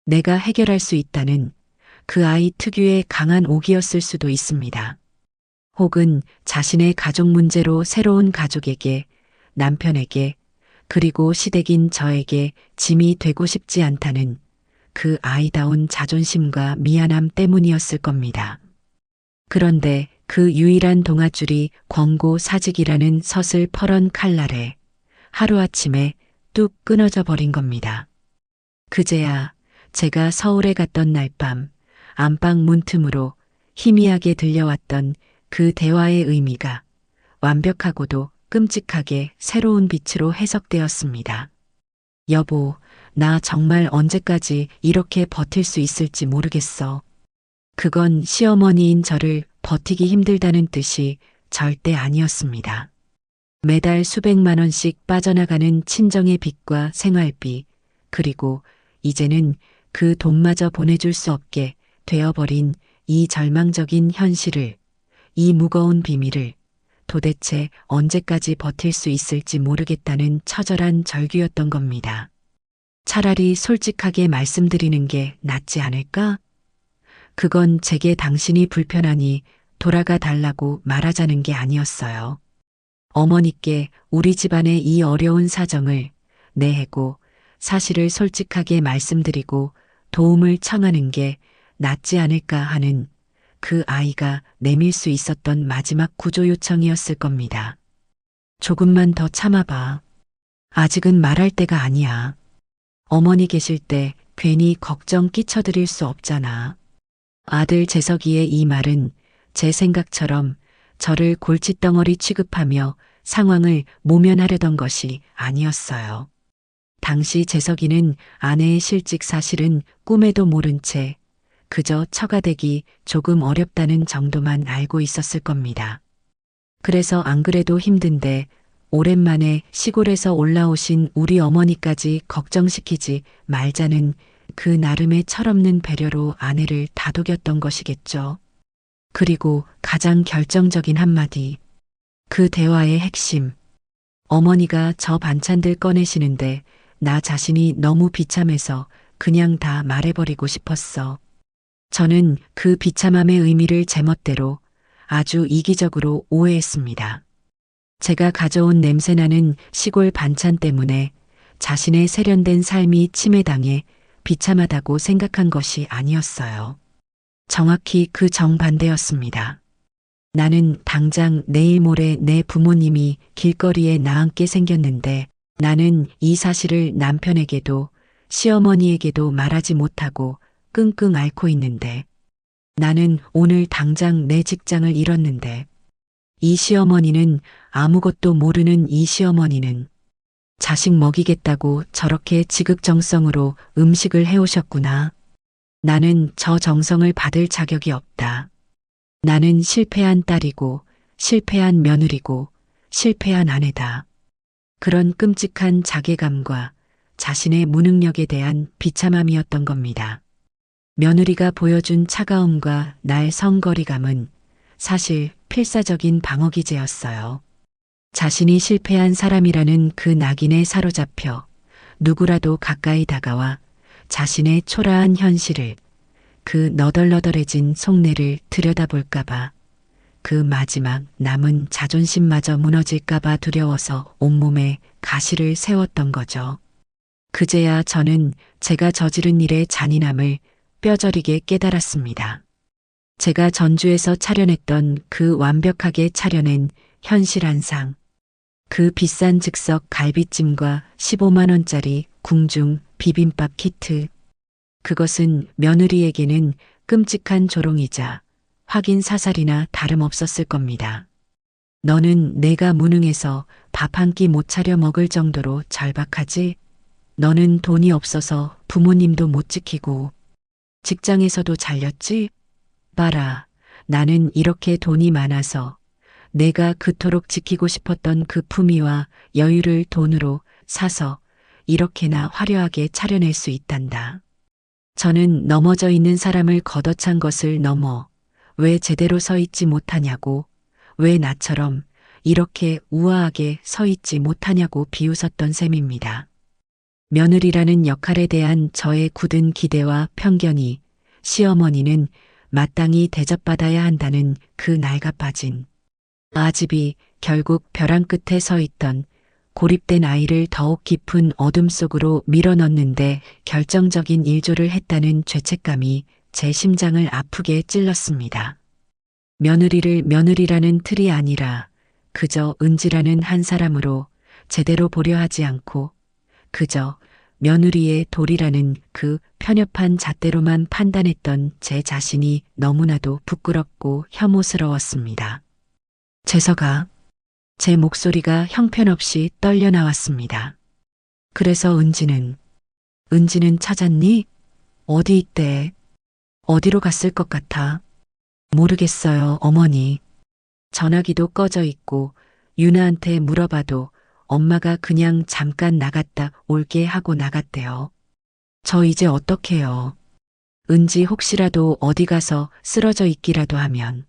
내가 해결할 수 있다는 그 아이 특유의 강한 옥이었을 수도 있습니다. 혹은 자신의 가족 문제로 새로운 가족에게, 남편에게, 그리고 시댁인 저에게 짐이 되고 싶지 않다는 그 아이다운 자존심과 미안함 때문이었을 겁니다. 그런데 그 유일한 동아줄이 권고 사직이라는 서슬퍼런 칼날에 하루아침에 뚝 끊어져 버린 겁니다. 그제야 제가 서울에 갔던 날 밤 안방 문틈으로 희미하게 들려왔던 그 대화의 의미가 완벽하고도 끔찍하게 새로운 빛으로 해석되었습니다. 여보, 나 정말 언제까지 이렇게 버틸 수 있을지 모르겠어. 그건 시어머니인 저를 버티기 힘들다는 뜻이 절대 아니었습니다. 매달 수백만 원씩 빠져나가는 친정의 빚과 생활비, 그리고 이제는 그 돈마저 보내줄 수 없게 되어버린 이 절망적인 현실을, 이 무거운 비밀을 도대체 언제까지 버틸 수 있을지 모르겠다는 처절한 절규였던 겁니다. 차라리 솔직하게 말씀드리는 게 낫지 않을까? 그건 제게 당신이 불편하니 돌아가 달라고 말하자는 게 아니었어요. 어머니께 우리 집안의 이 어려운 사정을 내해고 사실을 솔직하게 말씀드리고 도움을 청하는 게 낫지 않을까 하는 그 아이가 내밀 수 있었던 마지막 구조 요청이었을 겁니다. 조금만 더 참아봐. 아직은 말할 때가 아니야. 어머니 계실 때 괜히 걱정 끼쳐드릴 수 없잖아. 아들 재석이의 이 말은 제 생각처럼 저를 골칫덩어리 취급하며 상황을 모면하려던 것이 아니었어요. 당시 재석이는 아내의 실직 사실은 꿈에도 모른 채 그저 처가되기 조금 어렵다는 정도만 알고 있었을 겁니다. 그래서 안 그래도 힘든데 오랜만에 시골에서 올라오신 우리 어머니까지 걱정시키지 말자는 그 나름의 철없는 배려로 아내를 다독였던 것이겠죠. 그리고 가장 결정적인 한마디. 그 대화의 핵심. 어머니가 저 반찬들 꺼내시는데 나 자신이 너무 비참해서 그냥 다 말해버리고 싶었어. 저는 그 비참함의 의미를 제멋대로 아주 이기적으로 오해했습니다. 제가 가져온 냄새나는 시골 반찬 때문에 자신의 세련된 삶이 침해당해 비참하다고 생각한 것이 아니었어요. 정확히 그 정반대였습니다. 나는 당장 내일 모레 내 부모님이 길거리에 나앉게 생겼는데 나는 이 사실을 남편에게도 시어머니에게도 말하지 못하고 끙끙 앓고 있는데 나는 오늘 당장 내 직장을 잃었는데 이 시어머니는 아무것도 모르는 이 시어머니는 자식 먹이겠다고 저렇게 지극정성으로 음식을 해오셨구나. 나는 저 정성을 받을 자격이 없다. 나는 실패한 딸이고 실패한 며느리고 실패한 아내다. 그런 끔찍한 자괴감과 자신의 무능력에 대한 비참함이었던 겁니다. 며느리가 보여준 차가움과 날 성거리감은 사실 필사적인 방어기제였어요. 자신이 실패한 사람이라는 그 낙인에 사로잡혀 누구라도 가까이 다가와 자신의 초라한 현실을 그 너덜너덜해진 속내를 들여다볼까봐 그 마지막 남은 자존심마저 무너질까봐 두려워서 온몸에 가시를 세웠던 거죠. 그제야 저는 제가 저지른 일의 잔인함을 뼈저리게 깨달았습니다. 제가 전주에서 차려냈던 그 완벽하게 차려낸 현실 한 상, 그 비싼 즉석 갈비찜과 15만 원짜리 궁중 비빔밥 키트, 그것은 며느리에게는 끔찍한 조롱이자 확인 사살이나 다름없었을 겁니다. 너는 내가 무능해서 밥 한 끼 못 차려 먹을 정도로 절박하지? 너는 돈이 없어서 부모님도 못 지키고 직장에서도 잘렸지? 봐라, 나는 이렇게 돈이 많아서 내가 그토록 지키고 싶었던 그 품위와 여유를 돈으로 사서 이렇게나 화려하게 차려낼 수 있단다. 저는 넘어져 있는 사람을 걷어찬 것을 넘어 왜 제대로 서 있지 못하냐고, 왜 나처럼 이렇게 우아하게 서 있지 못하냐고 비웃었던 셈입니다. 며느리라는 역할에 대한 저의 굳은 기대와 편견이 시어머니는 마땅히 대접받아야 한다는 그 낡아빠진 아집이 결국 벼랑 끝에 서 있던 고립된 아이를 더욱 깊은 어둠 속으로 밀어넣는데 결정적인 일조를 했다는 죄책감이 제 심장을 아프게 찔렀습니다. 며느리를 며느리라는 틀이 아니라 그저 은지라는 한 사람으로 제대로 보려 하지 않고 그저 며느리의 돌이라는 그 편협한 잣대로만 판단했던 제 자신이 너무나도 부끄럽고 혐오스러웠습니다. 재석아, 제 목소리가 형편없이 떨려 나왔습니다. 그래서 은지는 찾았니? 어디 있대? 어디로 갔을 것 같아? 모르겠어요, 어머니. 전화기도 꺼져 있고 유나한테 물어봐도 엄마가 그냥 잠깐 나갔다 올게 하고 나갔대요. 저 이제 어떡해요? 은지 혹시라도 어디 가서 쓰러져 있기라도 하면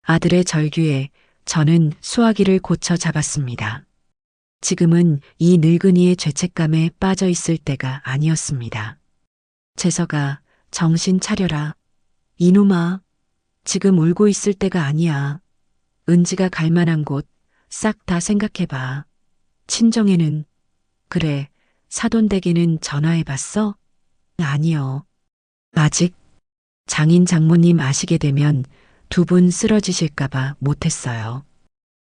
아들의 절규에 저는 수화기를 고쳐 잡았습니다. 지금은 이 늙은이의 죄책감에 빠져 있을 때가 아니었습니다. 재석아, 정신 차려라. 이놈아, 지금 울고 있을 때가 아니야. 은지가 갈 만한 곳 싹 다 생각해봐. 친정에는, 그래, 사돈댁에는 전화해봤어? 아니요. 아직? 장인 장모님 아시게 되면 두 분 쓰러지실까봐 못했어요.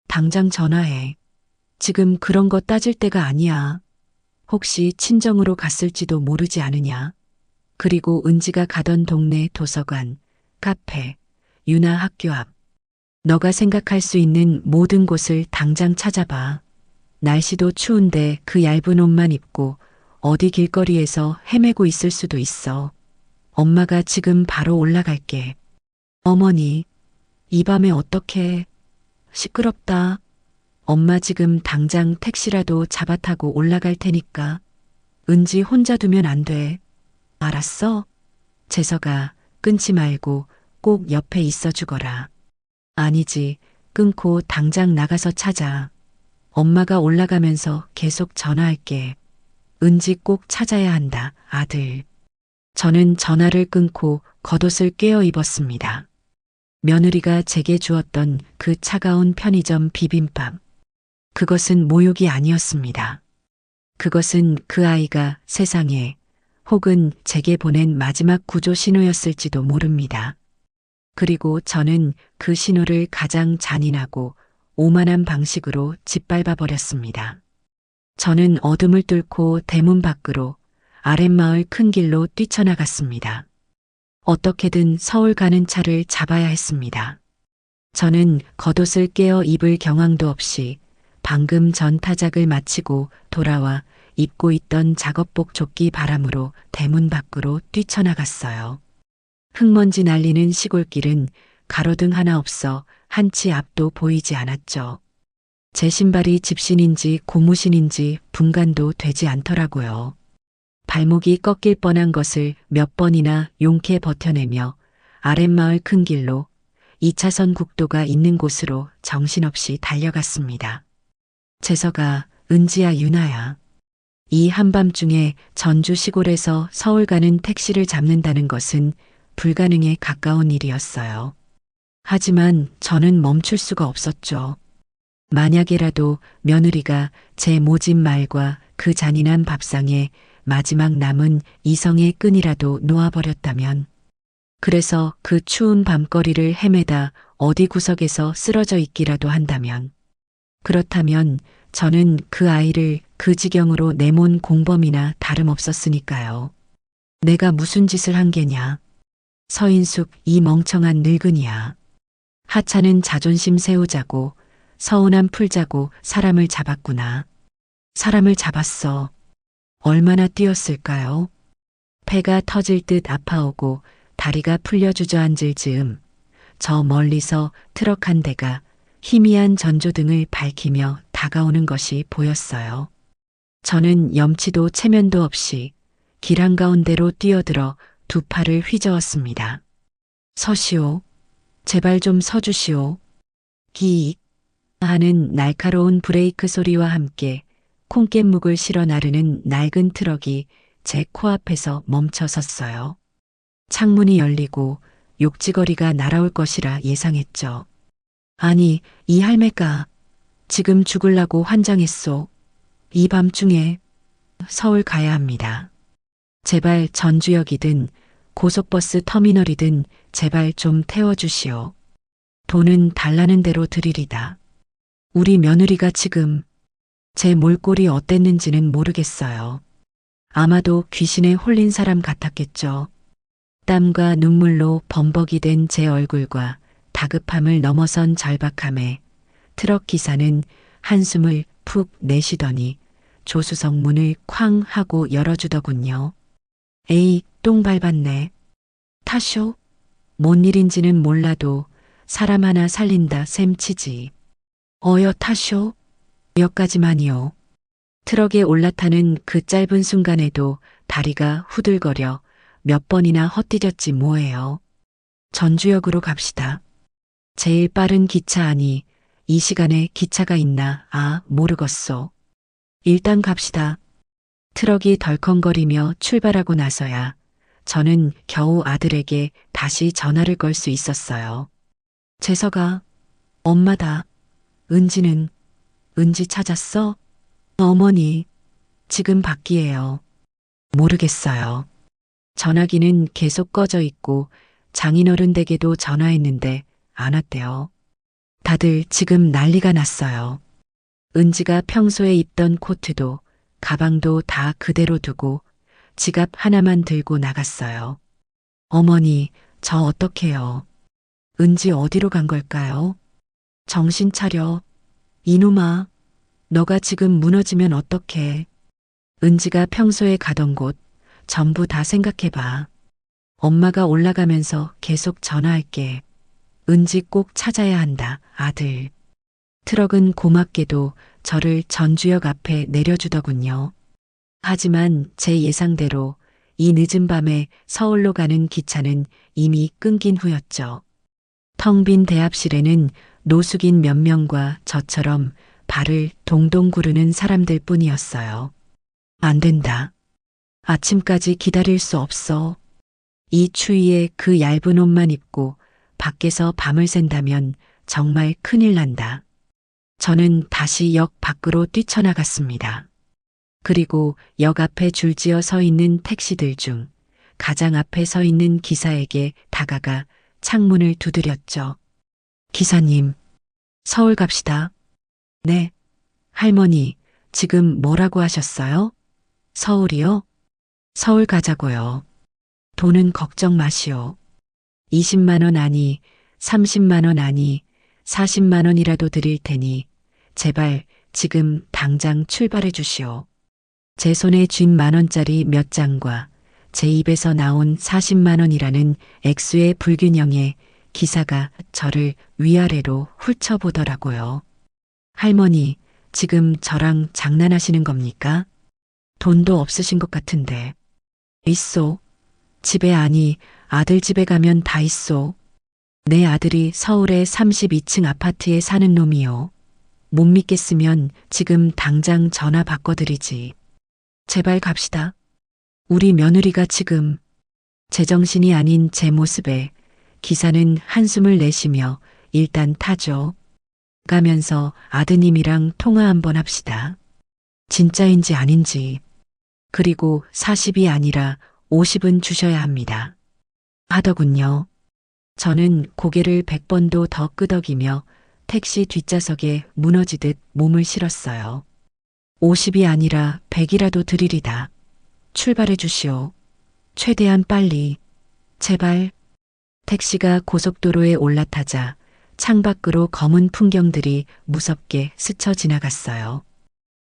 당장 전화해. 지금 그런 거 따질 때가 아니야. 혹시 친정으로 갔을지도 모르지 않으냐. 그리고 은지가 가던 동네 도서관, 카페, 유나 학교 앞. 너가 생각할 수 있는 모든 곳을 당장 찾아봐. 날씨도 추운데 그 얇은 옷만 입고 어디 길거리에서 헤매고 있을 수도 있어. 엄마가 지금 바로 올라갈게. 어머니, 이 밤에 어떡해. 시끄럽다. 엄마 지금 당장 택시라도 잡아 타고 올라갈 테니까. 은지 혼자 두면 안 돼. 알았어? 재석아, 끊지 말고 꼭 옆에 있어 주거라. 아니지, 끊고 당장 나가서 찾아. 엄마가 올라가면서 계속 전화할게. 은지 꼭 찾아야 한다, 아들. 저는 전화를 끊고 겉옷을 꿰어 입었습니다. 며느리가 제게 주었던 그 차가운 편의점 비빔밥. 그것은 모욕이 아니었습니다. 그것은 그 아이가 세상에 혹은 제게 보낸 마지막 구조 신호였을지도 모릅니다. 그리고 저는 그 신호를 가장 잔인하고 오만한 방식으로 짓밟아 버렸습니다. 저는 어둠을 뚫고 대문 밖으로 아랫마을 큰 길로 뛰쳐나갔습니다. 어떻게든 서울 가는 차를 잡아야 했습니다. 저는 겉옷을 깨어 입을 경황도 없이 방금 전 타작을 마치고 돌아와 입고 있던 작업복 조끼 바람으로 대문 밖으로 뛰쳐나갔어요. 흙먼지 날리는 시골길은 가로등 하나 없어 한 치 앞도 보이지 않았죠. 제 신발이 집신인지 고무신인지 분간도 되지 않더라고요. 발목이 꺾일 뻔한 것을 몇 번이나 용케 버텨내며 아랫마을 큰 길로 2차선 국도가 있는 곳으로 정신없이 달려갔습니다. 재석아, 은지야, 유나야. 이 한밤중에 전주 시골에서 서울 가는 택시를 잡는다는 것은 불가능에 가까운 일이었어요. 하지만 저는 멈출 수가 없었죠. 만약에라도 며느리가 제 모진 말과 그 잔인한 밥상에 마지막 남은 이성의 끈이라도 놓아버렸다면, 그래서 그 추운 밤거리를 헤매다 어디 구석에서 쓰러져 있기라도 한다면, 그렇다면 저는 그 아이를 그 지경으로 내몬 공범이나 다름없었으니까요. 내가 무슨 짓을 한 게냐. 서인숙, 이 멍청한 늙은이야. 하찮은 자존심 세우자고 서운함 풀자고 사람을 잡았구나. 사람을 잡았어. 얼마나 뛰었을까요? 폐가 터질 듯 아파오고 다리가 풀려 주저앉을 즈음 저 멀리서 트럭 한 대가 희미한 전조등을 밝히며 다가오는 것이 보였어요. 저는 염치도 체면도 없이 길 한가운데로 뛰어들어 두 팔을 휘저었습니다. 서시오. 제발 좀 서주시오. 기익 하는 날카로운 브레이크 소리와 함께 콩깻묵을 실어 나르는 낡은 트럭이 제 코앞에서 멈춰 섰어요. 창문이 열리고 욕지거리가 날아올 것이라 예상했죠. 아니, 이 할매가 지금 죽을라고 환장했소. 이 밤중에 서울 가야 합니다. 제발 전주역이든 고속버스 터미널이든 제발 좀 태워주시오. 돈은 달라는 대로 드리리다. 우리 며느리가 지금 제 몰골이 어땠는지는 모르겠어요. 아마도 귀신에 홀린 사람 같았겠죠. 땀과 눈물로 범벅이 된 제 얼굴과 다급함을 넘어선 절박함에 트럭 기사는 한숨을 푹 내쉬더니 조수석 문을 쾅 하고 열어주더군요. 에이, 똥 밟았네. 타쇼? 뭔 일인지는 몰라도 사람 하나 살린다 셈치지. 어여 타쇼? 몇 가지만이요. 트럭에 올라타는 그 짧은 순간에도 다리가 후들거려 몇 번이나 헛디뎠지 뭐예요. 전주역으로 갑시다. 제일 빠른 기차 아니 이 시간에 기차가 있나? 아, 모르겠소. 일단 갑시다. 트럭이 덜컹거리며 출발하고 나서야 저는 겨우 아들에게 다시 전화를 걸 수 있었어요. 재석아, 엄마다. 은지는? 은지 찾았어? 어머니, 지금 밖이에요. 모르겠어요. 전화기는 계속 꺼져 있고 장인어른 댁에도 전화했는데 안 왔대요. 다들 지금 난리가 났어요. 은지가 평소에 입던 코트도 가방도 다 그대로 두고 지갑 하나만 들고 나갔어요. 어머니, 저 어떡해요? 은지 어디로 간 걸까요? 정신 차려. 이놈아, 너가 지금 무너지면 어떡해. 은지가 평소에 가던 곳 전부 다 생각해봐. 엄마가 올라가면서 계속 전화할게. 은지 꼭 찾아야 한다, 아들. 트럭은 고맙게도 저를 전주역 앞에 내려주더군요. 하지만 제 예상대로 이 늦은 밤에 서울로 가는 기차는 이미 끊긴 후였죠. 텅 빈 대합실에는 노숙인 몇 명과 저처럼 발을 동동 구르는 사람들 뿐이었어요. 안 된다. 아침까지 기다릴 수 없어. 이 추위에 그 얇은 옷만 입고 밖에서 밤을 샌다면 정말 큰일 난다. 저는 다시 역 밖으로 뛰쳐나갔습니다. 그리고 역 앞에 줄지어 서 있는 택시들 중 가장 앞에 서 있는 기사에게 다가가 창문을 두드렸죠. 기사님, 서울 갑시다. 네. 할머니, 지금 뭐라고 하셨어요? 서울이요? 서울 가자고요. 돈은 걱정 마시오. 20만 원 아니, 30만 원 아니, 40만 원이라도 드릴 테니 제발 지금 당장 출발해 주시오. 제 손에 쥔 만 원짜리 몇 장과 제 입에서 나온 40만 원이라는 액수의 불균형에 기사가 저를 위아래로 훑어보더라고요. 할머니, 지금 저랑 장난하시는 겁니까? 돈도 없으신 것 같은데. 있소. 집에 아니, 아들 집에 가면 다 있소. 내 아들이 서울의 32층 아파트에 사는 놈이요. 못 믿겠으면 지금 당장 전화 바꿔드리지. 제발 갑시다. 우리 며느리가 지금 제정신이 아닌 제 모습에 기사는 한숨을 내쉬며 일단 타죠. 가면서 아드님이랑 통화 한번 합시다. 진짜인지 아닌지. 그리고 40이 아니라 50은 주셔야 합니다. 하더군요. 저는 고개를 100번도 더 끄덕이며 택시 뒷좌석에 무너지듯 몸을 실었어요. 50이 아니라 100이라도 드리리다. 출발해 주시오. 최대한 빨리. 제발. 택시가 고속도로에 올라타자 창밖으로 검은 풍경들이 무섭게 스쳐 지나갔어요.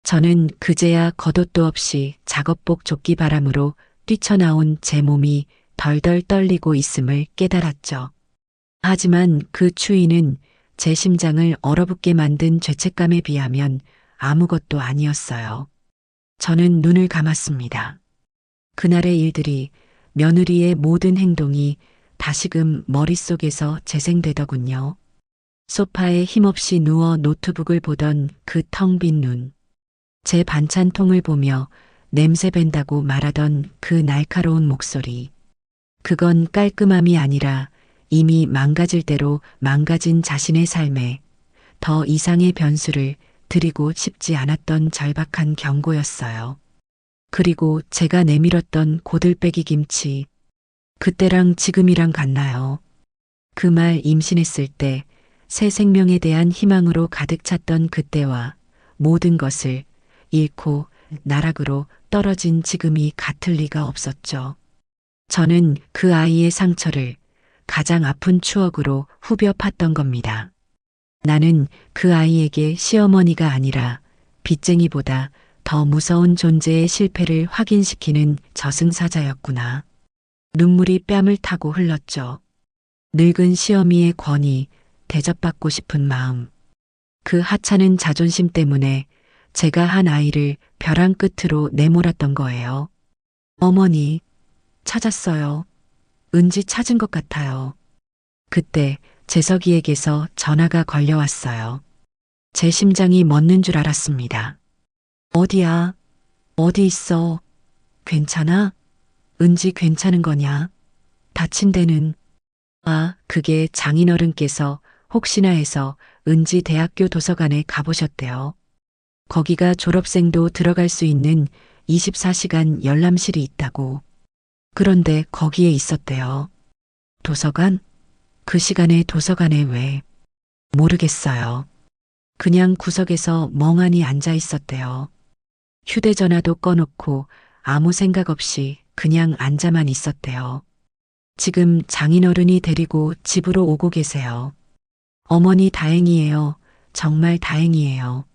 저는 그제야 겉옷도 없이 작업복 조끼 바람으로 뛰쳐나온 제 몸이 덜덜 떨리고 있음을 깨달았죠. 하지만 그 추위는 제 심장을 얼어붙게 만든 죄책감에 비하면 아무것도 아니었어요. 저는 눈을 감았습니다. 그날의 일들이, 며느리의 모든 행동이 다시금 머릿속에서 재생되더군요. 소파에 힘없이 누워 노트북을 보던 그 텅 빈 눈. 제 반찬통을 보며 냄새 밴다고 말하던 그 날카로운 목소리. 그건 깔끔함이 아니라 이미 망가질 대로 망가진 자신의 삶에 더 이상의 변수를 드리고 싶지 않았던 절박한 경고였어요. 그리고 제가 내밀었던 고들빼기 김치. 그때랑 지금이랑 같나요? 그 말 임신했을 때 새 생명에 대한 희망으로 가득 찼던 그때와 모든 것을 잃고 나락으로 떨어진 지금이 같을 리가 없었죠. 저는 그 아이의 상처를 가장 아픈 추억으로 후벼 팠던 겁니다. 나는 그 아이에게 시어머니가 아니라 빚쟁이보다 더 무서운 존재의 실패를 확인시키는 저승사자였구나. 눈물이 뺨을 타고 흘렀죠. 늙은 시어미의 권위, 대접받고 싶은 마음. 그 하찮은 자존심 때문에 제가 한 아이를 벼랑 끝으로 내몰았던 거예요. 어머니, 찾았어요. 은지 찾은 것 같아요. 그때 재석이에게서 전화가 걸려왔어요. 제 심장이 멎는 줄 알았습니다. 어디야? 어디 있어? 괜찮아? 은지 괜찮은 거냐? 다친 데는? 아, 그게 장인어른께서 혹시나 해서 은지 대학교 도서관에 가보셨대요. 거기가 졸업생도 들어갈 수 있는 24시간 열람실이 있다고. 그런데 거기에 있었대요. 도서관? 그 시간에 도서관에 왜? 모르겠어요. 그냥 구석에서 멍하니 앉아 있었대요. 휴대전화도 꺼놓고 아무 생각 없이 그냥 앉아만 있었대요. 지금 장인어른이 데리고 집으로 오고 계세요. 어머니 다행이에요. 정말 다행이에요.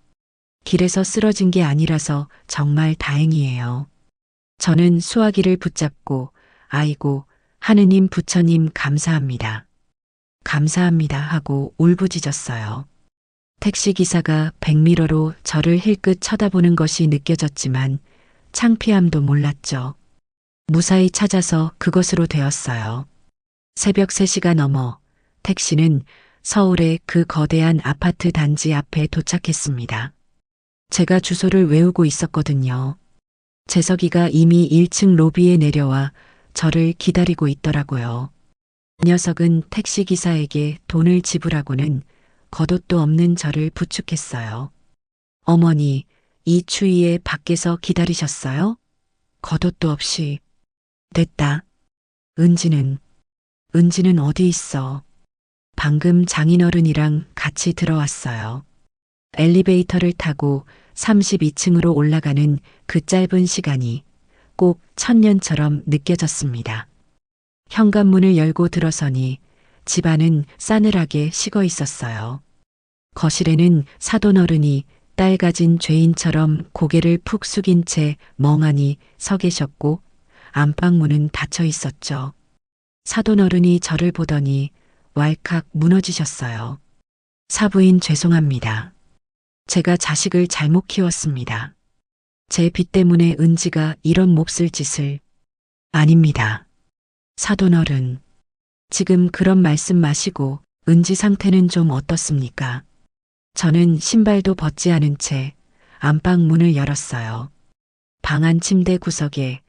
길에서 쓰러진 게 아니라서 정말 다행이에요. 저는 수화기를 붙잡고 아이고 하느님 부처님 감사합니다. 감사합니다 하고 울부짖었어요. 택시기사가 백미러로 저를 힐끗 쳐다보는 것이 느껴졌지만 창피함도 몰랐죠. 무사히 찾아서 그것으로 되었어요. 새벽 3시가 넘어 택시는 서울의 그 거대한 아파트 단지 앞에 도착했습니다. 제가 주소를 외우고 있었거든요. 재석이가 이미 1층 로비에 내려와 저를 기다리고 있더라고요. 녀석은 택시기사에게 돈을 지불하고는 겉옷도 없는 저를 부축했어요. 어머니, 이 추위에 밖에서 기다리셨어요? 겉옷도 없이. 됐다. 은지는 어디 있어? 방금 장인어른이랑 같이 들어왔어요. 엘리베이터를 타고 32층으로 올라가는 그 짧은 시간이 꼭 1000년처럼 느껴졌습니다. 현관문을 열고 들어서니 집안은 싸늘하게 식어 있었어요. 거실에는 사돈어른이 딸 가진 죄인처럼 고개를 푹 숙인 채 멍하니 서 계셨고 안방문은 닫혀 있었죠. 사돈어른이 저를 보더니 왈칵 무너지셨어요. 사부인 죄송합니다. 제가 자식을 잘못 키웠습니다. 제 빚 때문에 은지가 이런 몹쓸 짓을. 아닙니다. 사돈어른, 지금 그런 말씀 마시고 은지 상태는 좀 어떻습니까? 저는 신발도 벗지 않은 채 안방 문을 열었어요. 방 안 침대 구석에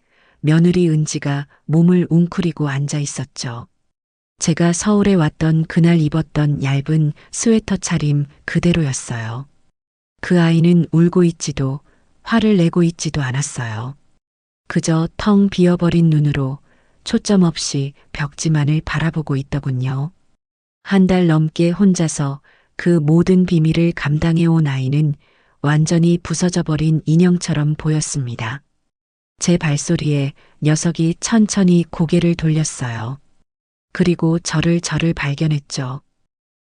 며느리 은지가 몸을 웅크리고 앉아 있었죠. 제가 서울에 왔던 그날 입었던 얇은 스웨터 차림 그대로였어요. 그 아이는 울고 있지도 화를 내고 있지도 않았어요. 그저 텅 비어버린 눈으로 초점 없이 벽지만을 바라보고 있더군요. 한 달 넘게 혼자서 그 모든 비밀을 감당해온 아이는 완전히 부서져 버린 인형처럼 보였습니다. 제 발소리에 녀석이 천천히 고개를 돌렸어요. 그리고 저를 발견했죠.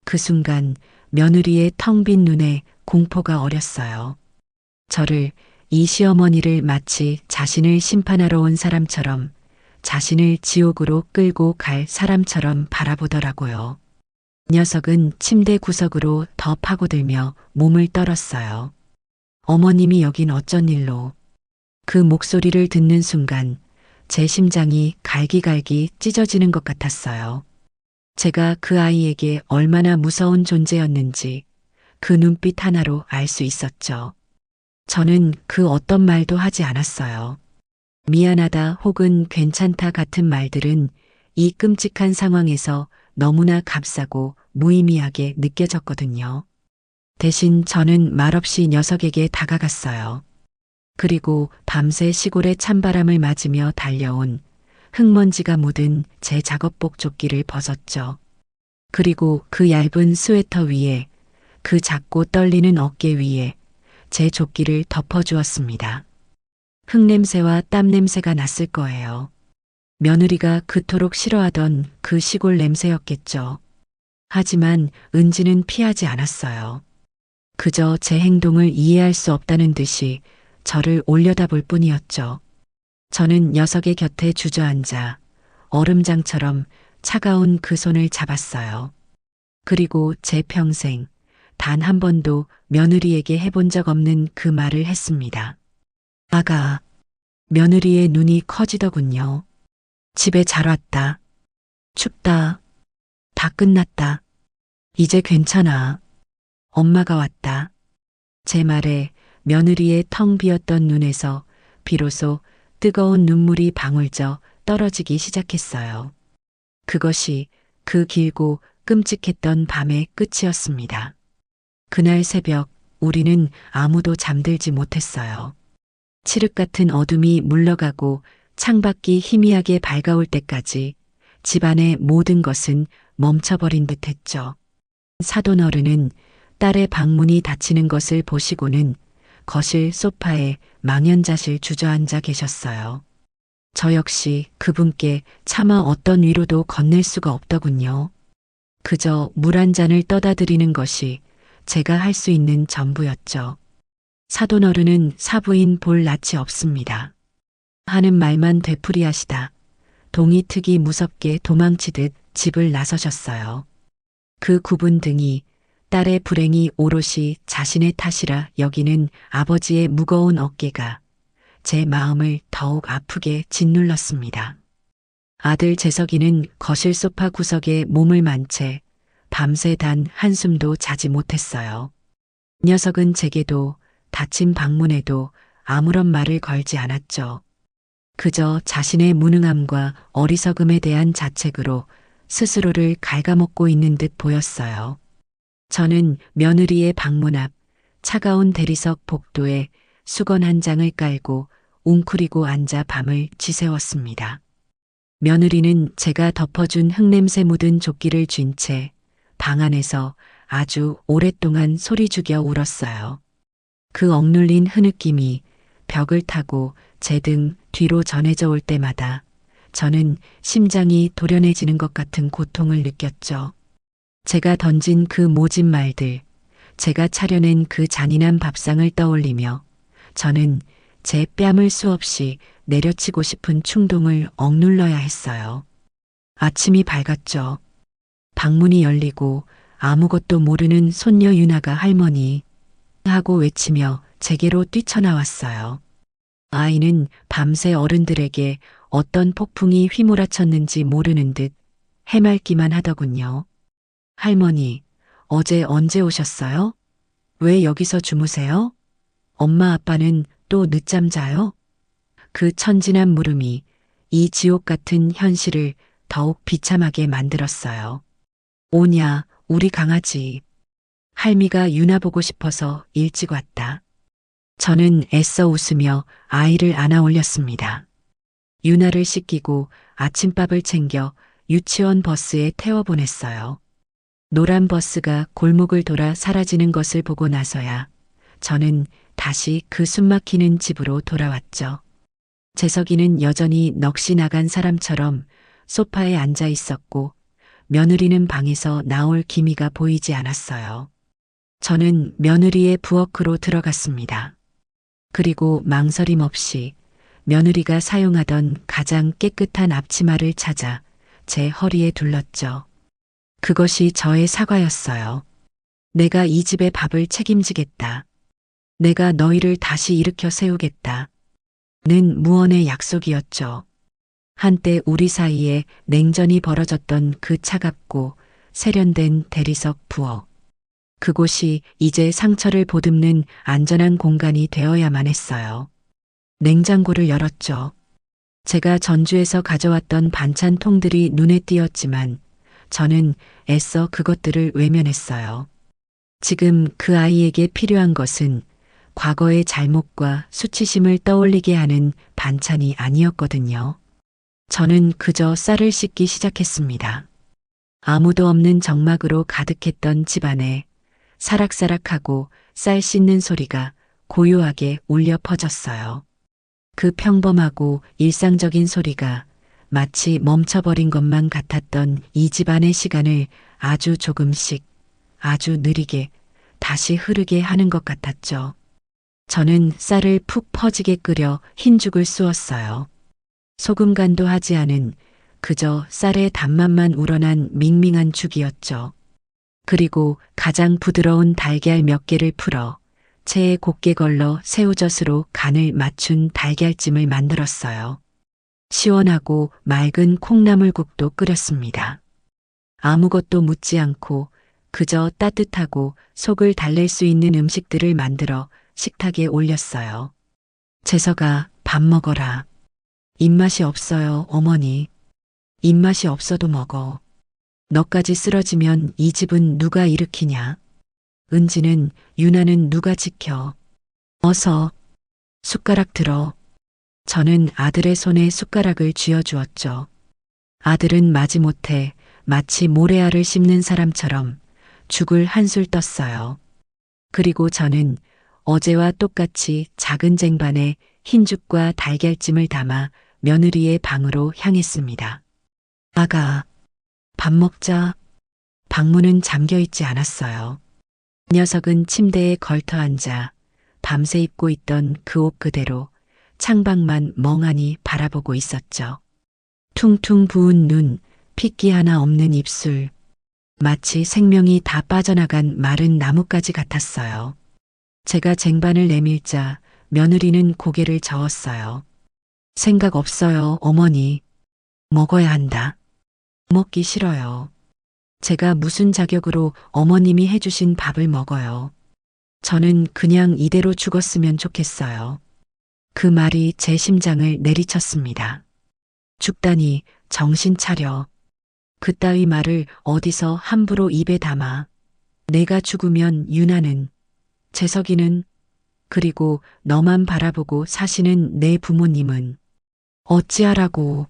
그 순간 며느리의 텅 빈 눈에 공포가 어렸어요. 저를, 이 시어머니를 마치 자신을 심판하러 온 사람처럼, 자신을 지옥으로 끌고 갈 사람처럼 바라보더라고요. 녀석은 침대 구석으로 더 파고들며 몸을 떨었어요. 어머님이 여긴 어쩐 일로. 그 목소리를 듣는 순간 제 심장이 갈기갈기 찢어지는 것 같았어요. 제가 그 아이에게 얼마나 무서운 존재였는지 그 눈빛 하나로 알 수 있었죠. 저는 그 어떤 말도 하지 않았어요. 미안하다 혹은 괜찮다 같은 말들은 이 끔찍한 상황에서 너무나 값싸고 무의미하게 느껴졌거든요. 대신 저는 말없이 녀석에게 다가갔어요. 그리고 밤새 시골의 찬바람을 맞으며 달려온 흙먼지가 묻은 제 작업복 조끼를 벗었죠. 그리고 그 얇은 스웨터 위에, 그 작고 떨리는 어깨 위에 제 조끼를 덮어주었습니다. 흙냄새와 땀냄새가 났을 거예요. 며느리가 그토록 싫어하던 그 시골 냄새였겠죠. 하지만 은지는 피하지 않았어요. 그저 제 행동을 이해할 수 없다는 듯이 저를 올려다볼 뿐이었죠. 저는 녀석의 곁에 주저앉아 얼음장처럼 차가운 그 손을 잡았어요. 그리고 제 평생 단 한 번도 며느리에게 해본 적 없는 그 말을 했습니다. 아가. 며느리의 눈이 커지더군요. 집에 잘 왔다. 춥다. 다 끝났다. 이제 괜찮아. 엄마가 왔다. 제 말에 며느리의 텅 비었던 눈에서 비로소 뜨거운 눈물이 방울져 떨어지기 시작했어요. 그것이 그 길고 끔찍했던 밤의 끝이었습니다. 그날 새벽 우리는 아무도 잠들지 못했어요. 칠흑 같은 어둠이 물러가고 창밖이 희미하게 밝아올 때까지 집안의 모든 것은 멈춰버린 듯했죠. 사돈 어른은 딸의 방문이 닫히는 것을 보시고는 거실 소파에 망연자실 주저앉아 계셨어요. 저 역시 그분께 차마 어떤 위로도 건넬 수가 없더군요. 그저 물 한 잔을 떠다 드리는 것이 제가 할 수 있는 전부였죠. 사돈 어른은 사부인 볼 낯이 없습니다. 하는 말만 되풀이하시다 동이 트기 무섭게 도망치듯 집을 나서셨어요. 그 굽은 등이 딸의 불행이 오롯이 자신의 탓이라 여기는 아버지의 무거운 어깨가 제 마음을 더욱 아프게 짓눌렀습니다. 아들 재석이는 거실 소파 구석에 몸을 만 채 밤새 단 한숨도 자지 못했어요. 녀석은 제게도 닫힌 방문에도 아무런 말을 걸지 않았죠. 그저 자신의 무능함과 어리석음에 대한 자책으로 스스로를 갉아먹고 있는 듯 보였어요. 저는 며느리의 방문 앞 차가운 대리석 복도에 수건 한 장을 깔고 웅크리고 앉아 밤을 지새웠습니다. 며느리는 제가 덮어준 흙냄새 묻은 조끼를 쥔 채 방 안에서 아주 오랫동안 소리 죽여 울었어요. 그 억눌린 흐느낌이 벽을 타고 제 등 뒤로 전해져 올 때마다 저는 심장이 도련해지는 것 같은 고통을 느꼈죠. 제가 던진 그 모진 말들, 제가 차려낸 그 잔인한 밥상을 떠올리며 저는 제 뺨을 수없이 내려치고 싶은 충동을 억눌러야 했어요. 아침이 밝았죠. 방문이 열리고 아무것도 모르는 손녀 유나가 할머니 하고 외치며 제게로 뛰쳐나왔어요. 아이는 밤새 어른들에게 어떤 폭풍이 휘몰아쳤는지 모르는 듯 해맑기만 하더군요. 할머니, 어제 언제 오셨어요? 왜 여기서 주무세요? 엄마 아빠는 또 늦잠 자요? 그 천진한 물음이 이 지옥 같은 현실을 더욱 비참하게 만들었어요. 오냐, 우리 강아지. 할미가 유나 보고 싶어서 일찍 왔다. 저는 애써 웃으며 아이를 안아 올렸습니다. 유나를 씻기고 아침밥을 챙겨 유치원 버스에 태워 보냈어요. 노란 버스가 골목을 돌아 사라지는 것을 보고 나서야 저는 다시 그 숨막히는 집으로 돌아왔죠. 재석이는 여전히 넋이 나간 사람처럼 소파에 앉아 있었고 며느리는 방에서 나올 기미가 보이지 않았어요. 저는 며느리의 부엌으로 들어갔습니다. 그리고 망설임 없이 며느리가 사용하던 가장 깨끗한 앞치마를 찾아 제 허리에 둘렀죠. 그것이 저의 사과였어요. 내가 이 집의 밥을 책임지겠다. 내가 너희를 다시 일으켜 세우겠다. 는 무언의 약속이었죠. 한때 우리 사이에 냉전이 벌어졌던 그 차갑고 세련된 대리석 부엌. 그곳이 이제 상처를 보듬는 안전한 공간이 되어야만 했어요. 냉장고를 열었죠. 제가 전주에서 가져왔던 반찬통들이 눈에 띄었지만 저는 애써 그것들을 외면했어요. 지금 그 아이에게 필요한 것은 과거의 잘못과 수치심을 떠올리게 하는 반찬이 아니었거든요. 저는 그저 쌀을 씻기 시작했습니다. 아무도 없는 정막으로 가득했던 집안에 사락사락하고 쌀 씻는 소리가 고요하게 울려 퍼졌어요. 그 평범하고 일상적인 소리가 마치 멈춰버린 것만 같았던 이 집안의 시간을 아주 조금씩, 아주 느리게 다시 흐르게 하는 것 같았죠. 저는 쌀을 푹 퍼지게 끓여 흰죽을 쑤었어요. 소금 간도 하지 않은 그저 쌀의 단맛만 우러난 밍밍한 죽이었죠. 그리고 가장 부드러운 달걀 몇 개를 풀어 체에 곱게 걸러 새우젓으로 간을 맞춘 달걀찜을 만들었어요. 시원하고 맑은 콩나물국도 끓였습니다. 아무것도 묻지 않고 그저 따뜻하고 속을 달랠 수 있는 음식들을 만들어 식탁에 올렸어요. 재석아, 밥 먹어라. 입맛이 없어요, 어머니. 입맛이 없어도 먹어. 너까지 쓰러지면 이 집은 누가 일으키냐? 은지는, 유나는 누가 지켜? 어서 숟가락 들어. 저는 아들의 손에 숟가락을 쥐어주었죠. 아들은 마지못해 마치 모래알을 씹는 사람처럼 죽을 한술 떴어요. 그리고 저는 어제와 똑같이 작은 쟁반에 흰죽과 달걀찜을 담아 며느리의 방으로 향했습니다. 아가, 밥 먹자. 방문은 잠겨 있지 않았어요. 녀석은 침대에 걸터 앉아 밤새 입고 있던 그 옷 그대로 창밖만 멍하니 바라보고 있었죠. 퉁퉁 부은 눈, 핏기 하나 없는 입술, 마치 생명이 다 빠져나간 마른 나뭇가지 같았어요. 제가 쟁반을 내밀자 며느리는 고개를 저었어요. 생각 없어요, 어머니. 먹어야 한다. 먹기 싫어요. 제가 무슨 자격으로 어머님이 해주신 밥을 먹어요. 저는 그냥 이대로 죽었으면 좋겠어요. 그 말이 제 심장을 내리쳤습니다. 죽다니 정신 차려. 그따위 말을 어디서 함부로 입에 담아. 내가 죽으면 유나는, 재석이는, 그리고 너만 바라보고 사시는 내 부모님은 어찌하라고.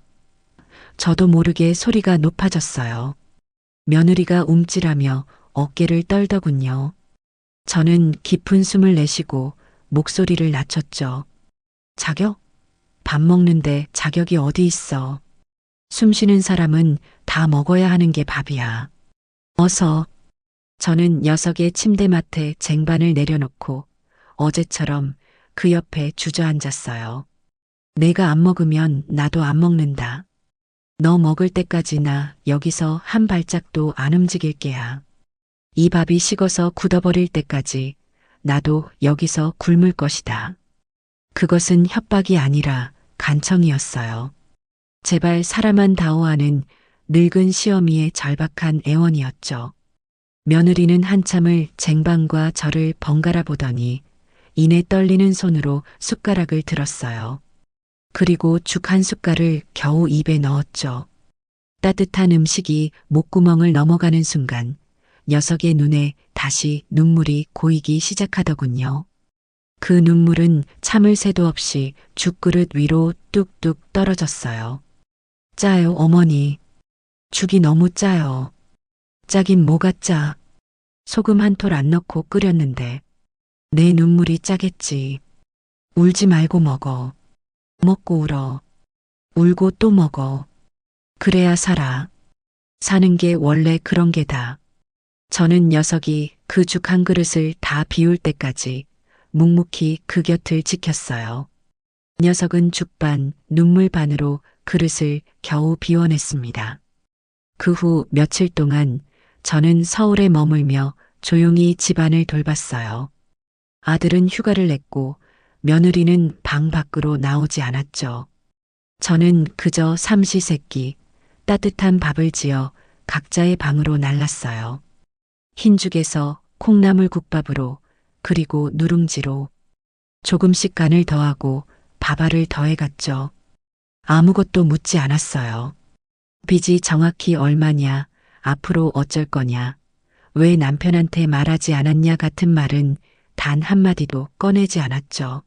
저도 모르게 소리가 높아졌어요. 며느리가 움찔하며 어깨를 떨더군요. 저는 깊은 숨을 내쉬고 목소리를 낮췄죠. 자격? 밥 먹는데 자격이 어디 있어. 숨 쉬는 사람은 다 먹어야 하는 게 밥이야. 어서. 저는 녀석의 침대맡에 쟁반을 내려놓고 어제처럼 그 옆에 주저앉았어요. 내가 안 먹으면 나도 안 먹는다. 너 먹을 때까지나 여기서 한 발짝도 안 움직일 게야. 이 밥이 식어서 굳어버릴 때까지 나도 여기서 굶을 것이다. 그것은 협박이 아니라 간청이었어요. 제발 사람한 다오하는 늙은 시어미의 절박한 애원이었죠. 며느리는 한참을 쟁반과 저를 번갈아 보더니 이내 떨리는 손으로 숟가락을 들었어요. 그리고 죽 한 숟갈을 겨우 입에 넣었죠. 따뜻한 음식이 목구멍을 넘어가는 순간 녀석의 눈에 다시 눈물이 고이기 시작하더군요. 그 눈물은 참을 새도 없이 죽그릇 위로 뚝뚝 떨어졌어요. 짜요, 어머니. 죽이 너무 짜요. 짜긴 뭐가 짜. 소금 한 톨 안 넣고 끓였는데. 내 눈물이 짜겠지. 울지 말고 먹어. 먹고 울어. 울고 또 먹어. 그래야 살아. 사는 게 원래 그런 게다. 저는 녀석이 그 죽 한 그릇을 다 비울 때까지 묵묵히 그 곁을 지켰어요. 녀석은 죽반, 눈물 반으로 그릇을 겨우 비워냈습니다. 그 후 며칠 동안 저는 서울에 머물며 조용히 집안을 돌봤어요. 아들은 휴가를 냈고 며느리는 방 밖으로 나오지 않았죠. 저는 그저 삼시세끼 따뜻한 밥을 지어 각자의 방으로 날랐어요. 흰죽에서 콩나물 국밥으로 그리고 누룽지로 조금씩 간을 더하고 밥알을 더해갔죠. 아무것도 묻지 않았어요. 빚이 정확히 얼마냐, 앞으로 어쩔 거냐, 왜 남편한테 말하지 않았냐 같은 말은 단 한마디도 꺼내지 않았죠.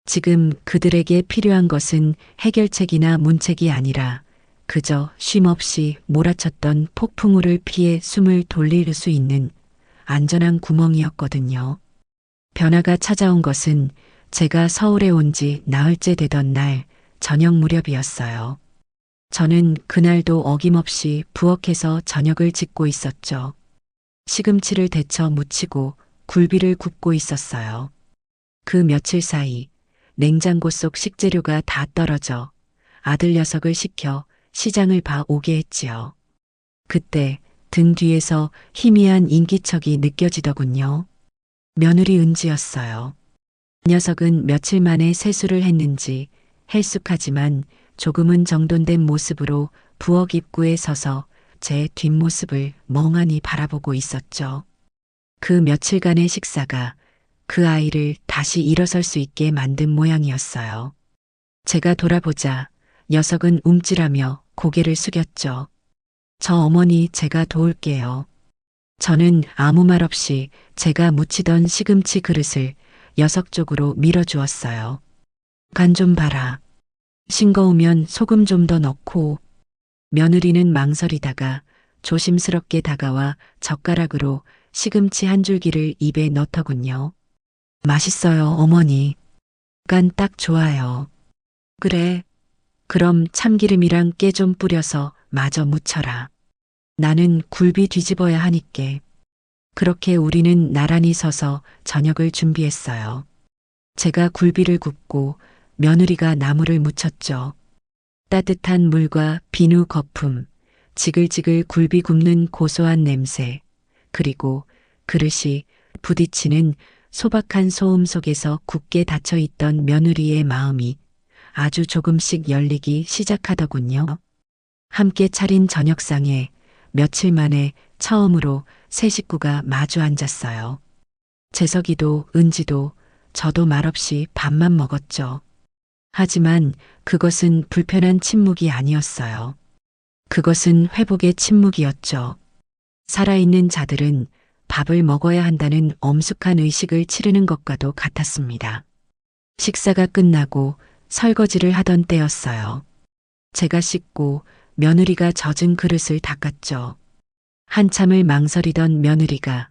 지금 그들에게 필요한 것은 해결책이나 문책이 아니라 그저 쉼없이 몰아쳤던 폭풍우를 피해 숨을 돌릴 수 있는 안전한 구멍이었거든요. 변화가 찾아온 것은 제가 서울에 온 지 나흘째 되던 날 저녁 무렵이었어요. 저는 그날도 어김없이 부엌에서 저녁을 짓고 있었죠. 시금치를 데쳐 무치고 굴비를 굽고 있었어요. 그 며칠 사이 냉장고 속 식재료가 다 떨어져 아들 녀석을 시켜 시장을 봐 오게 했지요. 그때 등 뒤에서 희미한 인기척이 느껴지더군요. 며느리 은지였어요. 녀석은 며칠 만에 세수를 했는지 헬쑥하지만 조금은 정돈된 모습으로 부엌 입구에 서서 제 뒷모습을 멍하니 바라보고 있었죠. 그 며칠간의 식사가 그 아이를 다시 일어설 수 있게 만든 모양이었어요. 제가 돌아보자 녀석은 움찔하며 고개를 숙였죠. 저 어머니 제가 도울게요. 저는 아무 말 없이 제가 묻히던 시금치 그릇을 녀석 쪽으로 밀어주었어요. 간 좀 봐라. 싱거우면 소금 좀 더 넣고. 며느리는 망설이다가 조심스럽게 다가와 젓가락으로 시금치 한 줄기를 입에 넣더군요. 맛있어요, 어머니. 간 딱 좋아요. 그래. 그럼 참기름이랑 깨 좀 뿌려서 마저 묻혀라. 나는 굴비 뒤집어야 하니께. 그렇게 우리는 나란히 서서 저녁을 준비했어요. 제가 굴비를 굽고 며느리가 나물을 무쳤죠. 따뜻한 물과 비누 거품, 지글지글 굴비 굽는 고소한 냄새, 그리고 그릇이 부딪히는 소박한 소음 속에서 굳게 닫혀있던 며느리의 마음이 아주 조금씩 열리기 시작하더군요. 함께 차린 저녁상에 며칠 만에 처음으로 세 식구가 마주 앉았어요. 재석이도 은지도 저도 말없이 밥만 먹었죠. 하지만 그것은 불편한 침묵이 아니었어요. 그것은 회복의 침묵이었죠. 살아있는 자들은 밥을 먹어야 한다는 엄숙한 의식을 치르는 것과도 같았습니다. 식사가 끝나고 설거지를 하던 때였어요. 제가 씻고 며느리가 젖은 그릇을 닦았죠. 한참을 망설이던 며느리가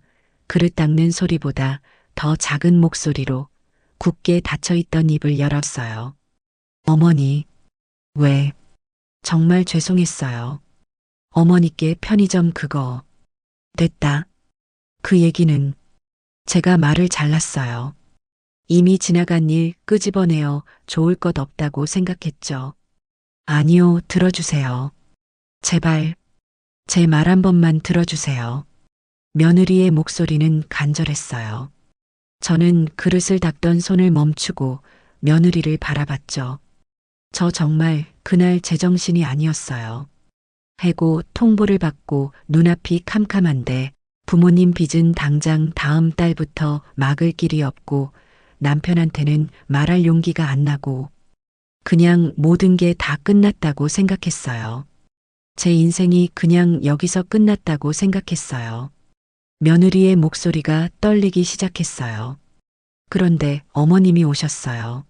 그릇 닦는 소리보다 더 작은 목소리로 굳게 닫혀있던 입을 열었어요. 어머니, 왜? 정말 죄송했어요. 어머니께 편의점 그거. 됐다. 그 얘기는 제가 말을 잘랐어요. 이미 지나간 일 끄집어내어 좋을 것 없다고 생각했죠. 아니요, 들어주세요. 제발, 제 말 한 번만 들어주세요. 며느리의 목소리는 간절했어요. 저는 그릇을 닦던 손을 멈추고 며느리를 바라봤죠. 저 정말 그날 제정신이 아니었어요. 해고 통보를 받고 눈앞이 캄캄한데 부모님 빚은 당장 다음 달부터 막을 길이 없고 남편한테는 말할 용기가 안 나고 그냥 모든 게 다 끝났다고 생각했어요. 제 인생이 그냥 여기서 끝났다고 생각했어요. 며느리의 목소리가 떨리기 시작했어요. 그런데 어머님이 오셨어요.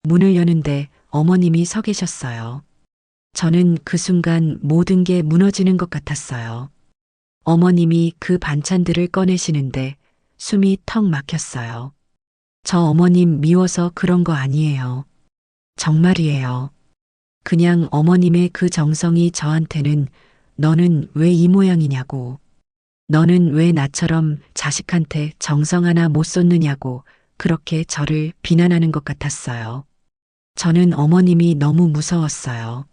문을 여는데 어머님이 서 계셨어요. 저는 그 순간 모든 게 무너지는 것 같았어요. 어머님이 그 반찬들을 꺼내시는데 숨이 턱 막혔어요. 저 어머님 미워서 그런 거 아니에요. 정말이에요. 그냥 어머님의 그 정성이 저한테는 너는 왜 이 모양이냐고, 너는 왜 나처럼 자식한테 정성 하나 못 쏟느냐고 그렇게 저를 비난하는 것 같았어요. 저는 어머님이 너무 무서웠어요.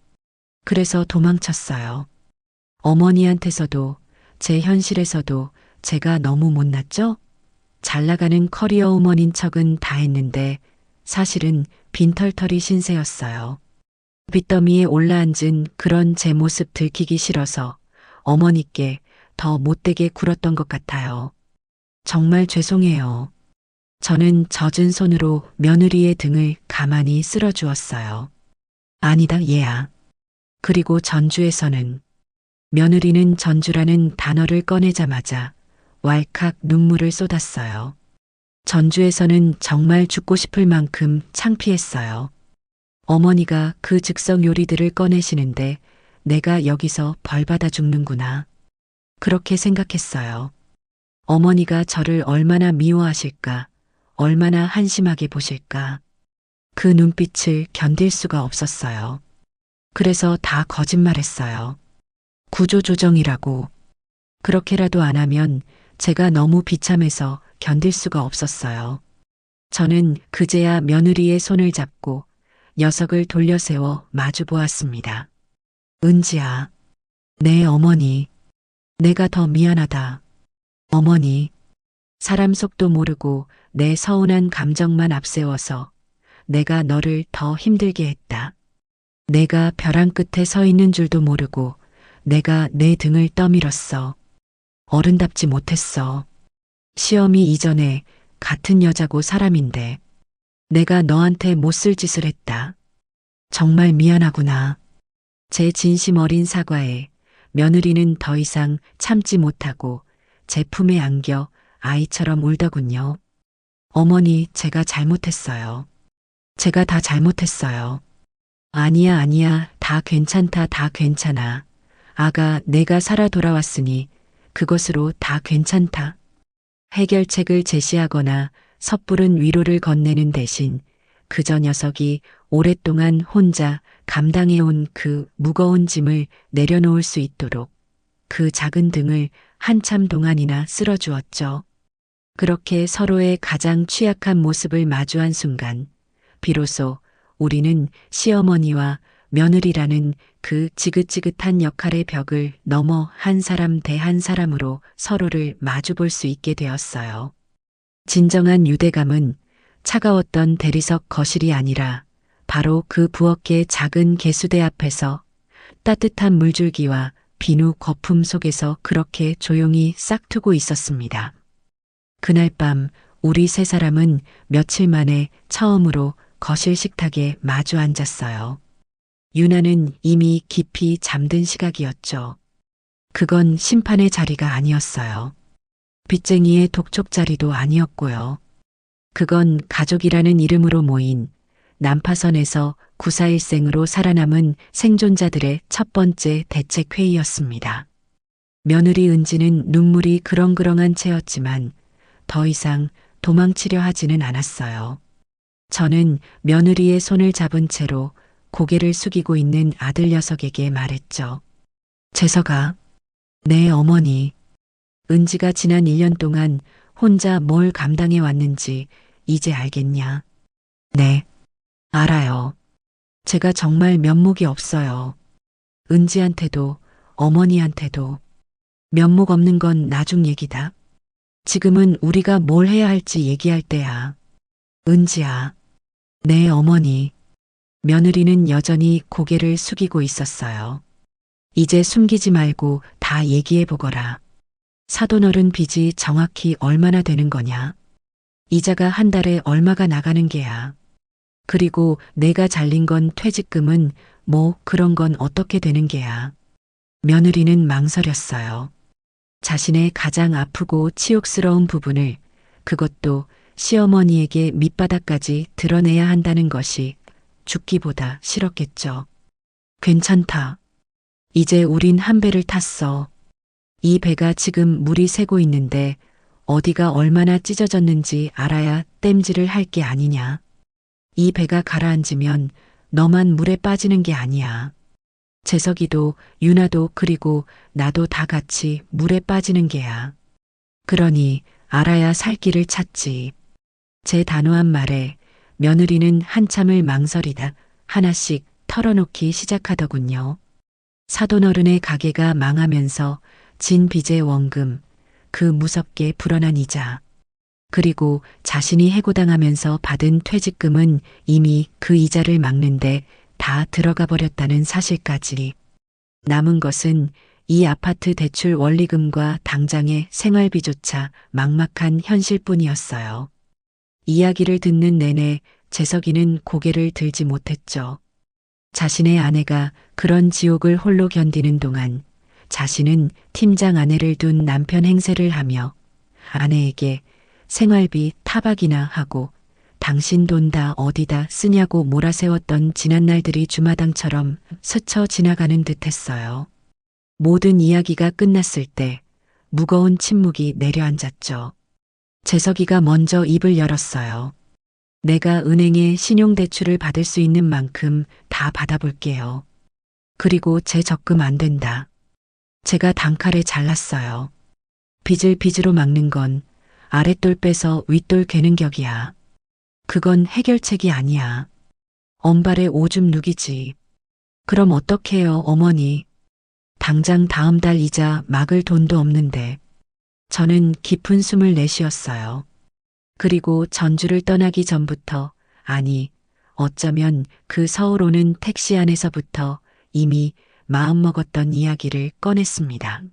그래서 도망쳤어요. 어머니한테서도 제 현실에서도 제가 너무 못났죠? 잘 나가는 커리어 우먼인 척은 다 했는데 사실은 빈털터리 신세였어요. 빚더미에 올라앉은 그런 제 모습 들키기 싫어서 어머니께 더 못되게 굴었던 것 같아요. 정말 죄송해요. 저는 젖은 손으로 며느리의 등을 가만히 쓸어주었어요. 아니다, 얘야. 그리고 전주에서는 며느리는 전주라는 단어를 꺼내자마자 왈칵 눈물을 쏟았어요. 전주에서는 정말 죽고 싶을 만큼 창피했어요. 어머니가 그 즉석 요리들을 꺼내시는데 내가 여기서 벌받아 죽는구나. 그렇게 생각했어요. 어머니가 저를 얼마나 미워하실까, 얼마나 한심하게 보실까. 그 눈빛을 견딜 수가 없었어요. 그래서 다 거짓말했어요. 구조조정이라고. 그렇게라도 안 하면 제가 너무 비참해서 견딜 수가 없었어요. 저는 그제야 며느리의 손을 잡고 녀석을 돌려세워 마주 보았습니다. 은지야, 내 어머니, 내가 더 미안하다. 어머니, 사람 속도 모르고 내 서운한 감정만 앞세워서 내가 너를 더 힘들게 했다. 내가 벼랑 끝에 서 있는 줄도 모르고 내가 내 등을 떠밀었어. 어른답지 못했어. 시험이 이전에 같은 여자고 사람인데 내가 너한테 못쓸 짓을 했다. 정말 미안하구나. 제 진심 어린 사과에 며느리는 더 이상 참지 못하고 제 품에 안겨 아이처럼 울더군요. 어머니, 제가 잘못했어요. 제가 다 잘못했어요. 아니야, 아니야. 다 괜찮다, 다 괜찮아. 아가, 내가 살아 돌아왔으니 그것으로 다 괜찮다. 해결책을 제시하거나 섣부른 위로를 건네는 대신 그저 녀석이 오랫동안 혼자 감당해온 그 무거운 짐을 내려놓을 수 있도록 그 작은 등을 한참 동안이나 쓸어주었죠. 그렇게 서로의 가장 취약한 모습을 마주한 순간 비로소 우리는 시어머니와 며느리라는 그 지긋지긋한 역할의 벽을 넘어 한 사람 대 한 사람으로 서로를 마주볼 수 있게 되었어요. 진정한 유대감은 차가웠던 대리석 거실이 아니라 바로 그 부엌의 작은 개수대 앞에서 따뜻한 물줄기와 비누 거품 속에서 그렇게 조용히 싹트고 있었습니다. 그날 밤 우리 세 사람은 며칠 만에 처음으로 거실 식탁에 마주 앉았어요. 유나는 이미 깊이 잠든 시각이었죠. 그건 심판의 자리가 아니었어요. 빚쟁이의 독촉 자리도 아니었고요. 그건 가족이라는 이름으로 모인 난파선에서 구사일생으로 살아남은 생존자들의 첫 번째 대책회의였습니다. 며느리 은지는 눈물이 그렁그렁한 채였지만 더 이상 도망치려 하지는 않았어요. 저는 며느리의 손을 잡은 채로 고개를 숙이고 있는 아들 녀석에게 말했죠. 재석아, 내 어머니. 은지가 지난 1년 동안 혼자 뭘 감당해 왔는지 이제 알겠냐? 네, 알아요. 제가 정말 면목이 없어요. 은지한테도 어머니한테도. 면목 없는 건 나중 얘기다. 지금은 우리가 뭘 해야 할지 얘기할 때야. 은지야, 내 어머니. 며느리는 여전히 고개를 숙이고 있었어요. 이제 숨기지 말고 다 얘기해 보거라. 사돈어른 빚이 정확히 얼마나 되는 거냐? 이자가 한 달에 얼마가 나가는 게야? 그리고 내가 잘린 건 퇴직금은 뭐 그런 건 어떻게 되는 게야? 며느리는 망설였어요. 자신의 가장 아프고 치욕스러운 부분을 그것도 시어머니에게 밑바닥까지 드러내야 한다는 것이 죽기보다 싫었겠죠. 괜찮다. 이제 우린 한 배를 탔어. 이 배가 지금 물이 새고 있는데 어디가 얼마나 찢어졌는지 알아야 땜질을 할 게 아니냐. 이 배가 가라앉으면 너만 물에 빠지는 게 아니야. 재석이도 유나도 그리고 나도 다 같이 물에 빠지는 게야. 그러니 알아야 살 길을 찾지. 제 단호한 말에 며느리는 한참을 망설이다 하나씩 털어놓기 시작하더군요. 사돈어른의 가게가 망하면서 진 빚의 원금, 그 무섭게 불어난 이자, 그리고 자신이 해고당하면서 받은 퇴직금은 이미 그 이자를 막는데 다 들어가 버렸다는 사실까지. 남은 것은 이 아파트 대출 원리금과 당장의 생활비조차 막막한 현실뿐이었어요. 이야기를 듣는 내내 재석이는 고개를 들지 못했죠. 자신의 아내가 그런 지옥을 홀로 견디는 동안 자신은 팀장 아내를 둔 남편 행세를 하며 아내에게 생활비 타박이나 하고 당신 돈 다 어디다 쓰냐고 몰아세웠던 지난 날들이 주마등처럼 스쳐 지나가는 듯했어요. 모든 이야기가 끝났을 때 무거운 침묵이 내려앉았죠. 재석이가 먼저 입을 열었어요. 내가 은행에 신용대출을 받을 수 있는 만큼 다 받아볼게요. 그리고 제 적금 안 된다. 제가 단칼에 잘랐어요. 빚을 빚으로 막는 건 아랫돌 빼서 윗돌 괴는 격이야. 그건 해결책이 아니야. 엄발에 오줌 누기지. 그럼 어떡해요, 어머니. 당장 다음 달 이자 막을 돈도 없는데. 저는 깊은 숨을 내쉬었어요. 그리고 전주를 떠나기 전부터, 아니, 어쩌면 그 서울 오는 택시 안에서부터 이미 마음먹었던 이야기를 꺼냈습니다.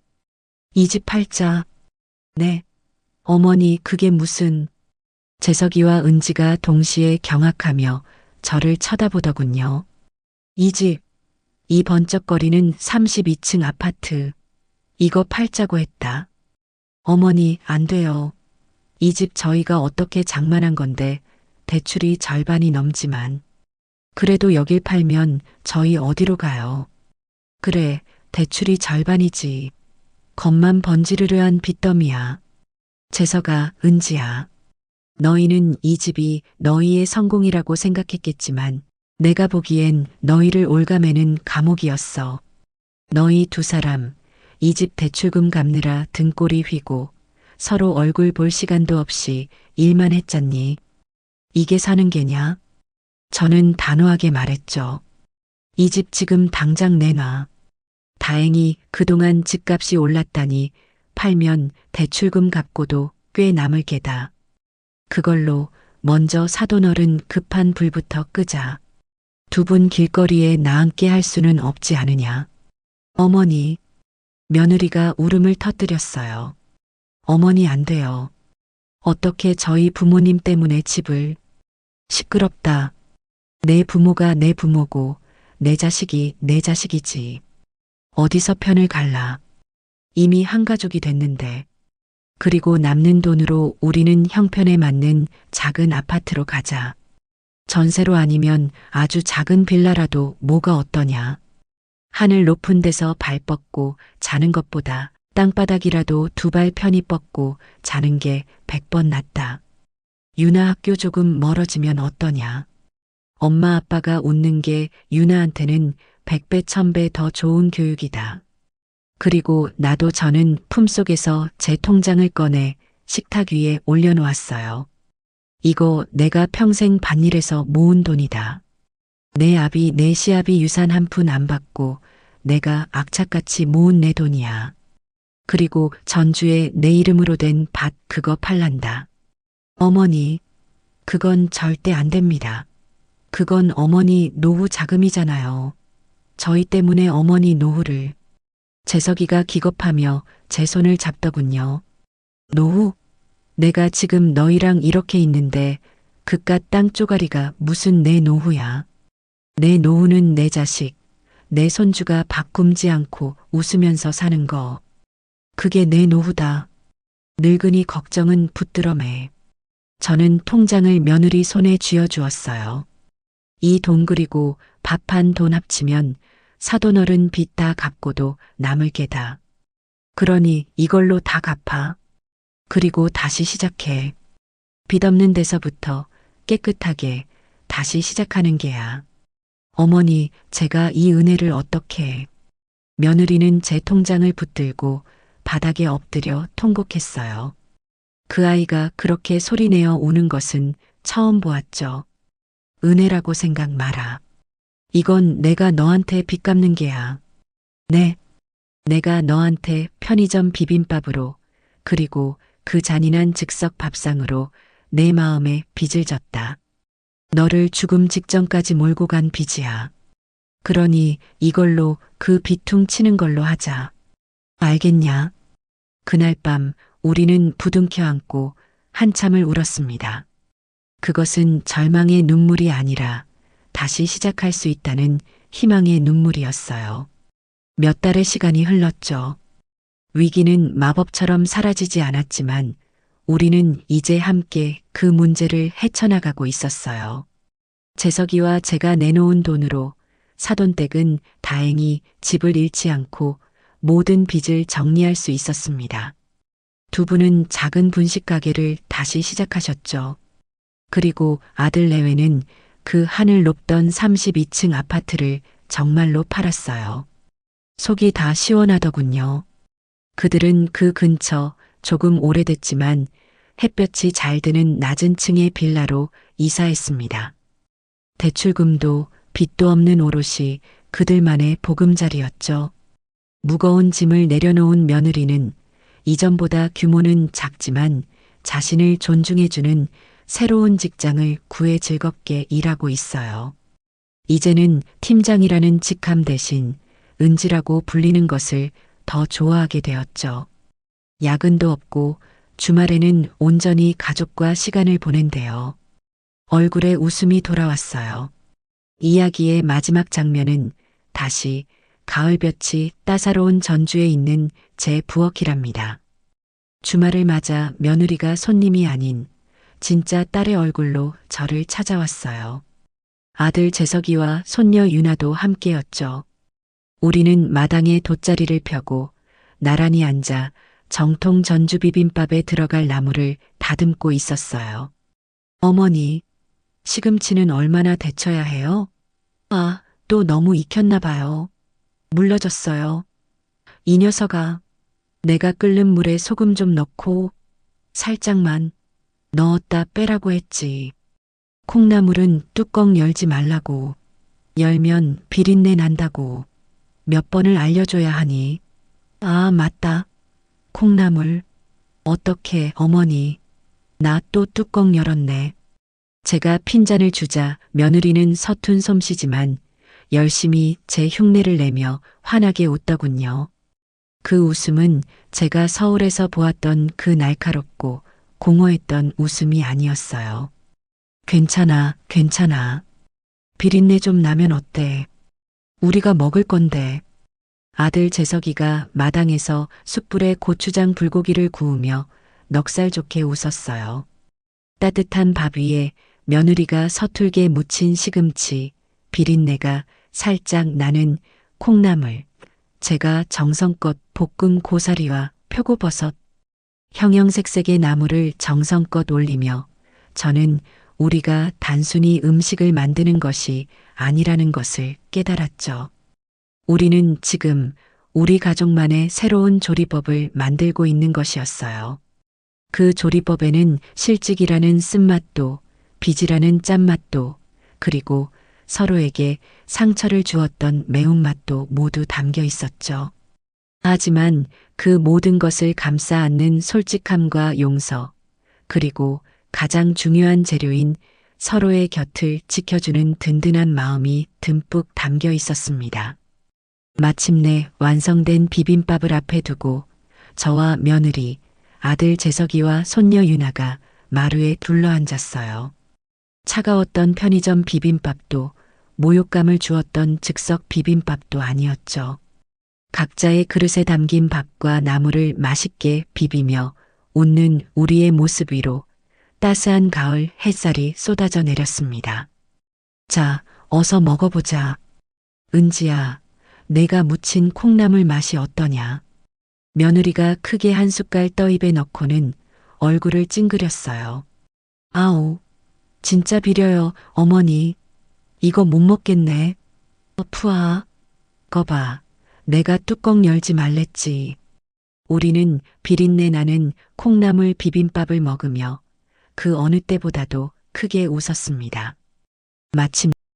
이 집 팔자. 네. 어머니, 그게 무슨... 재석이와 은지가 동시에 경악하며 저를 쳐다보더군요. 이 집, 이 번쩍거리는 32층 아파트. 이거 팔자고 했다. 어머니, 안 돼요. 이 집 저희가 어떻게 장만한 건데 대출이 절반이 넘지만. 그래도 여길 팔면 저희 어디로 가요? 그래, 대출이 절반이지. 겉만 번지르르한 빚더미야. 재석아, 은지야. 너희는 이 집이 너희의 성공이라고 생각했겠지만 내가 보기엔 너희를 올가매는 감옥이었어. 너희 두 사람 이 집 대출금 갚느라 등골이 휘고 서로 얼굴 볼 시간도 없이 일만 했잖니. 이게 사는 게냐? 저는 단호하게 말했죠. 이 집 지금 당장 내놔. 다행히 그동안 집값이 올랐다니 팔면 대출금 갚고도 꽤 남을 게다. 그걸로 먼저 사돈어른 급한 불부터 끄자. 두 분 길거리에 나앉게 할 수는 없지 않으냐. 어머니, 며느리가 울음을 터뜨렸어요. 어머니, 안 돼요. 어떻게 저희 부모님 때문에 집을... 시끄럽다. 내 부모가 내 부모고 내 자식이 내 자식이지. 어디서 편을 갈라. 이미 한 가족이 됐는데. 그리고 남는 돈으로 우리는 형편에 맞는 작은 아파트로 가자. 전세로 아니면 아주 작은 빌라라도 뭐가 어떠냐. 하늘 높은 데서 발 뻗고 자는 것보다 땅바닥이라도 두 발 편히 뻗고 자는 게 100번 낫다. 유나 학교 조금 멀어지면 어떠냐. 엄마 아빠가 웃는 게 유나한테는 100배 1000배 더 좋은 교육이다. 그리고 나도 저는 품속에서 제 통장을 꺼내 식탁 위에 올려놓았어요. 이거 내가 평생 밭일해서 모은 돈이다. 내 아비 내 시아비 유산 한 푼 안 받고 내가 악착같이 모은 내 돈이야. 그리고 전주에 내 이름으로 된 밭 그거 팔란다. 어머니, 그건 절대 안 됩니다. 그건 어머니 노후 자금이잖아요. 저희 때문에 어머니 노후를... 재석이가 기겁하며 제 손을 잡더군요. 노후? 내가 지금 너희랑 이렇게 있는데 그깟 땅 쪼가리가 무슨 내 노후야. 내 노후는 내 자식, 내 손주가 밥 굶지 않고 웃으면서 사는 거. 그게 내 노후다. 늙은이 걱정은 붙들어 매. 저는 통장을 며느리 손에 쥐어주었어요. 이 돈 그리고 밥한 돈 합치면 사돈어른 빚 다 갚고도 남을 게다. 그러니 이걸로 다 갚아. 그리고 다시 시작해. 빚 없는 데서부터 깨끗하게 다시 시작하는 게야. 어머니, 제가 이 은혜를 어떻게 해. 며느리는 제 통장을 붙들고 바닥에 엎드려 통곡했어요. 그 아이가 그렇게 소리내어 우는 것은 처음 보았죠. 은혜라고 생각 마라. 이건 내가 너한테 빚 갚는 게야. 네. 내가 너한테 편의점 비빔밥으로 그리고 그 잔인한 즉석 밥상으로 내 마음에 빚을 졌다. 너를 죽음 직전까지 몰고 간 빚이야. 그러니 이걸로 그 빚퉁 치는 걸로 하자. 알겠냐? 그날 밤 우리는 부둥켜 안고 한참을 울었습니다. 그것은 절망의 눈물이 아니라 다시 시작할 수 있다는 희망의 눈물이었어요. 몇 달의 시간이 흘렀죠. 위기는 마법처럼 사라지지 않았지만 우리는 이제 함께 그 문제를 헤쳐나가고 있었어요. 재석이와 제가 내놓은 돈으로 사돈댁은 다행히 집을 잃지 않고 모든 빚을 정리할 수 있었습니다. 두 분은 작은 분식 가게를 다시 시작하셨죠. 그리고 아들 내외는 그 하늘 높던 32층 아파트를 정말로 팔았어요. 속이 다 시원하더군요. 그들은 그 근처 조금 오래됐지만 햇볕이 잘 드는 낮은 층의 빌라로 이사했습니다. 대출금도 빚도 없는 오롯이 그들만의 보금자리였죠. 무거운 짐을 내려놓은 며느리는 이전보다 규모는 작지만 자신을 존중해주는 새로운 직장을 구해 즐겁게 일하고 있어요. 이제는 팀장이라는 직함 대신 은지라고 불리는 것을 더 좋아하게 되었죠. 야근도 없고 주말에는 온전히 가족과 시간을 보낸대요. 얼굴에 웃음이 돌아왔어요. 이야기의 마지막 장면은 다시 가을볕이 따사로운 전주에 있는 제 부엌이랍니다. 주말을 맞아 며느리가 손님이 아닌 진짜 딸의 얼굴로 저를 찾아왔어요. 아들 재석이와 손녀 유나도 함께였죠. 우리는 마당에 돗자리를 펴고 나란히 앉아 정통 전주 비빔밥에 들어갈 나물을 다듬고 있었어요. 어머니, 시금치는 얼마나 데쳐야 해요? 아, 또 너무 익혔나 봐요. 물러졌어요. 이 녀석아, 내가 끓는 물에 소금 좀 넣고 살짝만 넣었다 빼라고 했지. 콩나물은 뚜껑 열지 말라고. 열면 비린내 난다고. 몇 번을 알려줘야 하니. 아, 맞다. 콩나물. 어떻게, 어머니. 나 또 뚜껑 열었네. 제가 핀잔을 주자 며느리는 서툰 솜씨지만 열심히 제 흉내를 내며 환하게 웃더군요. 그 웃음은 제가 서울에서 보았던 그 날카롭고 공허했던 웃음이 아니었어요. 괜찮아, 괜찮아. 비린내 좀 나면 어때? 우리가 먹을 건데. 아들 재석이가 마당에서 숯불에 고추장 불고기를 구우며 넉살 좋게 웃었어요. 따뜻한 밥 위에 며느리가 서툴게 무친 시금치, 비린내가 살짝 나는 콩나물, 제가 정성껏 볶은 고사리와 표고버섯, 형형색색의 나물을 정성껏 올리며 저는 우리가 단순히 음식을 만드는 것이 아니라는 것을 깨달았죠. 우리는 지금 우리 가족만의 새로운 조리법을 만들고 있는 것이었어요. 그 조리법에는 실직이라는 쓴맛도, 빚이라는 짠맛도, 그리고 서로에게 상처를 주었던 매운맛도 모두 담겨 있었죠. 하지만 그 모든 것을 감싸 안는 솔직함과 용서, 그리고 가장 중요한 재료인 서로의 곁을 지켜주는 든든한 마음이 듬뿍 담겨 있었습니다. 마침내 완성된 비빔밥을 앞에 두고 저와 며느리, 아들 재석이와 손녀 유나가 마루에 둘러앉았어요. 차가웠던 편의점 비빔밥도 모욕감을 주었던 즉석 비빔밥도 아니었죠. 각자의 그릇에 담긴 밥과 나물을 맛있게 비비며 웃는 우리의 모습 위로 따스한 가을 햇살이 쏟아져 내렸습니다. 자, 어서 먹어보자. 은지야, 내가 무친 콩나물 맛이 어떠냐? 며느리가 크게 한 숟갈 떠입에 넣고는 얼굴을 찡그렸어요. 아우, 진짜 비려요, 어머니. 이거 못 먹겠네. 푸아, 거봐. 내가 뚜껑 열지 말랬지. 우리는 비린내 나는 콩나물 비빔밥을 먹으며 그 어느 때보다도 크게 웃었습니다. 마침